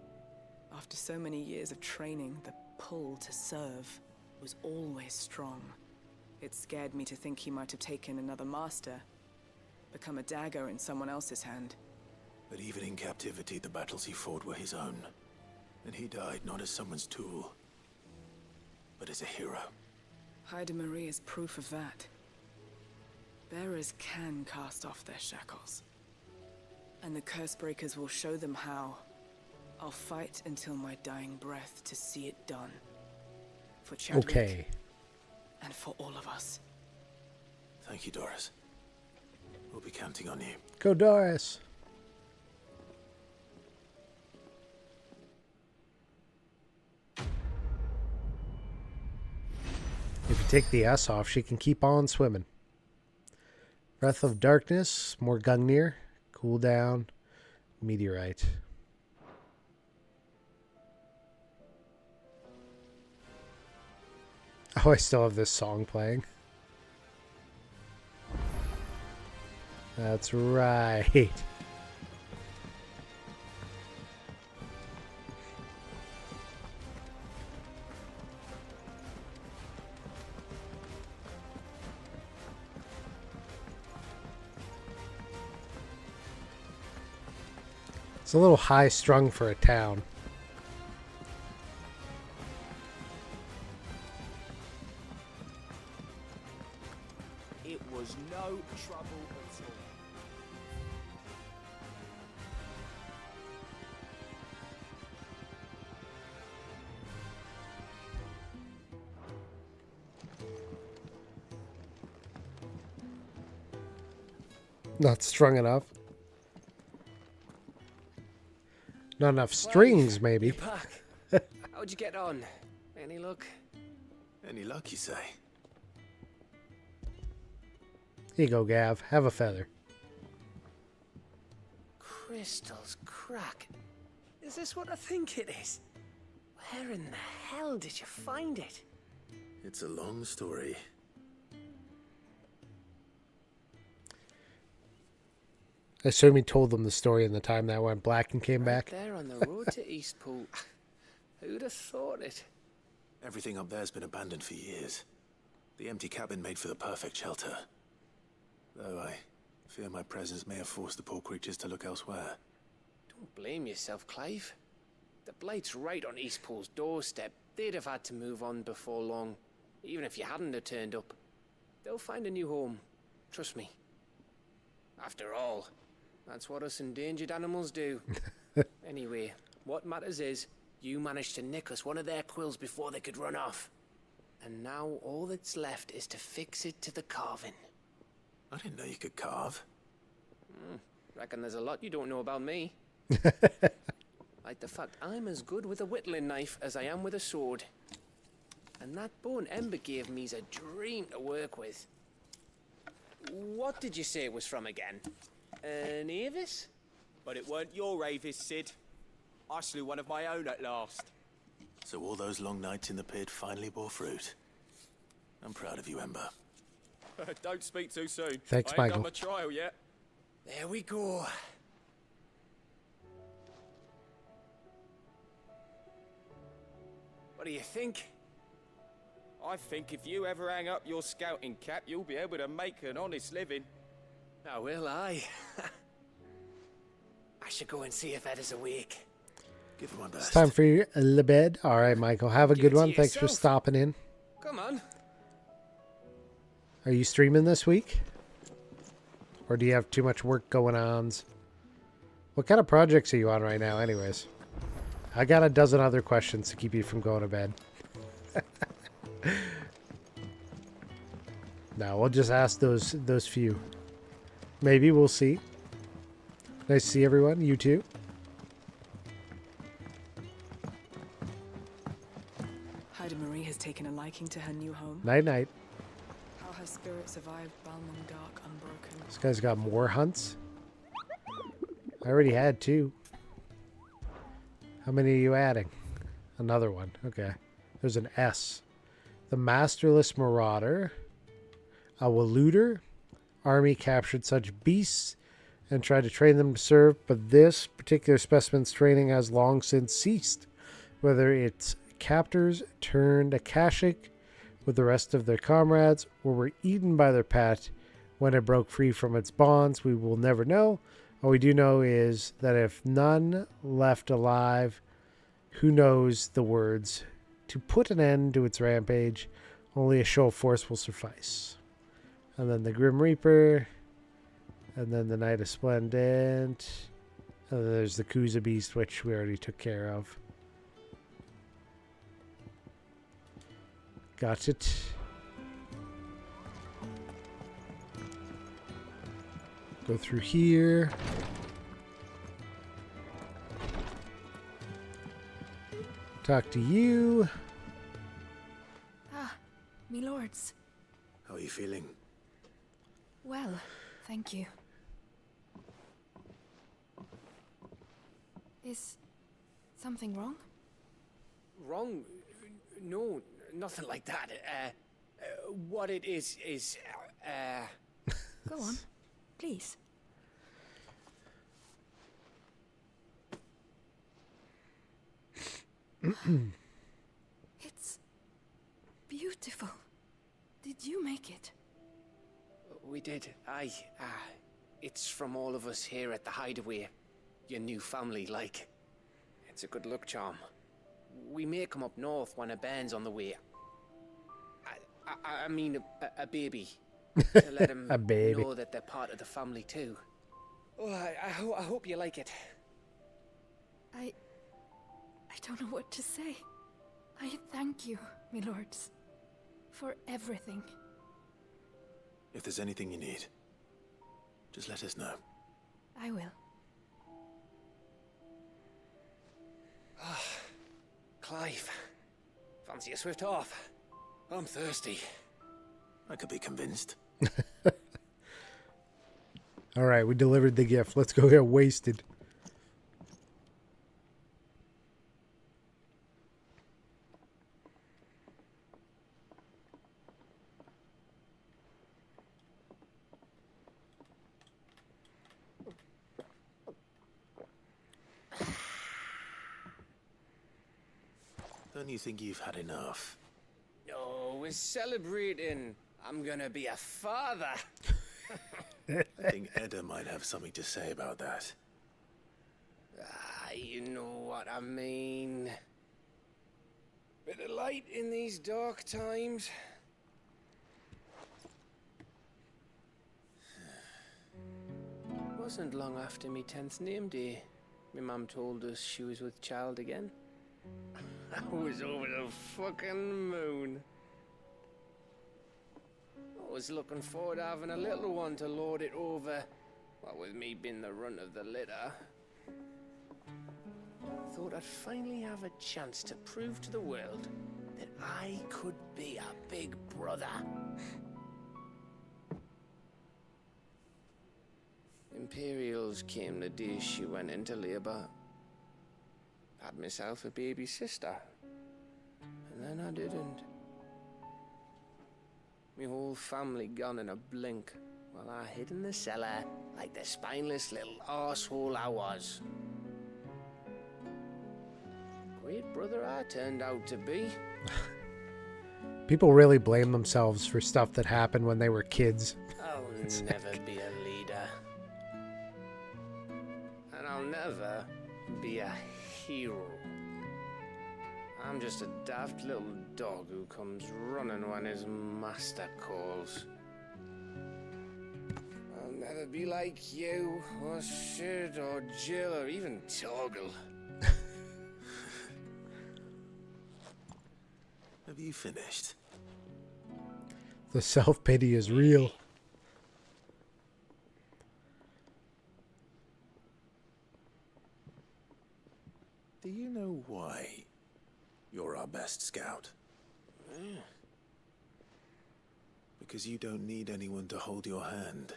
After so many years of training, the pull to serve was always strong. It scared me to think he might have taken another master, become a dagger in someone else's hand. But even in captivity, the battles he fought were his own. And he died not as someone's tool, but as a hero. Haida Marie is proof of that. Bearers can cast off their shackles. And the Cursebreakers will show them how. I'll fight until my dying breath to see it done. For Chadwick. Okay. And for all of us. Thank you, Doris. We'll be counting on you. Go Doris. If you take the S off, she can keep on swimming. Breath of Darkness, more Gungnir, cooldown, meteorite. Oh, I still have this song playing. That's right. It's a little high strung for a town. It was no trouble at all. Not strung enough. Not enough strings, maybe. How'd you get on? Any luck? Any luck, you say? Here you go, Gav. Have a feather. Crystal's crack. Is this what I think it is? Where in the hell did you find it? It's a long story. I assume he told them the story in the time that went black and came back. There on the road to Eastpool. Who'd have thought it? Everything up there's been abandoned for years. The empty cabin made for the perfect shelter. Though I fear my presence may have forced the poor creatures to look elsewhere. Don't blame yourself, Clive. The Blight's right on Eastpool's doorstep. They'd have had to move on before long, even if you hadn't have turned up. They'll find a new home. Trust me. After all, that's what us endangered animals do. Anyway, what matters is, you managed to nick us one of their quills before they could run off. And now all that's left is to fix it to the carving. I didn't know you could carve. Reckon there's a lot you don't know about me. Like the fact I'm as good with a whittling knife as I am with a sword. And that bone Ember gave me's a dream to work with. What did you say it was from again? An Avis? But it weren't your Avis, Sid. I slew one of my own at last. So all those long nights in the pit finally bore fruit. I'm proud of you, Ember. Don't speak too soon. Thanks, I ain't Michael. got my trial yet. There we go. What do you think? I think if you ever hang up your scouting cap, you'll be able to make an honest living. Now will I? I should go and see if Ed is awake. Give it my best. It's time for you to bed. All right, Michael. Have a Give good it to one. Thanks for yourself. stopping in. Come on. Are you streaming this week? Or do you have too much work going on? What kind of projects are you on right now, anyways? I got a dozen other questions to keep you from going to bed. No, we'll just ask those few. Maybe we'll see. Nice to see everyone. You too. Haida Marie has taken a liking to her new home. Night night. How her spirit survived Balmung Dark unbroken. This guy's got more hunts. I already had 2. How many are you adding? Another one. Okay. There's an S. The Masterless Marauder. A Waluder. Army captured such beasts and tried to train them to serve, but this particular specimen's training has long since ceased. Whether its captors turned Akashic with the rest of their comrades or were eaten by their pet when it broke free from its bonds, we will never know. All we do know is that if none left alive, who knows the words to put an end to its rampage, only a show of force will suffice. And then the Grim Reaper, and then the Night of Splendent, and then there's the Kuza Beast, which we already took care of. Got it. Go through here. Talk to you. Ah, me lords. How are you feeling? Well, thank you. Is something wrong? Wrong? No, nothing like that. What it is... Go on, please. It's beautiful. Did you make it? We did. Aye. It's from all of us here at the Hideaway. Your new family, like. It's a good luck charm. We may come up north when a band's on the way. I mean a baby. To let them A baby. know that they're part of the family too. Oh, I hope you like it. I don't know what to say. I thank you, my lords, for everything. If there's anything you need, just let us know. I will. Clive, fancy a swift off? I'm thirsty. I could be convinced. All right, we delivered the gift. Let's go get wasted. Don't you think you've had enough? No, we're celebrating. I'm gonna be a father. I think Edda might have something to say about that. You know what I mean. Bit of light in these dark times. Wasn't long after me 10th name day. My mum told us she was with child again. I was over the fucking moon. I was looking forward to having a little one to lord it over, what with me being the runt of the litter. Thought I'd finally have a chance to prove to the world that I could be a big brother. Imperials came the day she went into labour. Had myself a baby sister. And then I didn't. My whole family gone in a blink, while I hid in the cellar like the spineless little arsehole I was. Great brother I turned out to be. People really blame themselves for stuff that happened when they were kids. I'll never be a leader. And I'll never be a hero. I'm just a daft little dog who comes running when his master calls. I'll never be like you, or Sid, or Jill, or even Torgal. Have you finished? The self-pity is real. Do you know why you're our best scout? Because you don't need anyone to hold your hand.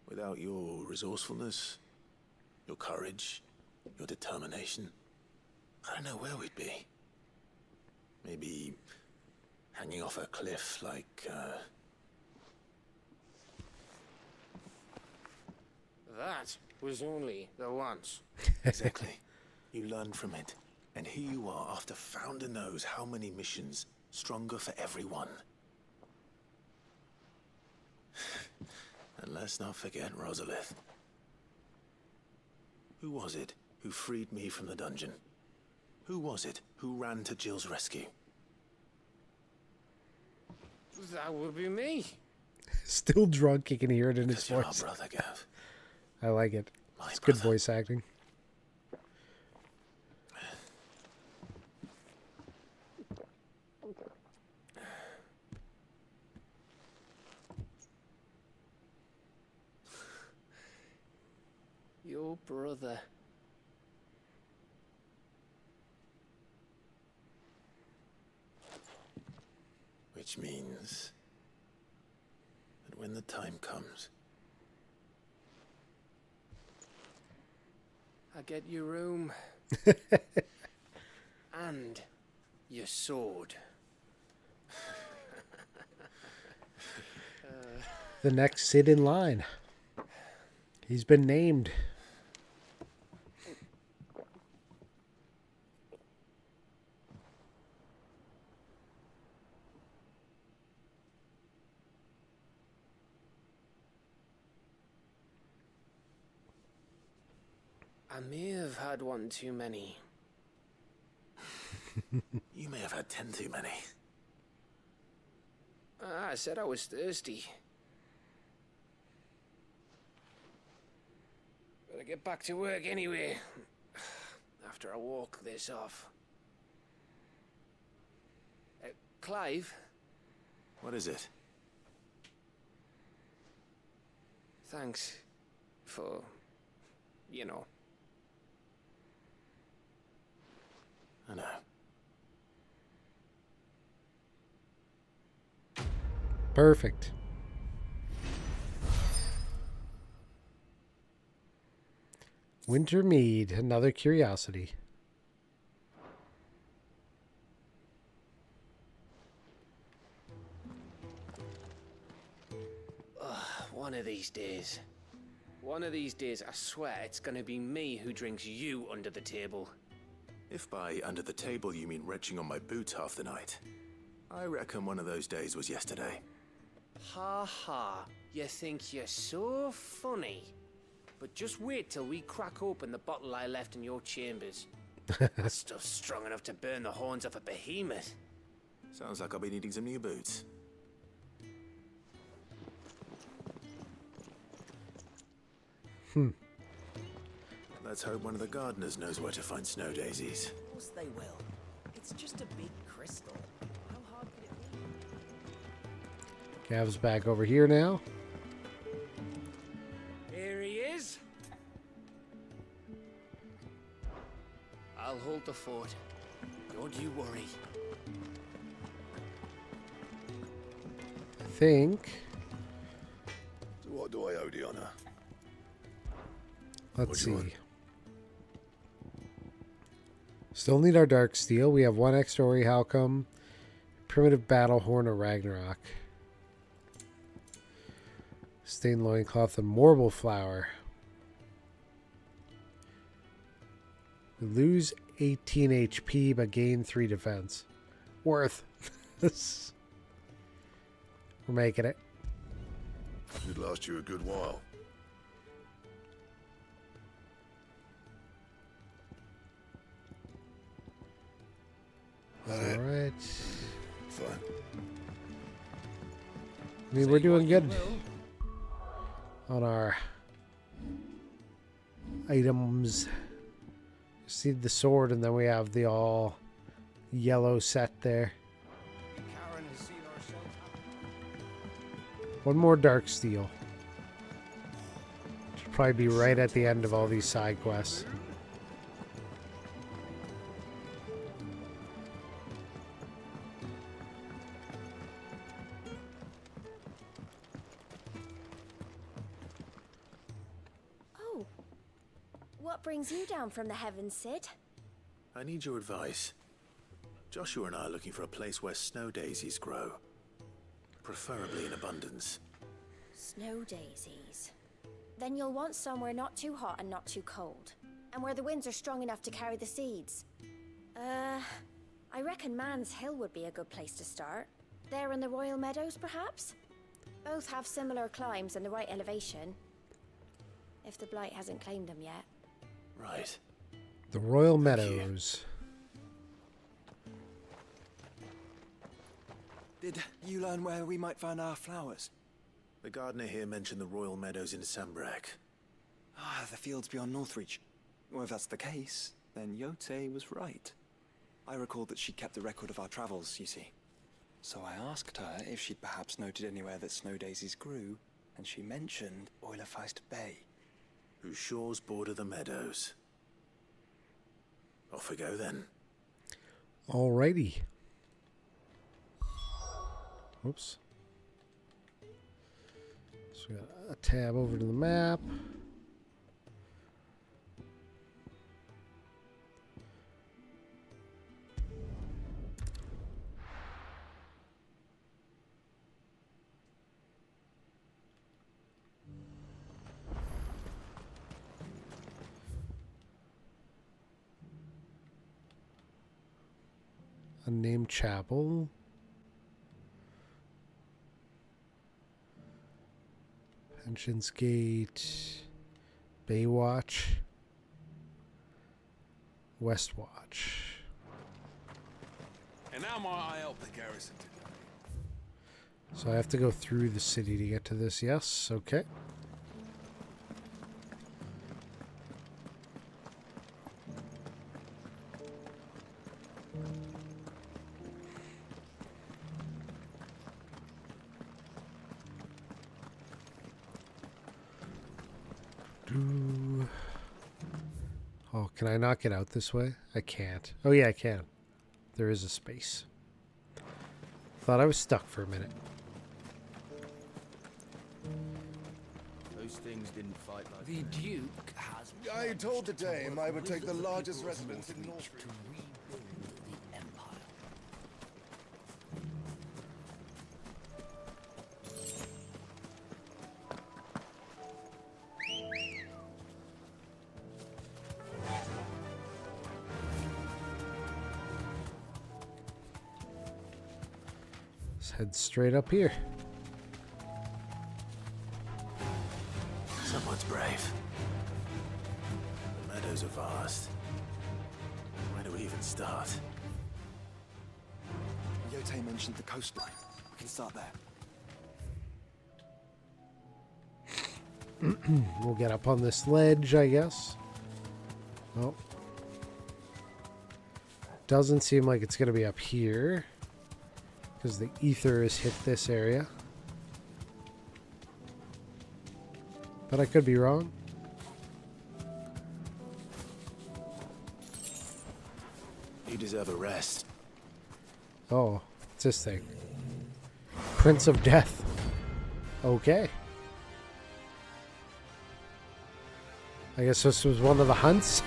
Without your resourcefulness, your courage, your determination, I don't know where we'd be. Maybe hanging off a cliff like, That was only the once. Exactly. You learned from it. And here you are after Founder knows how many missions, stronger for everyone. And let's not forget Rosalith. Who was it who freed me from the dungeon? Who was it who ran to Jill's rescue? That would be me. Still drunk, you can hear it in his You're our voice. brother, Gav. I like it. My It's good brother. voice acting. Your brother. Which means that when the time comes, I get your room. And your sword. The next Cid in line. He's been named. I may have had one too many. You may have had 10 too many. I said I was thirsty. Better get back to work anyway. After I walk this off. Clive? What is it? Thanks for, you know. I know. Perfect. Winter Mead, another curiosity. One of these days. One of these days, I swear it's gonna be me who drinks you under the table. If by under the table you mean retching on my boots half the night, I reckon one of those days was yesterday. Ha ha, you think you're so funny. But just wait till we crack open the bottle I left in your chambers. That stuff's strong enough to burn the horns off a behemoth. Sounds like I'll be needing some new boots. Let's hope one of the gardeners knows where to find snow daisies. Of course they will. It's just a big crystal. How hard could it be? Gav's back over here now. Here he is. I'll hold the fort. Don't you worry. I think. So what do I owe the honor? Let's see. Still need our dark steel. We have one X-Story Halcom, primitive battle horn of Ragnarok, stained loincloth, and marble flower. We lose 18 HP but gain 3 defense. Worth. We're making it. Should last you a good while. Alright. Fine. I mean, we're doing good on our items. See the sword, and then we have the all yellow set there. One more dark steel. Should probably be right at the end of all these side quests. What brings you down from the heavens, Cid? I need your advice. Joshua and I are looking for a place where snow daisies grow. Preferably in abundance. Snow daisies. Then you'll want somewhere not too hot and not too cold. And where the winds are strong enough to carry the seeds. I reckon Man's Hill would be a good place to start. There in the Royal Meadows, perhaps? Both have similar climbs and the right elevation. If the Blight hasn't claimed them yet. Right. The Royal Meadows. Did you learn where we might find our flowers? The gardener here mentioned the Royal Meadows in Sambrek. Ah, the fields beyond Northreach. Well, if that's the case, then Yote was right. I recalled that she kept a record of our travels, you see. So I asked her if she'd perhaps noted anywhere that snow daisies grew, and she mentioned Oilerfeist Bay. Whose shores border the meadows. Off we go then. Alrighty. Oops. So we got a tab over to the map. Unnamed chapel. Pensions Gate. Baywatch. Westwatch. And how might I help the garrison today? So I have to go through the city to get to this. Yes, okay. Oh, can I not get out this way? I can't. Oh yeah, I can. There is a space. Thought I was stuck for a minute. Those things didn't fight like The Duke has... I told the dame I would take the largest residence in North. to rebuild the Empire. Let's head straight up here. Someone's brave. The meadows are vast. Where do we even start? Yote mentioned the coastline. We can start there. We'll get up on this ledge, I guess. Oh. Doesn't seem like it's going to be up here, because the ether has hit this area. But I could be wrong. You deserve a rest. Oh, what's this thing? Prince of Death. Okay. I guess this was one of the hunts.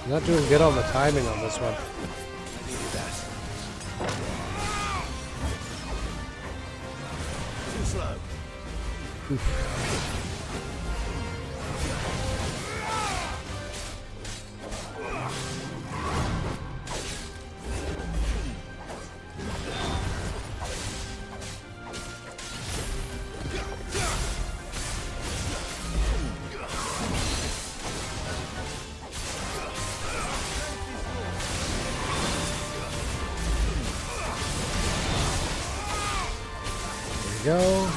Not doing good on the timing on this one. Too slow. Go.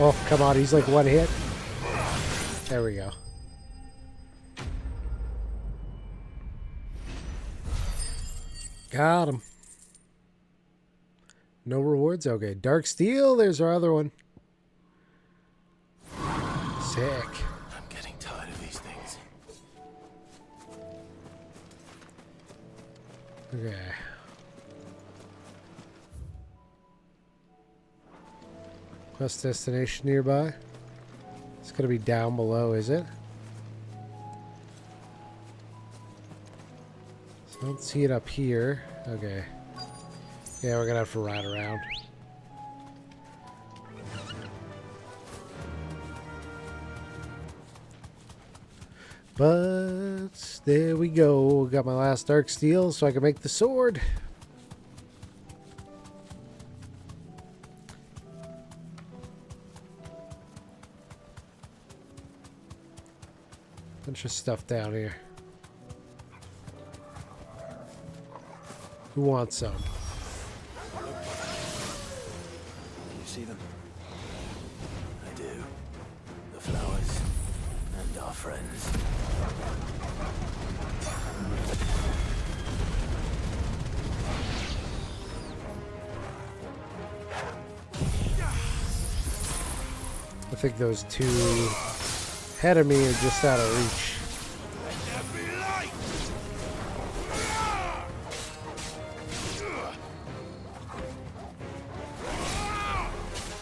Oh, come on. He's like one hit. There we go. Got him. No rewards? Okay. Dark Steel. There's our other one. Sick. I'm getting tired of these things. Okay. Quest destination nearby. It's going to be down below, is it? So I don't see it up here. Okay. Yeah, we're going to have to ride around. But there we go. Got my last Dark Steel so I can make the sword. Bunch of stuff down here. Who wants some? Can you see them? I do. The flowers and our friends. I think those two ahead of me are just out of reach.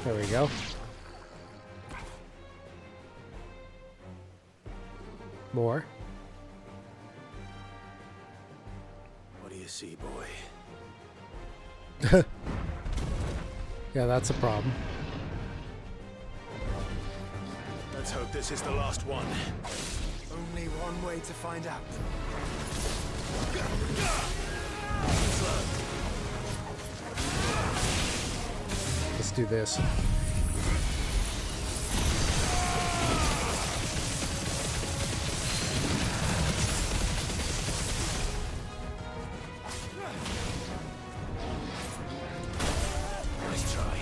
There we go. More. What do you see, boy? Yeah, that's a problem. Let's hope this is the last one. Only one way to find out. Let's do this. Nice try.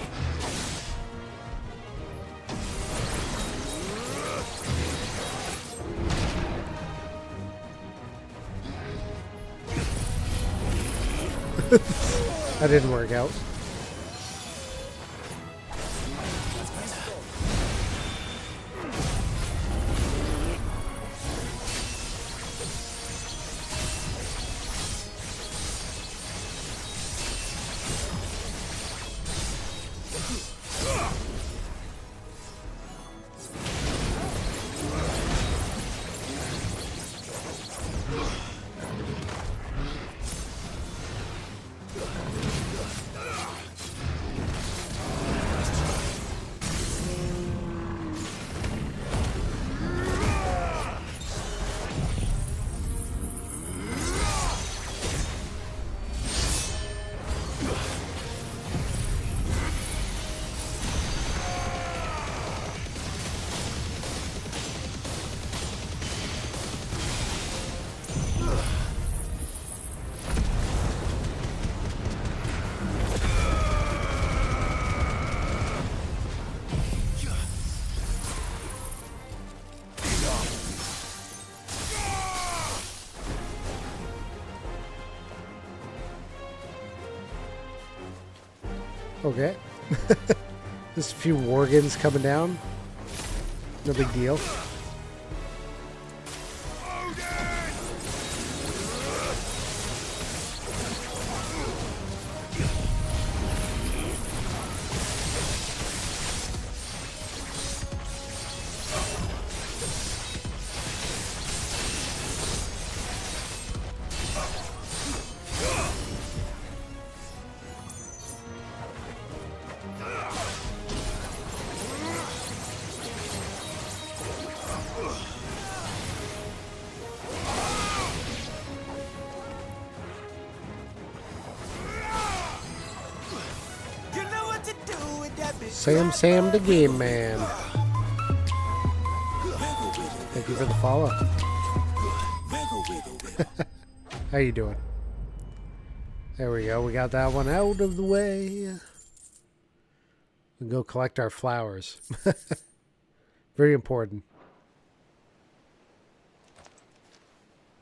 That didn't work out. Okay. Just a few Worgans coming down. No big deal. Sam the Game Man. Thank you for the follow. How you doing? There we go. We got that one out of the way. We go collect our flowers. Very important.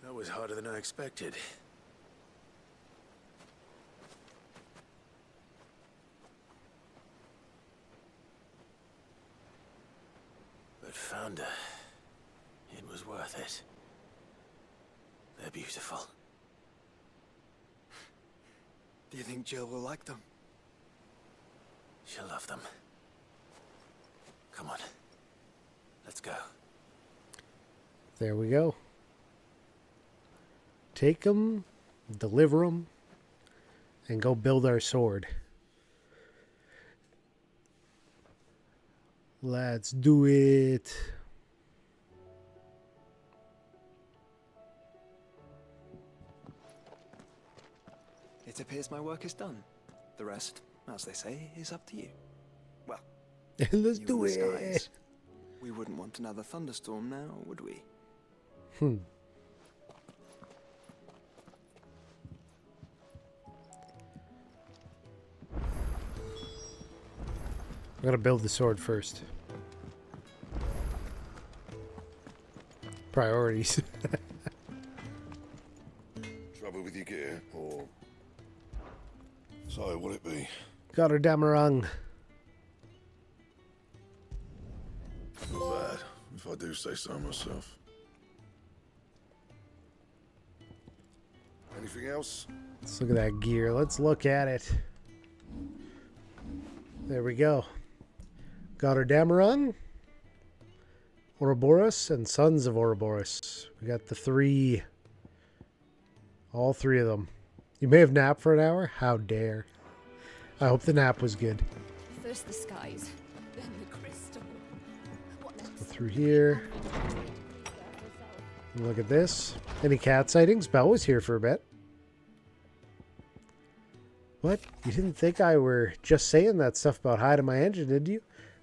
That was harder than I expected. But found her. It was worth it. They're beautiful. Do you think Jill will like them? She'll love them. Come on. Let's go. There we go. Take them, deliver them, and go build our sword. Let's do it. It appears my work is done. The rest, as they say, is up to you. Well, let's you do and the it. skies. We wouldn't want another thunderstorm now, would we? I'm gonna build the sword first. Priorities. Trouble with your gear, or... So, what'd it be? Got her damarang. Not bad, if I do say so myself. Anything else? Let's look at that gear. Let's look at it. There we go. Got our damarang, Ouroboros, and Sons of Ouroboros. We got the three. All three of them. You may have napped for an hour. How dare. I hope the nap was good. First the skies, then the crystal. What next? Go through here. Look at this. Any cat sightings? Belle was here for a bit. What? You didn't think I were just saying that stuff about hiding my engine, did you?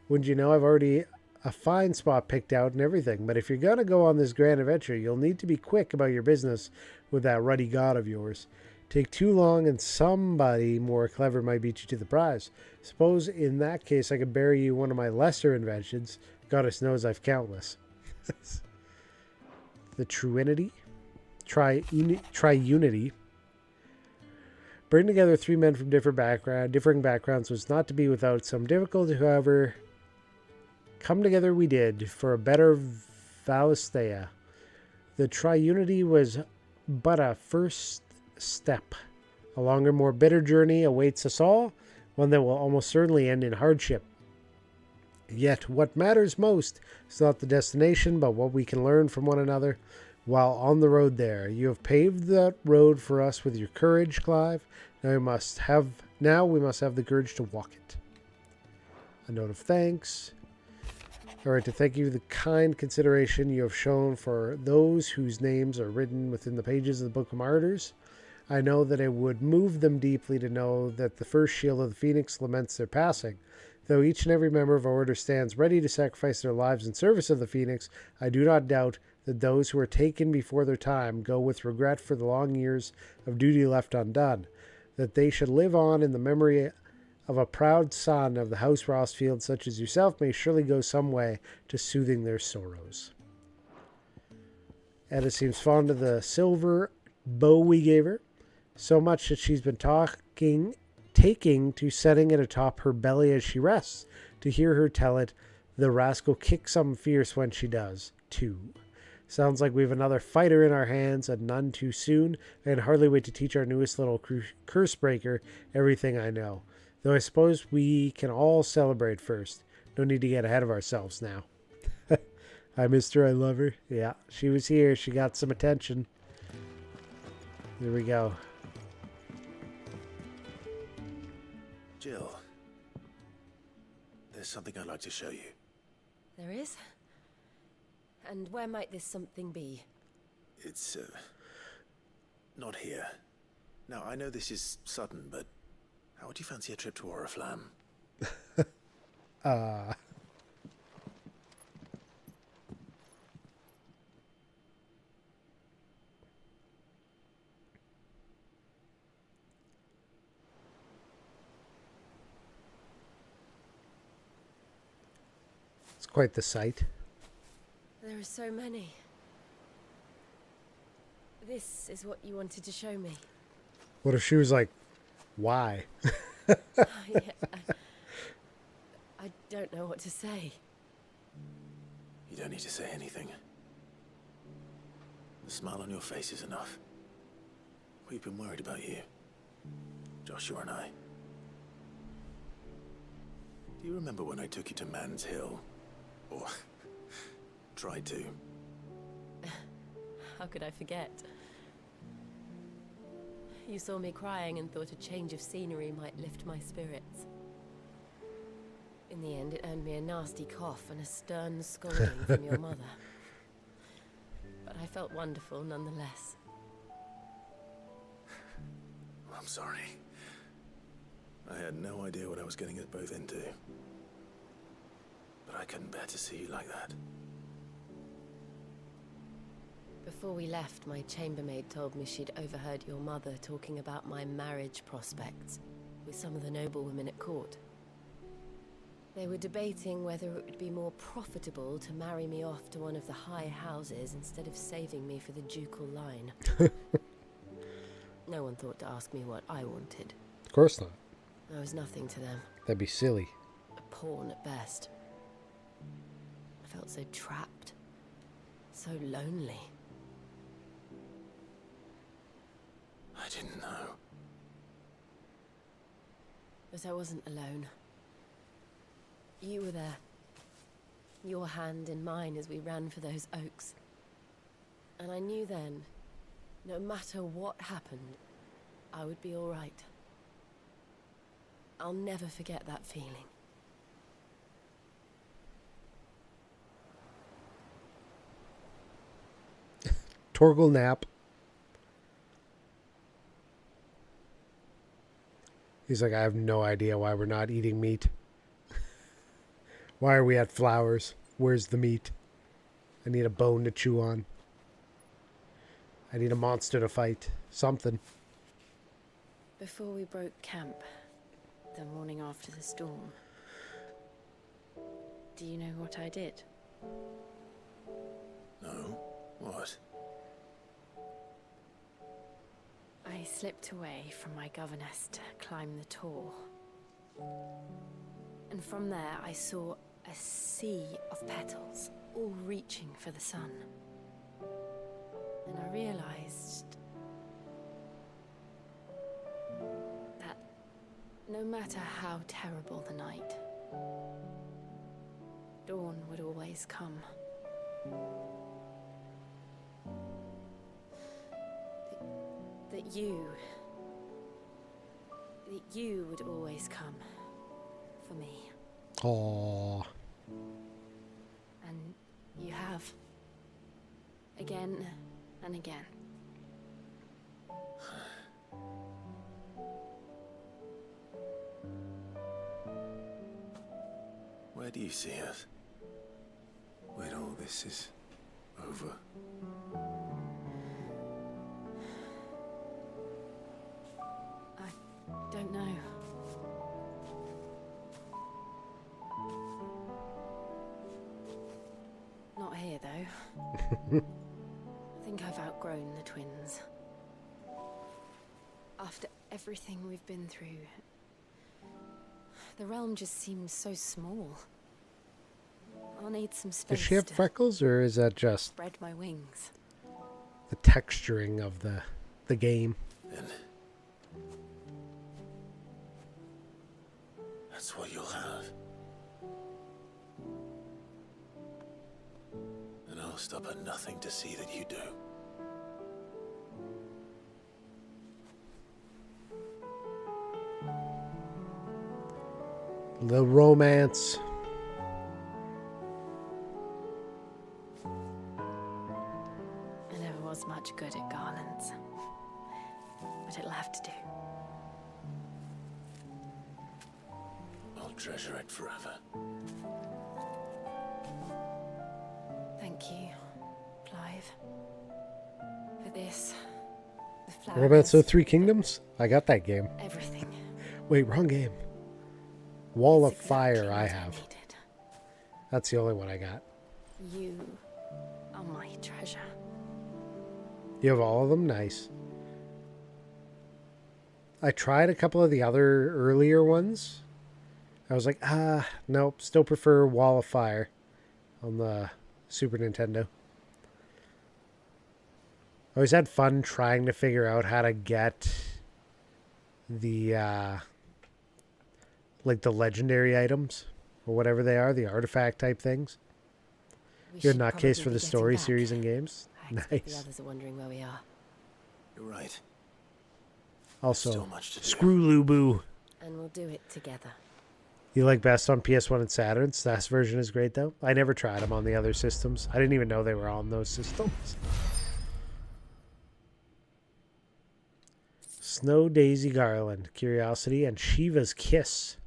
Wouldn't you know I've already a fine spot picked out and everything. But if you're going to go on this grand adventure, you'll need to be quick about your business with that ruddy god of yours. Take too long and somebody more clever might beat you to the prize. Suppose in that case I could bury you one of my lesser inventions. Goddess knows I've countless. The Truinity? Triunity. Bring together three men from differing backgrounds was not to be without some difficulty, however. Come together we did for a better Valisthea. The Triunity was but a first step. A longer, more bitter journey awaits us all, one that will almost certainly end in hardship. Yet what matters most is not the destination, but what we can learn from one another while on the road there. You have paved that road for us with your courage, Clive. Now we must have the courage to walk it. A note of thanks. All right, to thank you for the kind consideration you have shown for those whose names are written within the pages of the Book of Martyrs. I know that it would move them deeply to know that the first shield of the Phoenix laments their passing. Though each and every member of our order stands ready to sacrifice their lives in service of the Phoenix, I do not doubt that those who are taken before their time go with regret for the long years of duty left undone, that they should live on in the memory of a proud son of the House Rossfield such as yourself may surely go some way to soothing their sorrows. Edda seems fond of the silver bow we gave her, so much that she's been taking to setting it atop her belly as she rests. To hear her tell it, the rascal kicks some fierce when she does, too. Sounds like we have another fighter in our hands, and none too soon. I can hardly wait to teach our newest little curse breaker everything I know. Though I suppose we can all celebrate first. No need to get ahead of ourselves now. I missed her. I love her. Yeah, she was here. She got some attention. There we go. Jill, there's something I'd like to show you. There is? And where might this something be? It's, not here. Now, I know this is sudden, but how would you fancy a trip to Oriflamme? It's quite the sight. There are so many. This is what you wanted to show me. What if she was like, why? Yeah, I don't know what to say. You don't need to say anything. The smile on your face is enough. We've been worried about you, Joshua and I. Do you remember when I took you to Man's Hill? Or tried to? How could I forget? You saw me crying and thought a change of scenery might lift my spirits. In the end, it earned me a nasty cough and a stern scolding from your mother. But I felt wonderful nonetheless. I'm sorry. I had no idea what I was getting us both into. But I couldn't bear to see you like that. Before we left, my chambermaid told me she'd overheard your mother talking about my marriage prospects with some of the noblewomen at court. They were debating whether it would be more profitable to marry me off to one of the high houses instead of saving me for the ducal line. No one thought to ask me what I wanted. Of course not. I was nothing to them. That'd be silly. A pawn at best. I felt so trapped. So lonely. I didn't know. But I wasn't alone. You were there. Your hand in mine as we ran for those oaks. And I knew then, no matter what happened, I would be all right. I'll never forget that feeling. Torgal nap. He's like, I have no idea why we're not eating meat. Why are we at flowers? Where's the meat? I need a bone to chew on. I need a monster to fight. Something. Before we broke camp, the morning after the storm, do you know what I did? No? What? I slipped away from my governess to climb the tor. And from there I saw a sea of petals, all reaching for the sun. And I realized that no matter how terrible the night, dawn would always come. That you would always come for me. Aww. And you have. Again and again. Where do you see us? When all this is over? I don't know. Not here, though. I think I've outgrown the twins. After everything we've been through, the realm just seems so small. I'll need some space. Does she have freckles, or is that just spread my wings? The texturing of the game? Then that's what you'll have. And I'll stop at nothing to see that you do. The romance. I never was much good at garlands, but it'll have to do. I'll treasure it forever. Thank you, Clive, for this. The flowers. Romance of Three Kingdoms? I got that game. Everything. Wait, wrong game. Wall of Fire I have. That's the only one I got. You are my treasure. You have all of them? Nice. I tried a couple of the other earlier ones. I was like, nope, still prefer Wall of Fire on the Super Nintendo. I always had fun trying to figure out how to get the, like the legendary items, or whatever they are, the artifact type things. You're a nutcase for the story series and games. The Nice. others are wondering where we are. You're right. Also, much to do. screw Lubu. And we'll do it together. You like best on PS1 and Saturn? SNES version is great though. I never tried them on the other systems. I didn't even know they were on those systems. Snow Daisy Garland, Curiosity, and Shiva's Kiss.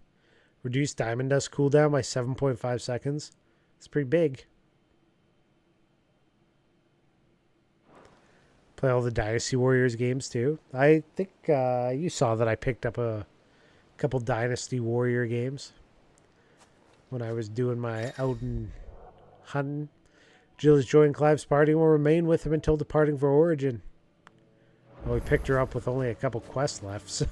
Reduced Diamond Dust cooldown by 7.5 seconds. It's pretty big. Play all the Dynasty Warriors games too. I think you saw that I picked up a couple Dynasty Warrior games when I was doing my out and hunting. Jill has joined Clive's party and will remain with him until departing for Origin. Well, we picked her up with only a couple quests left, so...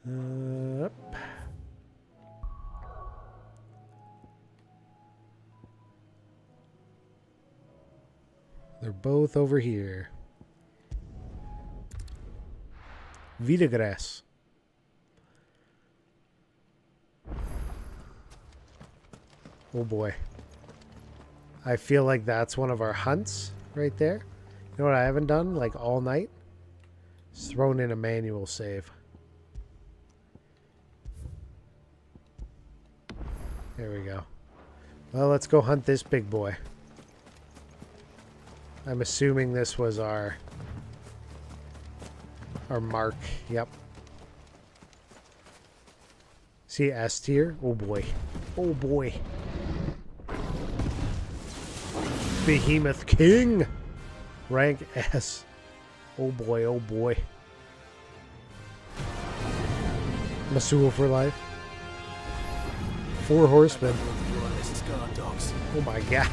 Up. They're both over here. Vitagras. Oh boy. I feel like that's one of our hunts right there. You know what I haven't done like all night? Just thrown in a manual save. There we go. Well, let's go hunt this big boy. I'm assuming this was our mark. Yep. See S tier? Oh boy. Oh boy. Behemoth King. Rank S. Oh boy, oh boy. Masul for life. 4 horsemen. Oh my god.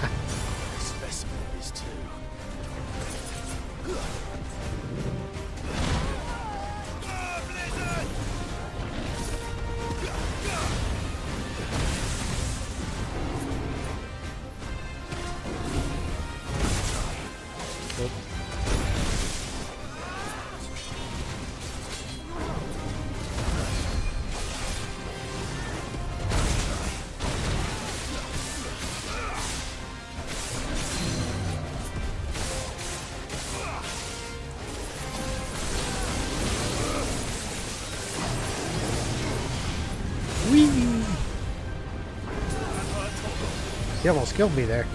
He almost killed me there.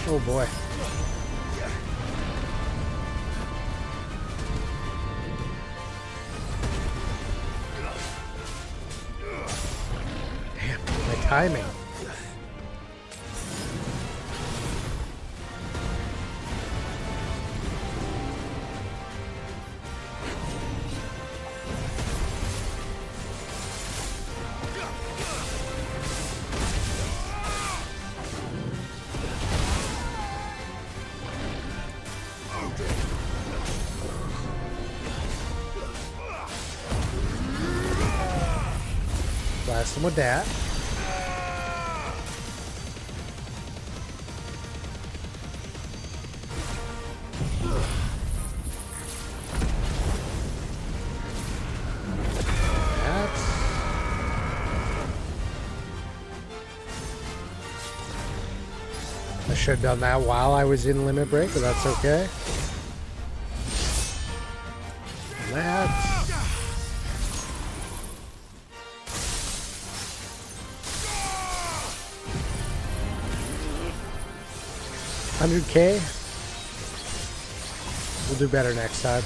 Oh boy. Damn, my timing. Blast him with that. I should have done that while I was in limit break, but that's okay. And that. 100K. We'll do better next time.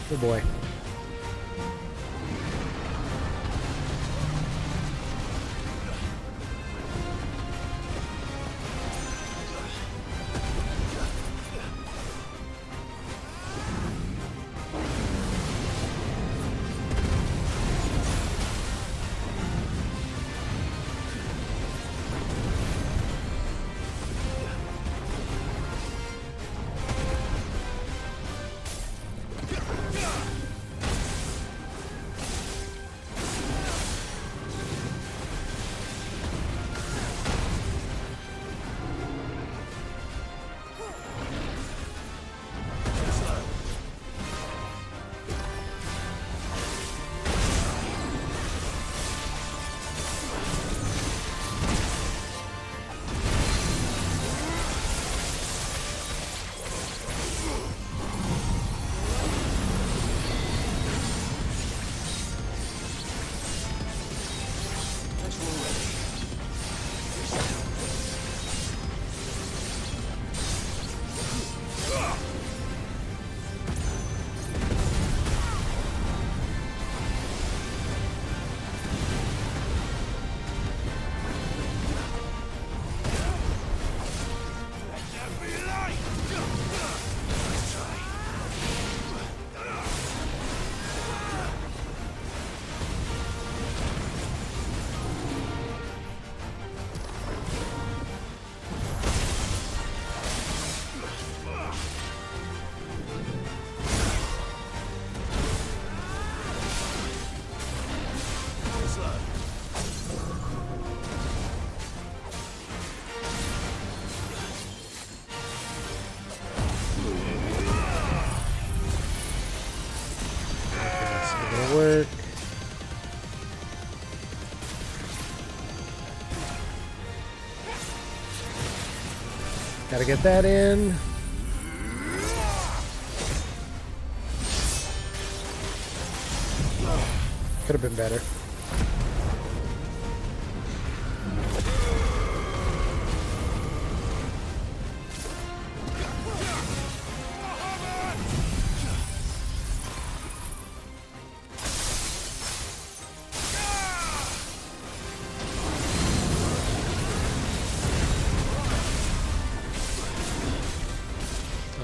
Good boy. Work. Gotta get that in. Could have been better.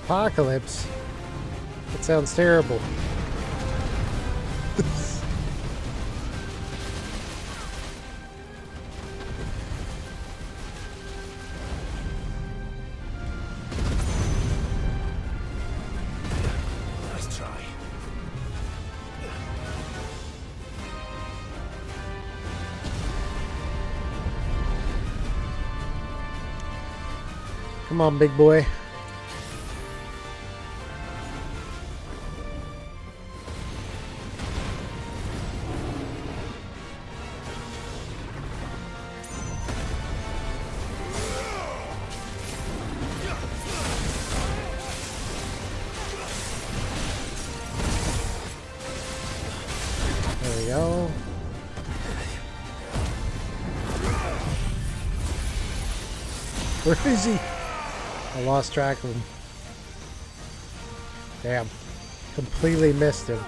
Apocalypse? That sounds terrible. Nice try. Come on, big boy. There we go. Where is he? I lost track of him. Damn. Completely missed him.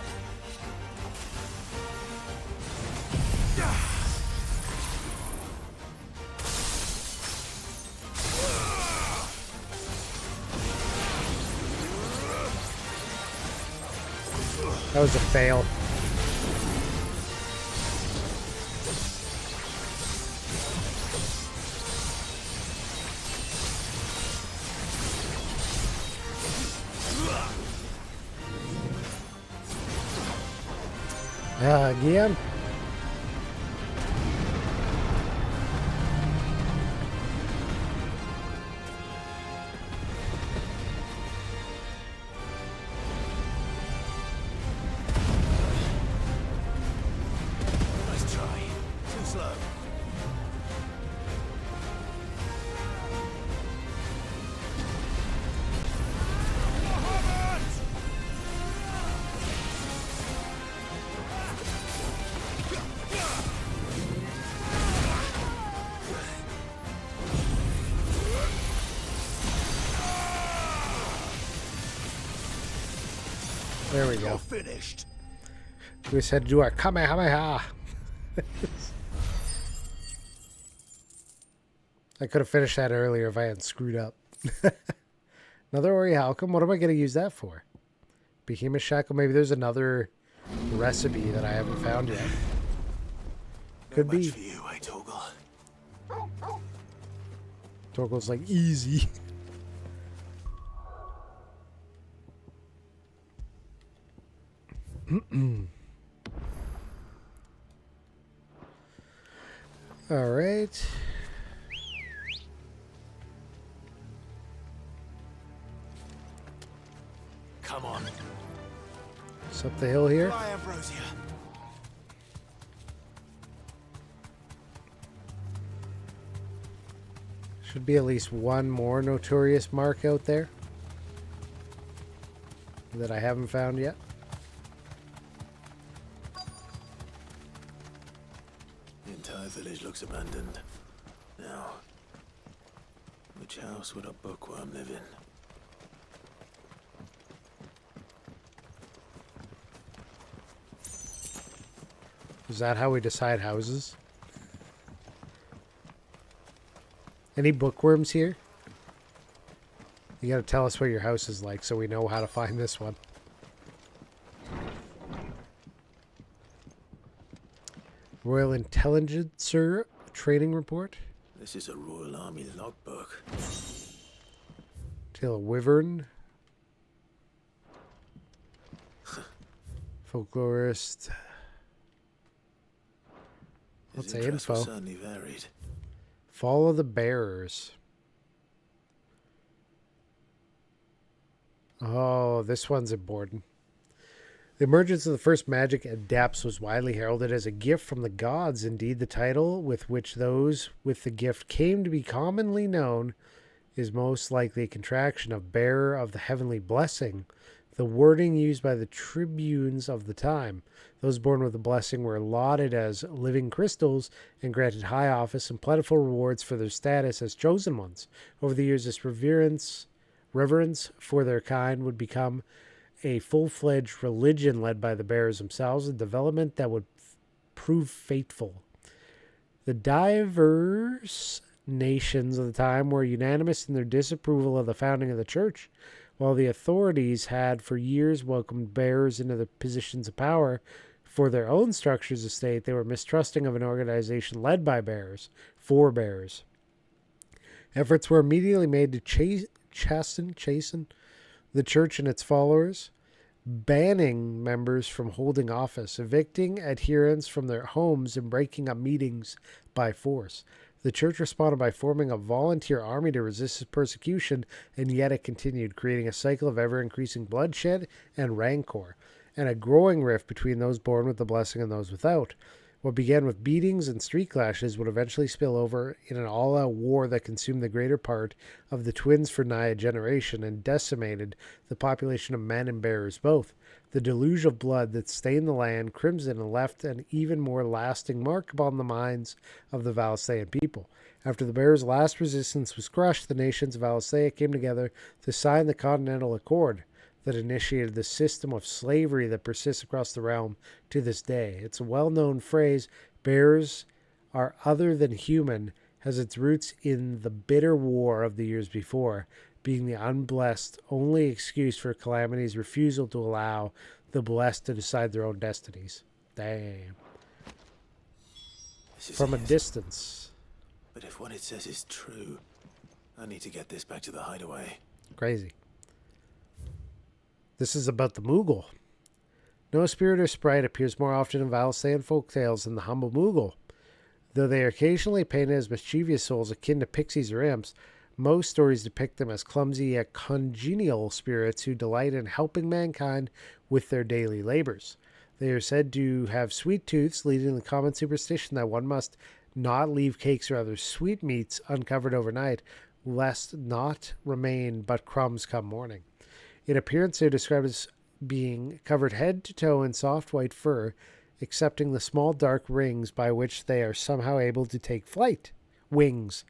That was a fail. Again? Nice try. Too slow. There we go. You're finished. We said do our Kamehameha. I could have finished that earlier if I hadn't screwed up. Another Orichalcum. What am I going to use that for? Behemoth Shackle. Maybe there's another recipe that I haven't found yet. Could be. For you, eh, Torgal? Torgal's like, easy. All right. Come on. It's up the hill here. Fly, Ambrosia. Should be at least one more notorious mark out there that I haven't found yet. The entire village looks abandoned. Now, which house would a bookworm live in? Is that how we decide houses? Any bookworms here? You gotta tell us what your house is like so we know how to find this one. Royal Intelligencer Training Report. This is a Royal Army logbook. Tale of Wyvern. Folklorist. What's the info? Certainly varied. Fall of the Bearers. Oh, this one's important. The emergence of the first magic adepts was widely heralded as a gift from the gods. Indeed, the title with which those with the gift came to be commonly known is most likely a contraction of bearer of the heavenly blessing, the wording used by the tribunes of the time. Those born with the blessing were lauded as living crystals and granted high office and plentiful rewards for their status as chosen ones. Over the years, this reverence for their kind would become a full-fledged religion led by the bearers themselves, a development that would prove fateful. The diverse nations of the time were unanimous in their disapproval of the founding of the church. While the authorities had for years welcomed bearers into the positions of power for their own structures of state, they were mistrusting of an organization led by bearers, for bearers. Efforts were immediately made to chasten the church and its followers, banning members from holding office, evicting adherents from their homes, and breaking up meetings by force. The church responded by forming a volunteer army to resist this persecution, and yet it continued, creating a cycle of ever-increasing bloodshed and rancor, and a growing rift between those born with the blessing and those without. What began with beatings and street clashes would eventually spill over in an all-out war that consumed the greater part of the twins for nigh a generation and decimated the population of men and bearers both. The deluge of blood that stained the land crimson and left an even more lasting mark upon the minds of the Valisthaean people. After the bearers' last resistance was crushed, the nations of Valisthea came together to sign the Continental Accord that initiated the system of slavery that persists across the realm to this day. It's a well-known phrase, bears are other than human, has its roots in the bitter war of the years before, being the unblessed only excuse for calamity's refusal to allow the blessed to decide their own destinies. Damn. From a distance. But if what it says is true, I need to get this back to the hideaway. Crazy. This is about the Moogle. No spirit or sprite appears more often in Valisthaean folktales than the humble Moogle. Though they are occasionally painted as mischievous souls akin to pixies or imps, most stories depict them as clumsy yet congenial spirits who delight in helping mankind with their daily labors. They are said to have sweet tooths, leading to the common superstition that one must not leave cakes or other sweetmeats uncovered overnight, lest naught remain but crumbs come morning. In appearance, they are described as being covered head to toe in soft white fur, excepting the small dark rings by which they are somehow able to take flight, wings,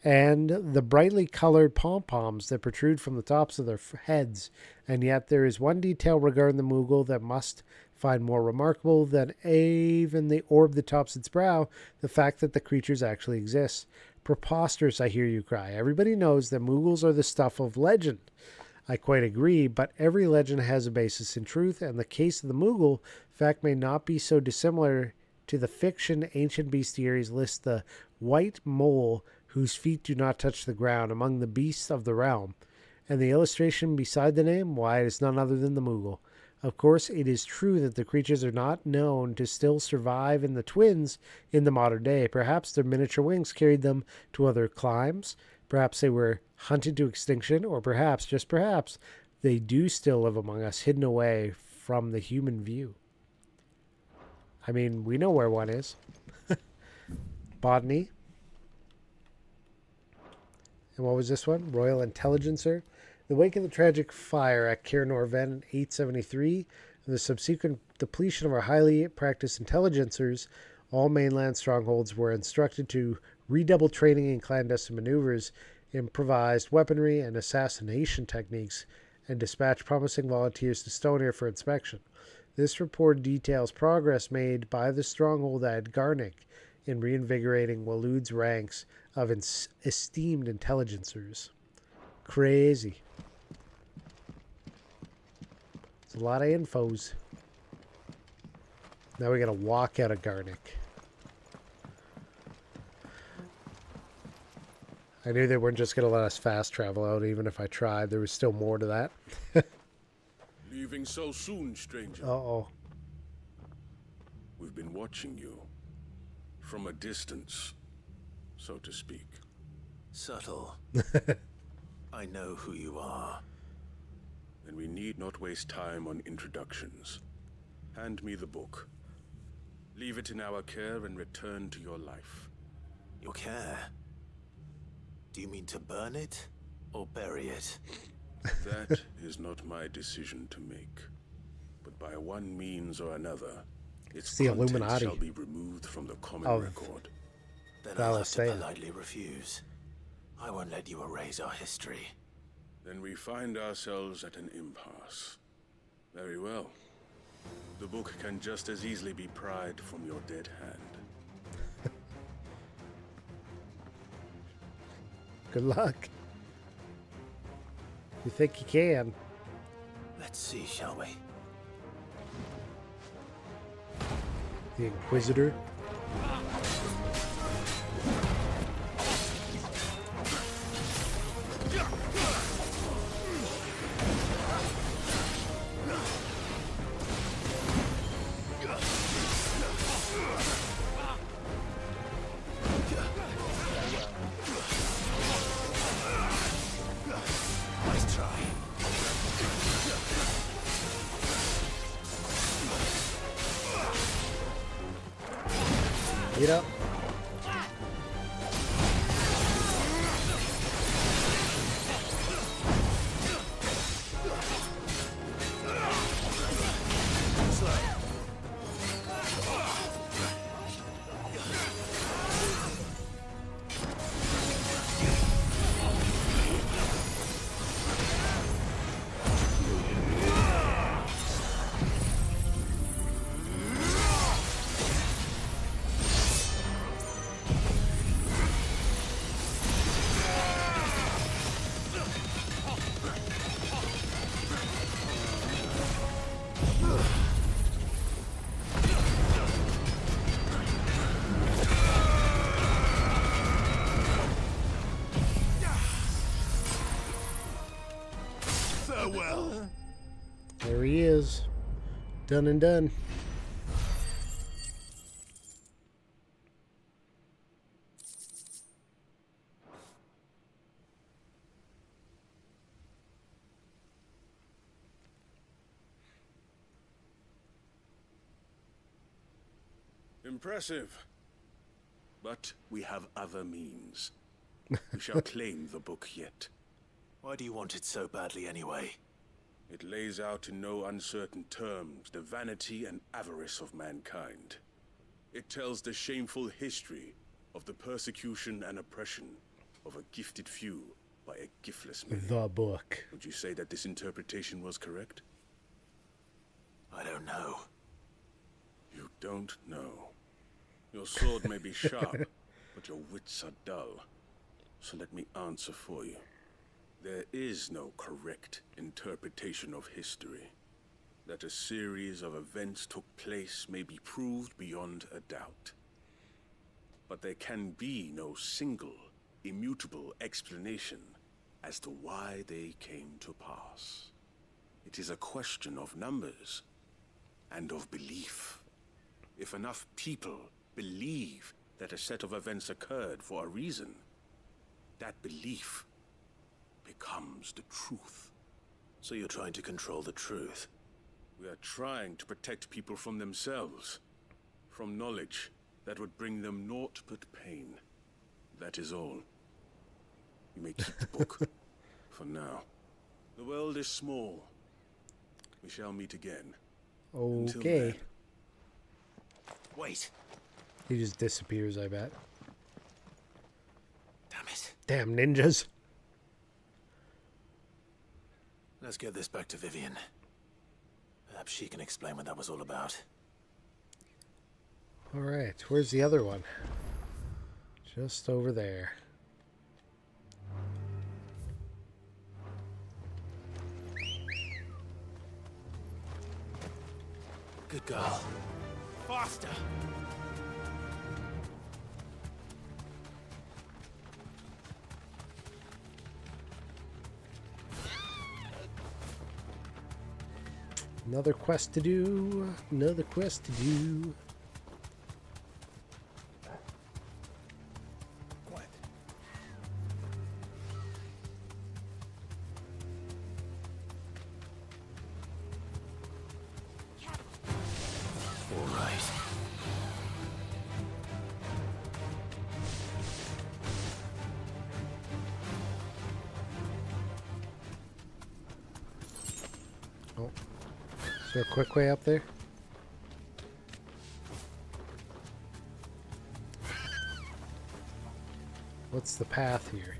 and the brightly colored pom-poms that protrude from the tops of their heads. And yet there is one detail regarding the Moogle that must find more remarkable than even the orb that tops its brow, the fact that the creatures actually exist. Preposterous, I hear you cry. Everybody knows that Moogles are the stuff of legend. I quite agree, but every legend has a basis in truth, and the case of the Moogle fact may not be so dissimilar to the fiction. Ancient bestiaries list the white mole whose feet do not touch the ground among the beasts of the realm. And the illustration beside the name, why, it is none other than the Moogle. Of course, it is true that the creatures are not known to still survive in the twins in the modern day. Perhaps their miniature wings carried them to other climes. Perhaps they were hunted to extinction, or perhaps, just perhaps, they do still live among us, hidden away from the human view. I mean, we know where one is. Botany. And what was this one? Royal Intelligencer. The wake of the tragic fire at Cair Norven in 873, and the subsequent depletion of our highly practiced intelligencers, all mainland strongholds were instructed to redouble training in clandestine maneuvers, improvised weaponry, and assassination techniques, and dispatch promising volunteers to Stonehair for inspection. This report details progress made by the stronghold at Garnick in reinvigorating Waloed's ranks of esteemed intelligencers. Crazy. It's a lot of infos. Now we gotta walk out of Garnick. I knew they weren't just gonna let us fast travel out, even if I tried. There was still more to that. Leaving so soon, stranger? Uh-oh. We've been watching you. From a distance, so to speak. Subtle. I know who you are. Then we need not waste time on introductions. Hand me the book. Leave it in our care and return to your life. Your care? Do you mean to burn it or bury it? That is not my decision to make. But by one means or another, its the contents Illuminati shall be removed from the common record. Then I'll have to politely refuse. I won't let you erase our history. Then we find ourselves at an impasse. Very well. The book can just as easily be pried from your dead hand. Good luck. You think you can? Let's see, shall we? The Inquisitor. Nice try. Get up. Farewell. There he is. Done and done. Impressive. But we have other means. We shall claim the book yet. Why do you want it so badly anyway? It lays out in no uncertain terms the vanity and avarice of mankind. It tells the shameful history of the persecution and oppression of a gifted few by a giftless many. The book. Would you say that this interpretation was correct? I don't know. You don't know. Your sword may be sharp, but your wits are dull. So let me answer for you. There is no correct interpretation of history. That a series of events took place may be proved beyond a doubt. But there can be no single, immutable explanation as to why they came to pass. It is a question of numbers and of belief. If enough people believe that a set of events occurred for a reason, that belief becomes the truth. So you're trying to control the truth? We are trying to protect people from themselves, from knowledge that would bring them naught but pain. That is all. You may keep the book, for now. The world is small. We shall meet again. Until Okay. then. Wait. He just disappears, I bet. Damn it. Damn ninjas. Let's get this back to Vivian. Perhaps she can explain what that was all about. Alright, where's the other one? Just over there. Good girl. Faster! Another quest to do. Another quest to do. Oh. Is there a quick way up there? What's the path here?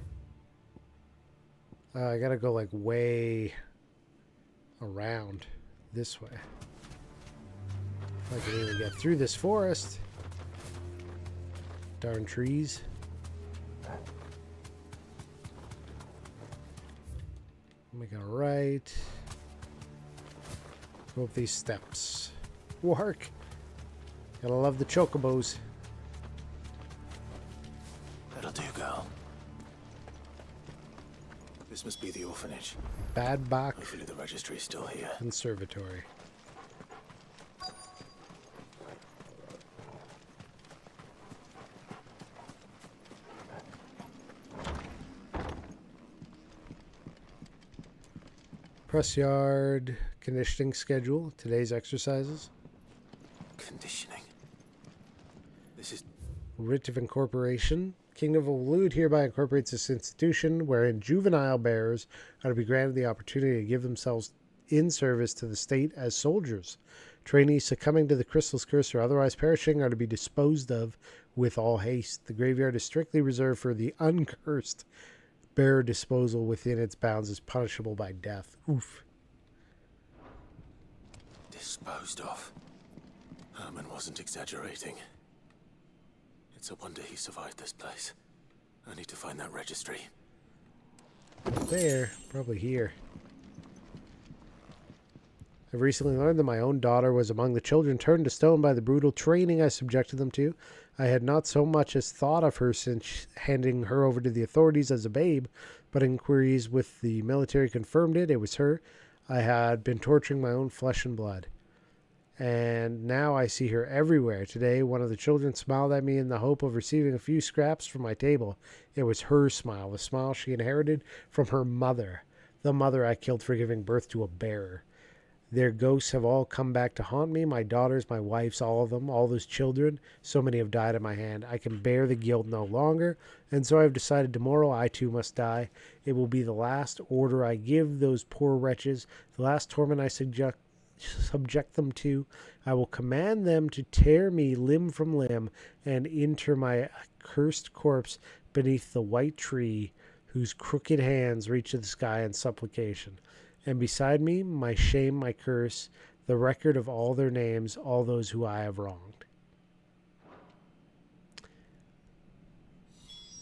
I gotta go like way around this way. If I can even get through this forest. Darn trees. Make a right. Go up these steps. Work. Gotta love the chocobos. That'll do, girl. This must be the orphanage. Bad Bach Hopefully the registry's still here. Conservatory. Press yard conditioning schedule. Today's exercises. Conditioning. This is Writ of incorporation. Kingdom of Waloed hereby incorporates this institution wherein juvenile bearers are to be granted the opportunity to give themselves in service to the state as soldiers. Trainees succumbing to the crystal's curse or otherwise perishing are to be disposed of with all haste. The graveyard is strictly reserved for the uncursed. Bearer disposal within its bounds is punishable by death. Oof. disposed of. Herman wasn't exaggerating. It's a wonder he survived this place. I need to find that registry. There, probably here. I've recently learned that my own daughter was among the children turned to stone by the brutal training I subjected them to. I had not so much as thought of her since handing her over to the authorities as a babe, but inquiries with the military confirmed it. It was her. I had been torturing my own flesh and blood. And now I see her everywhere. Today, one of the children smiled at me in the hope of receiving a few scraps from my table. It was her smile, the smile she inherited from her mother, the mother I killed for giving birth to a bearer. Their ghosts have all come back to haunt me, my daughters, my wives, all of them, all those children. So many have died at my hand. I can bear the guilt no longer, and so I have decided tomorrow I too must die. It will be the last order I give those poor wretches, the last torment I subject them to. I will command them to tear me limb from limb and inter my cursed corpse beneath the white tree whose crooked hands reach to the sky in supplication. And beside me, my shame, my curse, the record of all their names, all those who I have wronged.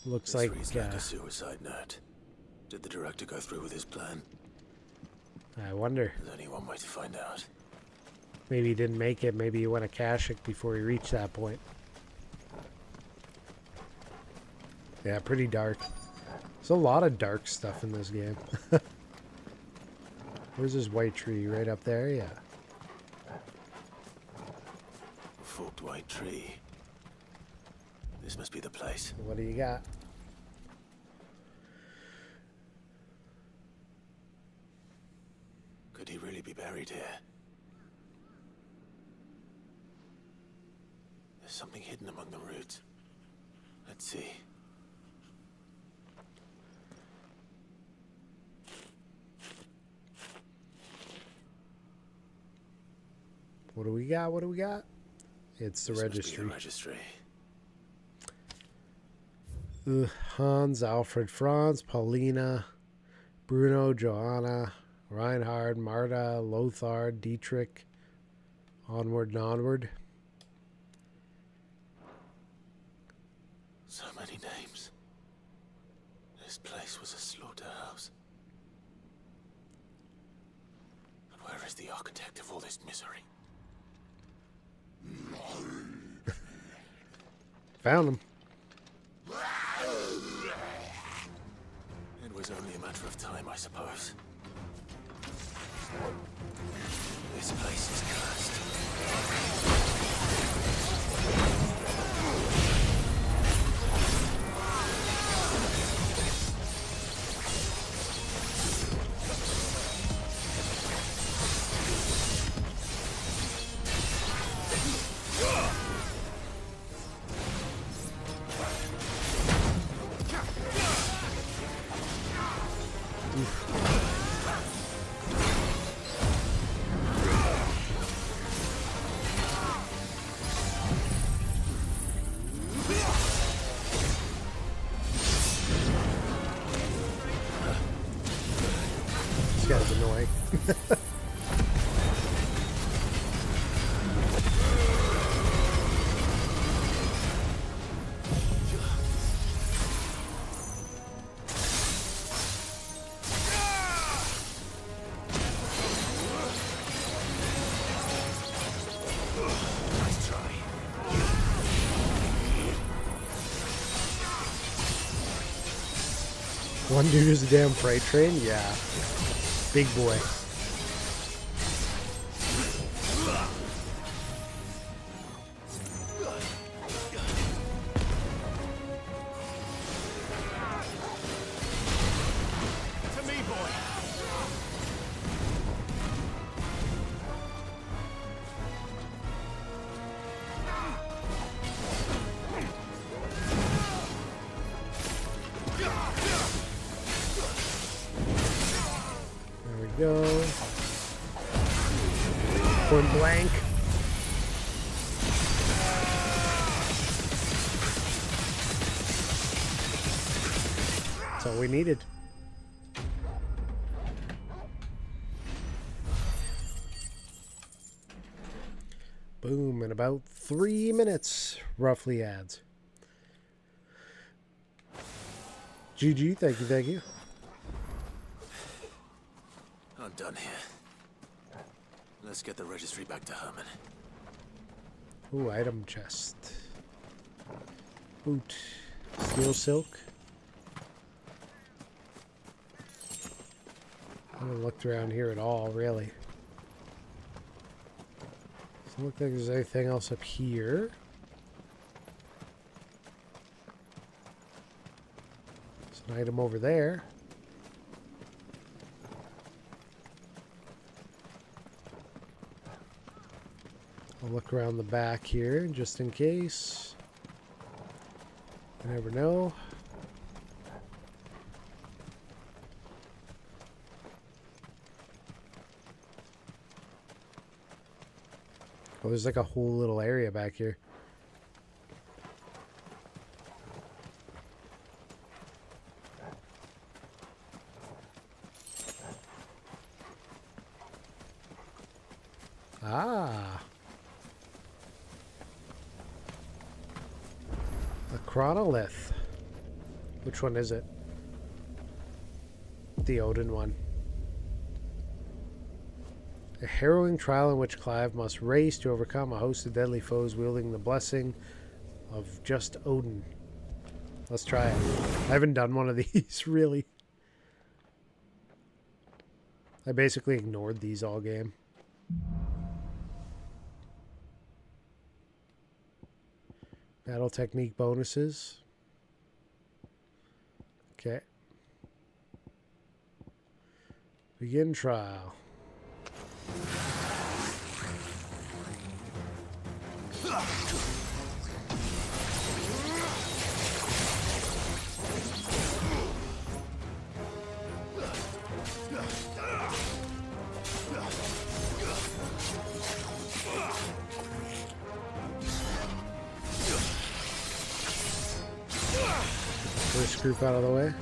Looks This like reads like a suicide note. Did the director go through with his plan? I wonder. There's only one way to find out. Maybe he didn't make it. Maybe he went Akashic before he reached that point. Yeah, pretty dark. There's a lot of dark stuff in this game. Where's this white tree? Right up there? Yeah. Forked white tree. This must be the place. What do you got? Could he really be buried here? There's something hidden among the roots. Let's see. What do we got? What do we got? It's the registry. Registry. Hans, Alfred, Franz, Paulina, Bruno, Johanna, Reinhard, Marta, Lothar, Dietrich. Onward and onward. So many names. This place was a slaughterhouse. And where is the architect of all this misery? Found him. It was only a matter of time, I suppose. This place is cursed. This guy's annoying. Nice try. One dude is a damn freight train? Yeah. Big boy. To me, boy. There we go. Point blank. That's all we needed. Boom, in about 3 minutes, roughly adds. GG, thank you, thank you. I'm done here. Let's get the registry back to Herman. Ooh, item chest. Boot. Steel silk. I haven't looked around here at all, really. Doesn't look like there's anything else up here. There's an item over there. I'll look around the back here just in case. You never know. Oh, there's like a whole little area back here. Ah. The chronolith. Which one is it? The Odin one. A harrowing trial in which Clive must race to overcome a host of deadly foes wielding the blessing of just Odin. Let's try it. I haven't done one of these, really. I basically ignored these all game. Battle technique bonuses. Okay. Begin trial. First group out of the way.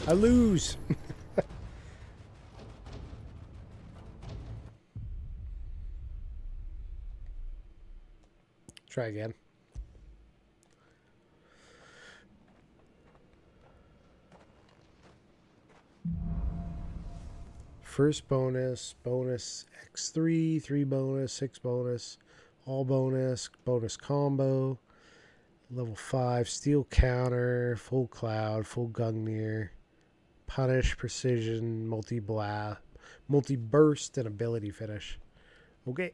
I lose. Try again. First bonus, bonus X3, 3 bonus, 6 bonus, all bonus, bonus combo, level 5, steel counter, full cloud, full Gungnir, punish, precision, multi-blast, multi-burst, and ability finish. Okay.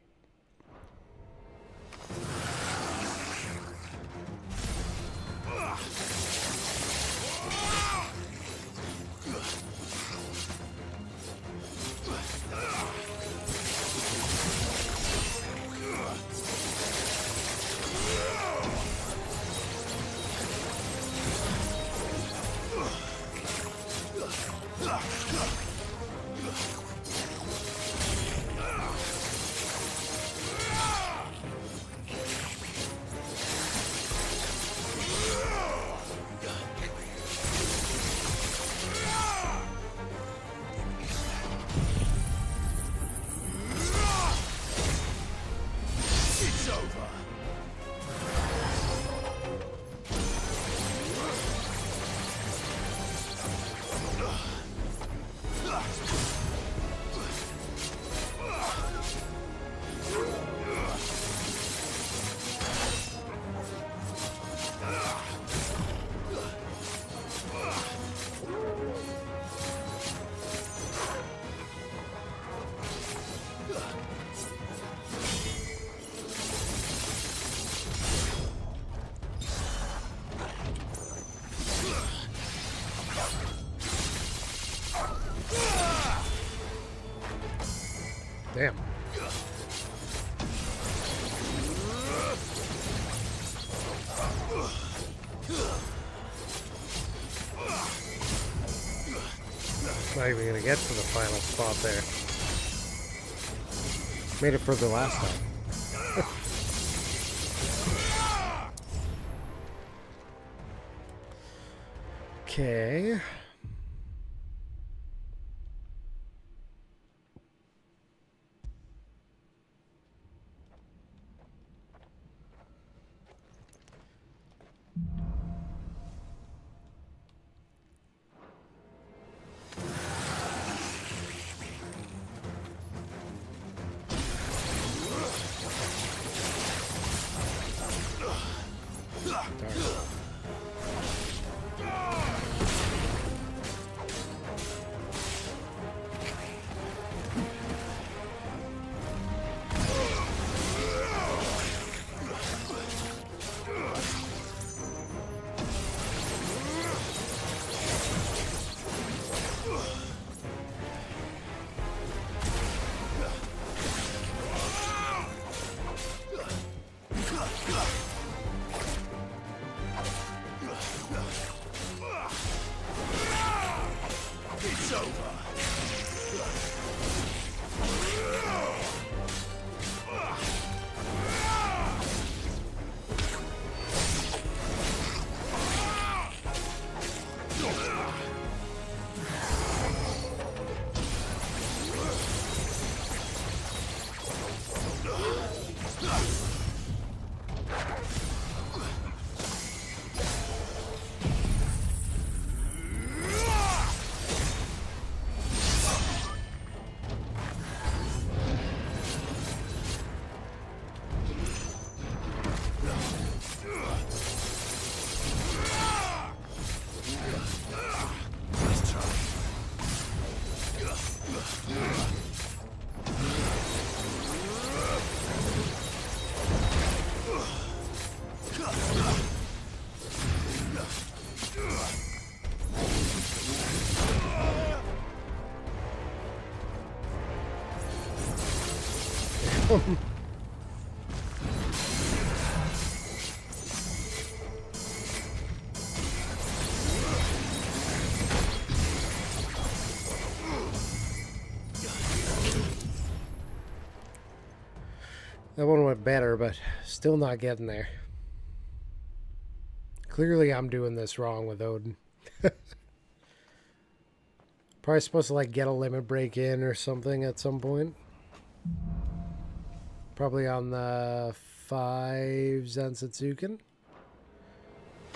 Damn. Not even gonna get to the final spot there. Made it for the last time. Okay. That one went better, but still not getting there. Clearly I'm doing this wrong with Odin. Probably supposed to like get a limit break in or something at some point. Probably on the 5 Zansetsuken,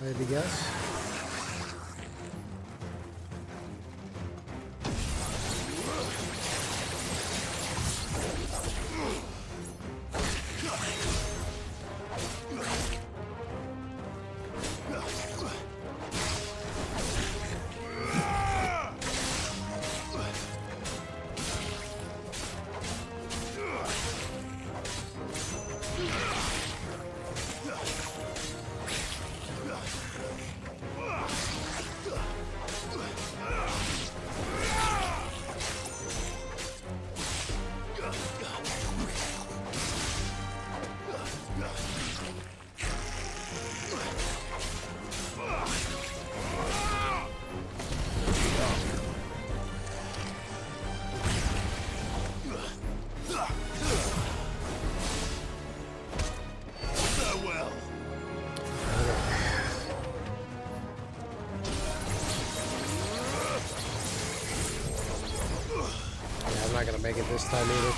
I had to guess. Not gonna make it this time either.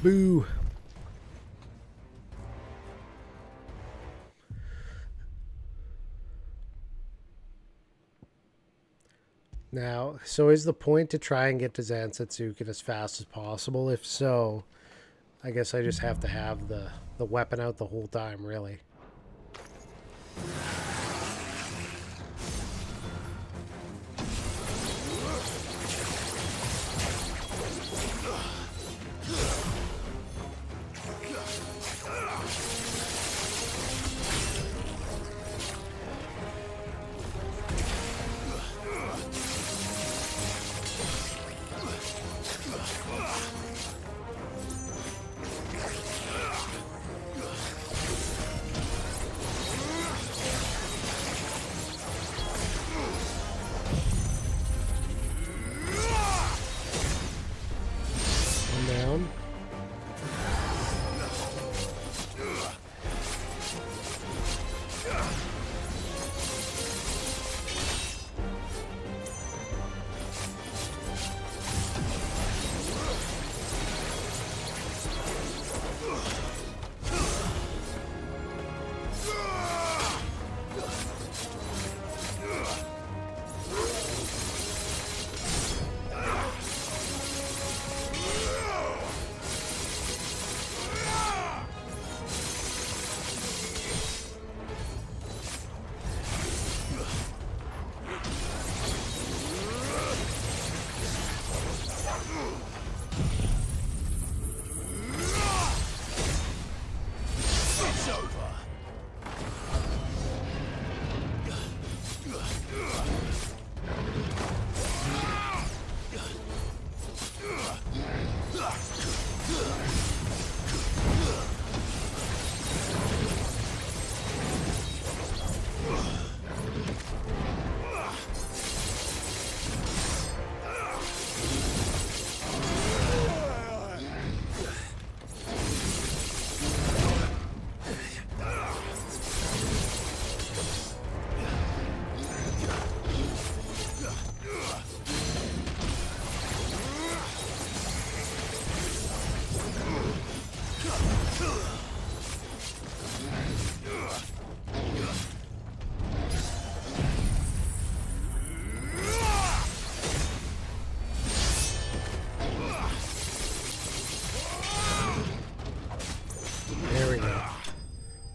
Boo. Now, so is the point to try and get to Zansetsuken as fast as possible? If so, I guess I just have to have the weapon out the whole time, really. Down.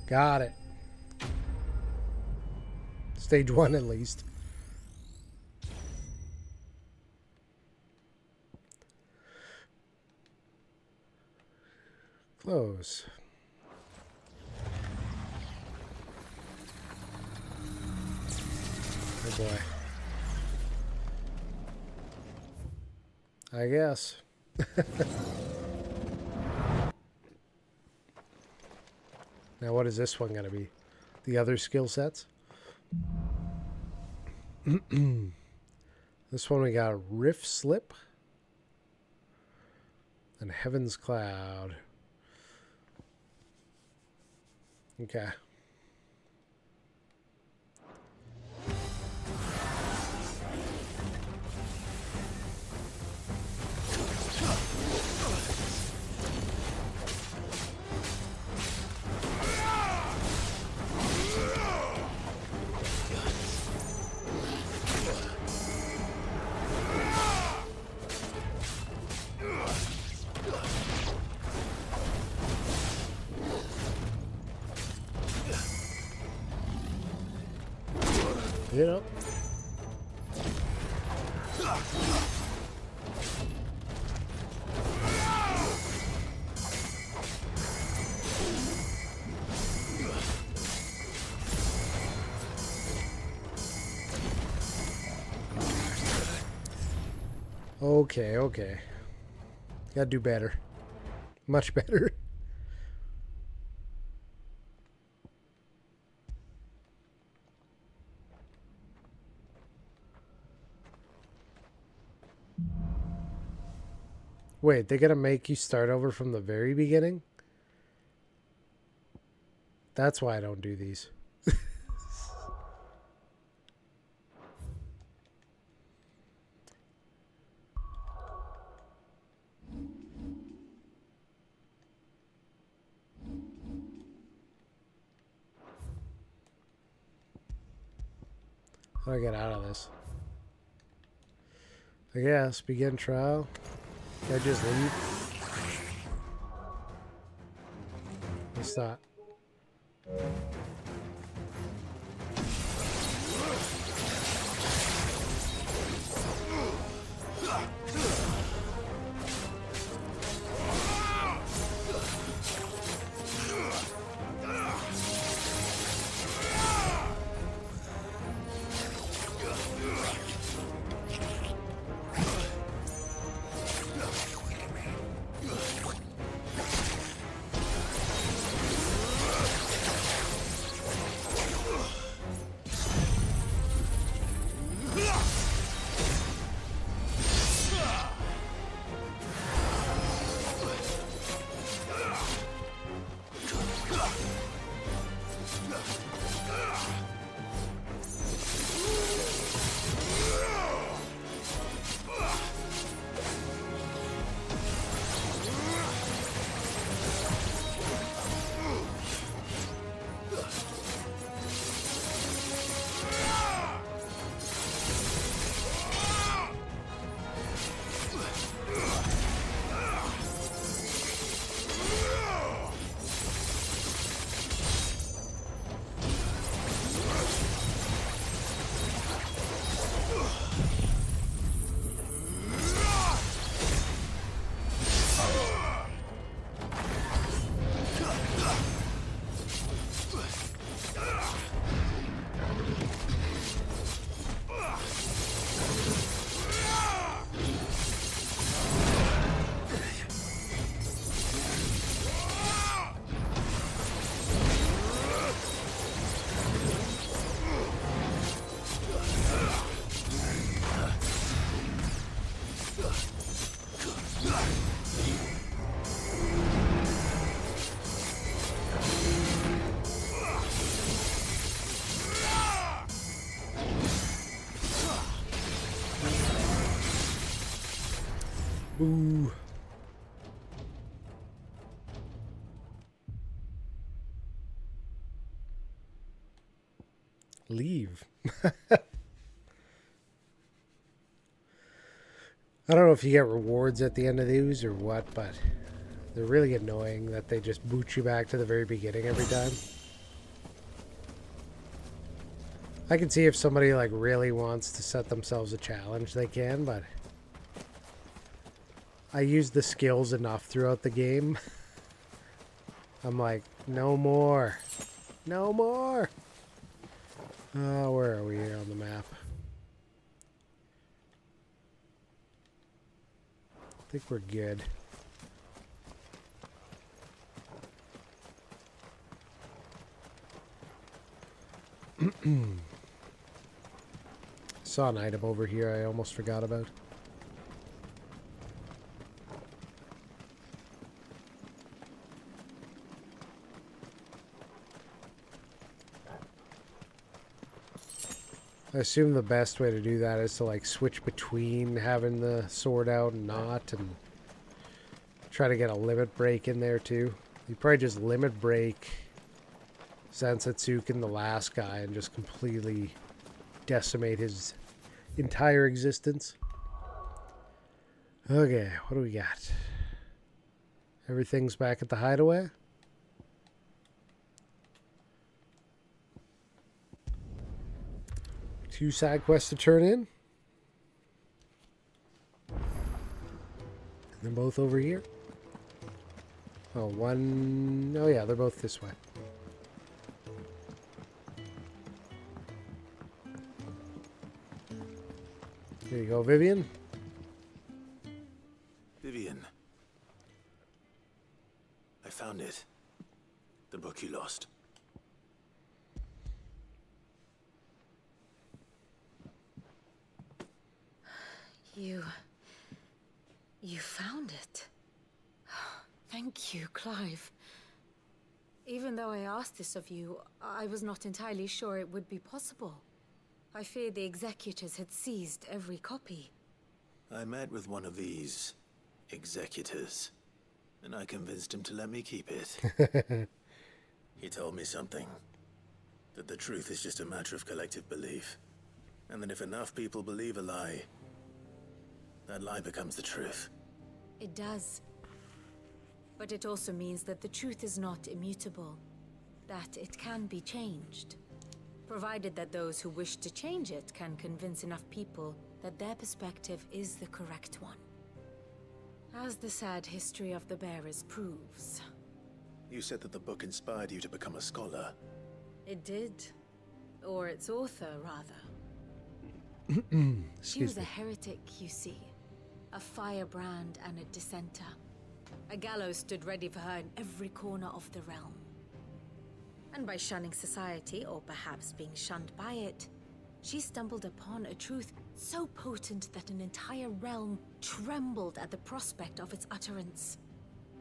Got it. Stage 1 at least. Close. Oh boy. I guess. Now what is this one going to be? The other skill sets? This one we got Rift Slip and Heaven's Cloud. Okay. You know. Okay, okay. Gotta do better. Much better. Wait, they're gonna make you start over from the very beginning? That's why I don't do these. How do I get out of this? I guess. Begin trial. Can I just leave? What's that? Ooh. Leave. I don't know if you get rewards at the end of these or what, but they're really annoying that they just boot you back to the very beginning every time. I can see if somebody like really wants to set themselves a challenge, they can, but I use the skills enough throughout the game. I'm like, no more. No more. Oh, where are we here on the map? I think we're good. Saw an item over here I almost forgot about. I assume the best way to do that is to like switch between having the sword out and not, and try to get a limit break in there too. You probably just limit break Sansatsuken, the last guy, and just completely decimate his entire existence. Okay, what do we got? Everything's back at the hideaway. Two side quests to turn in. And they're both over here. Oh, one... Oh yeah, they're both this way. Here you go, Vivian. Vivian. I found it. The book you lost. You found it. Thank you, Clive. Even though I asked this of you, I was not entirely sure it would be possible. I feared the executors had seized every copy. I met with one of these executors, and I convinced him to let me keep it. He told me something. That the truth is just a matter of collective belief. And that if enough people believe a lie, that lie becomes the truth. It does. But it also means that the truth is not immutable, that it can be changed, provided that those who wish to change it can convince enough people that their perspective is the correct one. As the sad history of the bearers proves. You said that the book inspired you to become a scholar. It did. Or its author, rather. She was a heretic, you see. A firebrand and a dissenter. A gallows stood ready for her in every corner of the realm. And by shunning society, or perhaps being shunned by it, she stumbled upon a truth so potent that an entire realm trembled at the prospect of its utterance.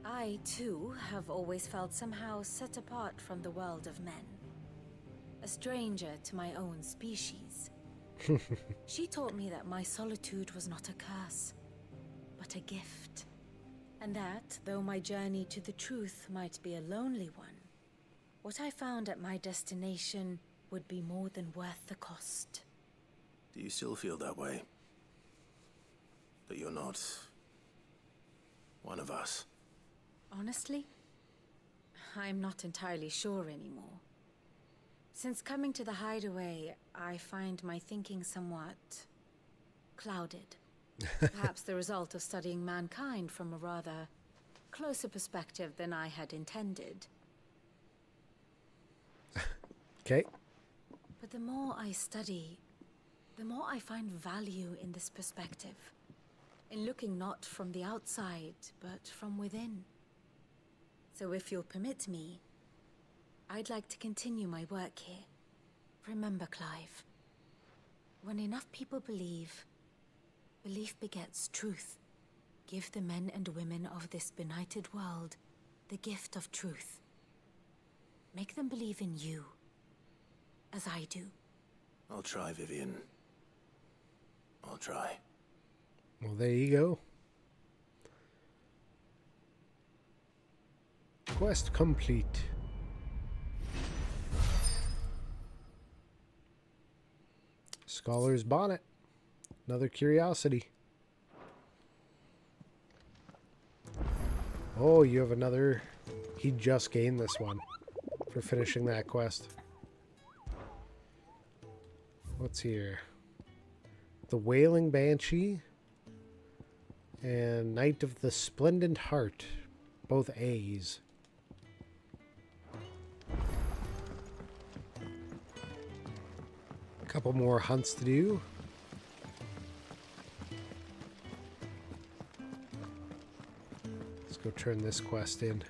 I, too, have always felt somehow set apart from the world of men. A stranger to my own species. She taught me that my solitude was not a curse, but a gift. And that, though my journey to the truth might be a lonely one, what I found at my destination would be more than worth the cost. Do you still feel that way? That you're not one of us? Honestly, I'm not entirely sure anymore. Since coming to the hideaway, I find my thinking somewhat clouded. Perhaps the result of studying mankind from a rather closer perspective than I had intended. Okay. But the more I study, the more I find value in this perspective. In looking not from the outside, but from within. So if you'll permit me, I'd like to continue my work here. Remember, Clive, when enough people believe, belief begets truth. Give the men and women of this benighted world the gift of truth. Make them believe in you, as I do. I'll try, Vivian. I'll try. Well, there you go. Quest complete. Scholar's Bonnet. Another curiosity. Oh, you have another... He just gained this one for finishing that quest. What's here? The Wailing Banshee and Knight of the Splendid Heart. Both A's. A couple more hunts to do. Let's go turn this quest in.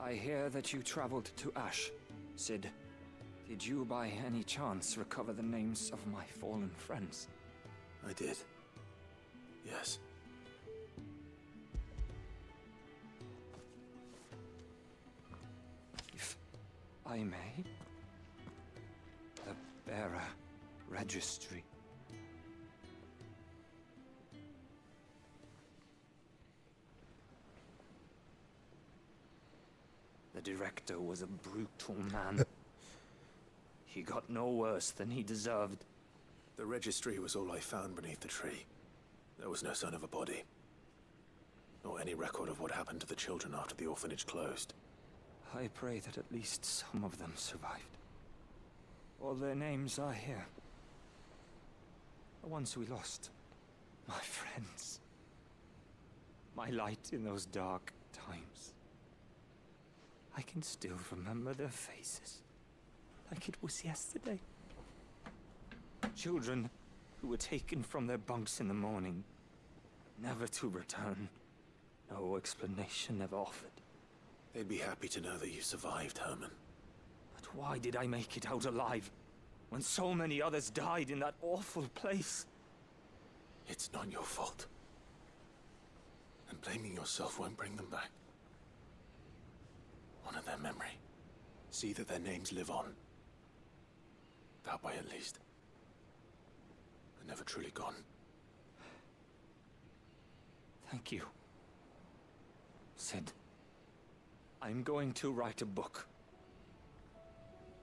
I hear that you traveled to Ash, Sid. Did you by any chance recover the names of my fallen friends? I did. Yes. If I may? The bearer registry. The director was a brutal man. He got no worse than he deserved. The registry was all I found beneath the tree. There was no sign of a body. Nor any record of what happened to the children after the orphanage closed. I pray that at least some of them survived. All their names are here. The ones we lost. My friends. My light in those dark times. I can still remember their faces, like it was yesterday. Children who were taken from their bunks in the morning, never to return. No explanation ever offered. They'd be happy to know that you survived, Herman. But why did I make it out alive, when so many others died in that awful place? It's not your fault. And blaming yourself won't bring them back. Honor their memory. See that their names live on. That way, at least. They're never truly gone. Thank you. Sid, I'm going to write a book.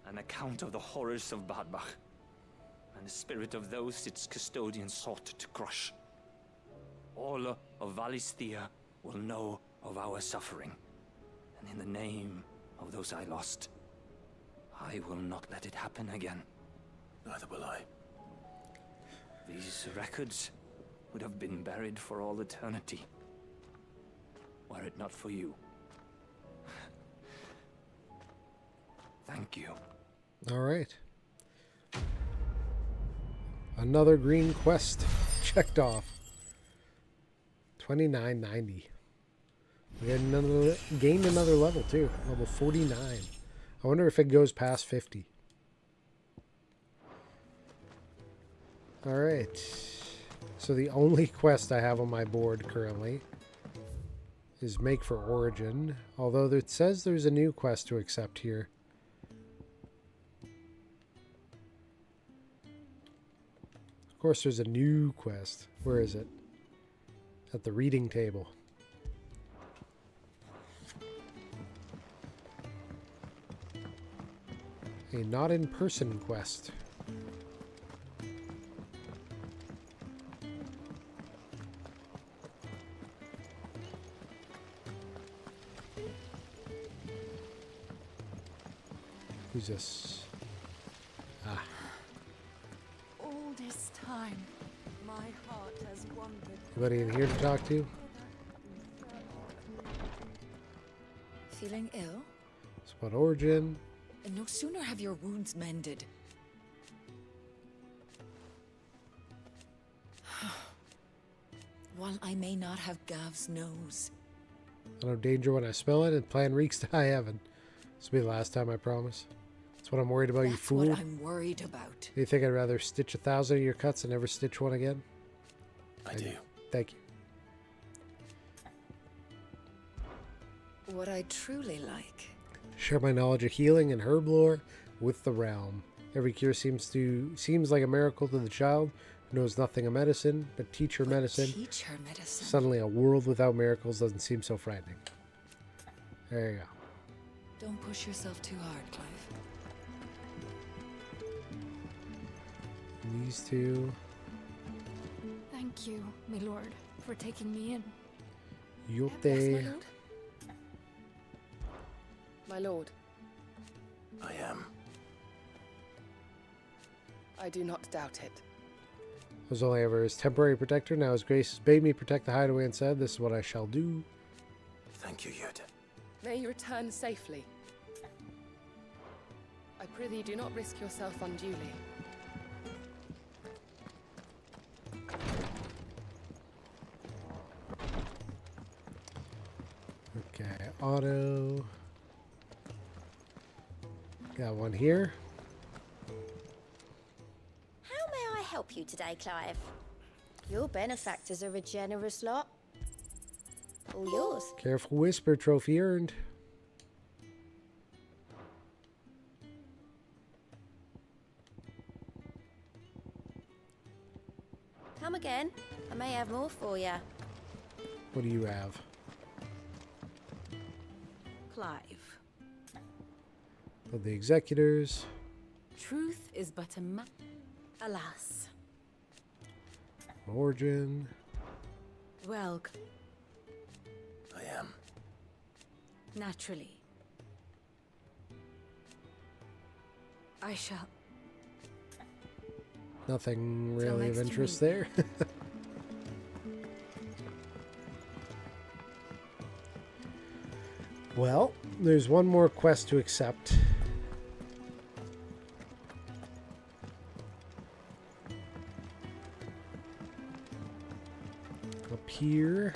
An account of the horrors of Badbach, and the spirit of those its custodians sought to crush. All of Valisthea will know of our suffering, and in the name of those I lost, I will not let it happen again. Neither will I. These records would have been buried for all eternity, were it not for you. Thank you. All right. Another green quest checked off. 2990. We gained another level too. Level 49. I wonder if it goes past 50. All right. So the only quest I have on my board currently is Make for Origin. Although it says there's a new quest to accept here. Of course there's a new quest. Where is it? At the reading table. A not in person quest. Who's this? Ah. All this time, my heart has wandered. Anybody in here to talk to? Feeling ill? Spot Origin. And no sooner have your wounds mended. While I may not have Gav's nose. I know danger when I smell it, and plan reeks to high heaven. This will be the last time, I promise. That's what I'm worried about, you fool. That's what I'm worried about. Do you think I'd rather stitch 1,000 of your cuts and never stitch one again? I do. Thank you. What I truly like. Share my knowledge of healing and herb lore with the realm. Every cure seems like a miracle to the child who knows nothing of medicine, but teach her medicine. Teach her medicine. Suddenly a world without miracles doesn't seem so frightening. There you go. Don't push yourself too hard, Clive. These two. Thank you, my lord, for taking me in. Yote. Yes, my lord? My lord, I am. I do not doubt it. I was only ever his temporary protector. Now his grace has bade me protect the hideaway and said, this is what I shall do. Thank you, Yud. May you return safely. I prithee do not risk yourself unduly. Okay, auto. Got one here. How may I help you today, Clive? Your benefactors are a generous lot. All yours. Careful whisper, trophy earned. Come again. I may have more for you. What do you have? Clive. Of the executors. Truth is but a alas. Origin. Well, I am. Naturally. I shall. Nothing Till really of next interest week. there. Well, there's one more quest to accept. Up here.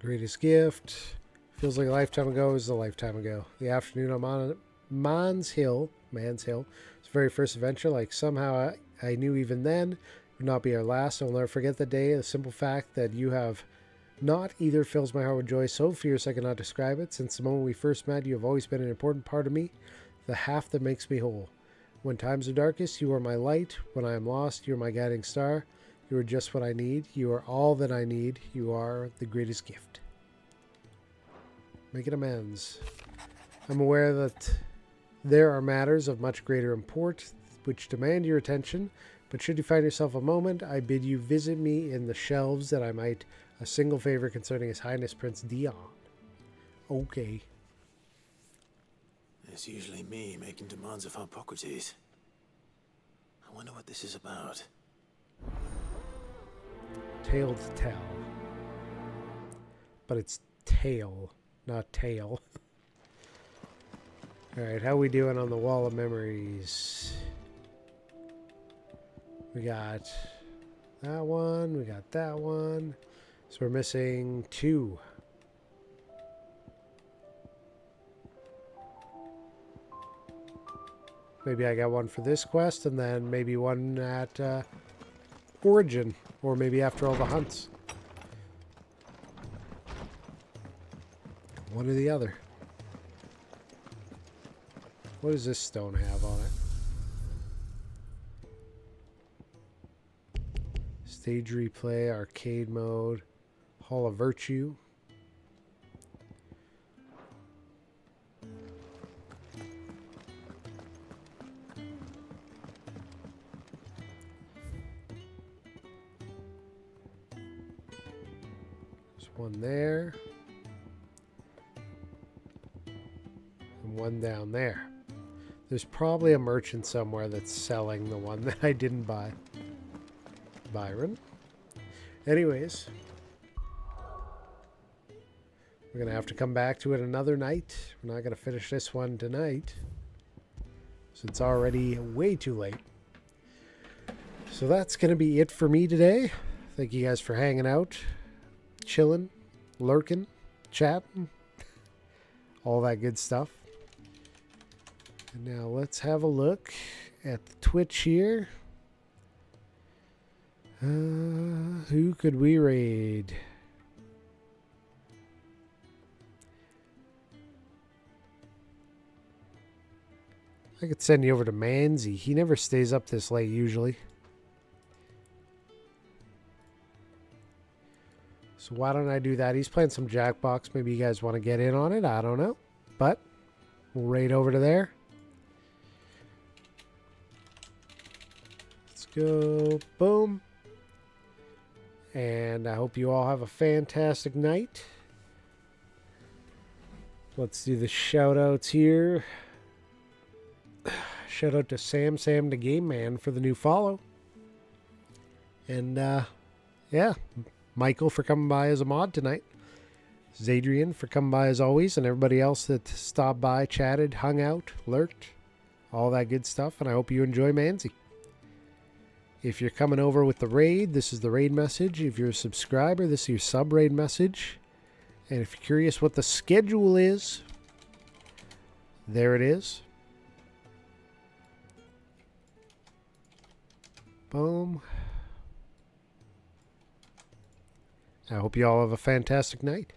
Greatest gift. Feels like a lifetime ago is a lifetime ago. The afternoon I'm on Man's Hill. It's the very first adventure. Like somehow I knew even then it would not be our last. I'll never forget the day. The simple fact that you have Not either fills my heart with joy so fierce I cannot describe it. Since the moment we first met, you have always been an important part of me, the half that makes me whole. When times are darkest, you are my light. When I am lost, you are my guiding star. You are just what I need. You are all that I need. You are the greatest gift. Making amends. I'm aware that there are matters of much greater import which demand your attention, but should you find yourself a moment, I bid you visit me in the shelves that I might a single favor concerning His Highness Prince Dion. Okay. It's usually me making demands of Hippocrates. I wonder what this is about. Tale to tell. But it's tail, not tail. Alright, how we doing on the Wall of Memories? We got that one, we got that one. So we're missing 2. Maybe I got one for this quest, and then maybe one at Origin, or maybe after all the hunts. One or the other. What does this stone have on it? Stage replay, arcade mode, Hall of Virtue. There's one there. And one down there. There's probably a merchant somewhere that's selling the one that I didn't buy. Byron. Anyways. We're going to have to come back to it another night. We're not going to finish this one tonight. So it's already way too late. So that's going to be it for me today. Thank you guys for hanging out. Chilling. Lurking. Chatting. All that good stuff. And now let's have a look at the Twitch here. Who could we raid? I could send you over to Manzi. He never stays up this late usually. So why don't I do that? He's playing some Jackbox. Maybe you guys want to get in on it. I don't know. But we'll raid over to there. Let's go. Boom. And I hope you all have a fantastic night. Let's do the shout outs here. Shout out to Sam the Game Man for the new follow. And yeah, Michael for coming by as a mod tonight. Zadrian for coming by as always, and everybody else that stopped by, chatted, hung out, lurked, all that good stuff. And I hope you enjoy Manzi. If you're coming over with the raid, this is the raid message. If you're a subscriber, this is your sub-raid message. And if you're curious what the schedule is, there it is. Boom. I hope you all have a fantastic night.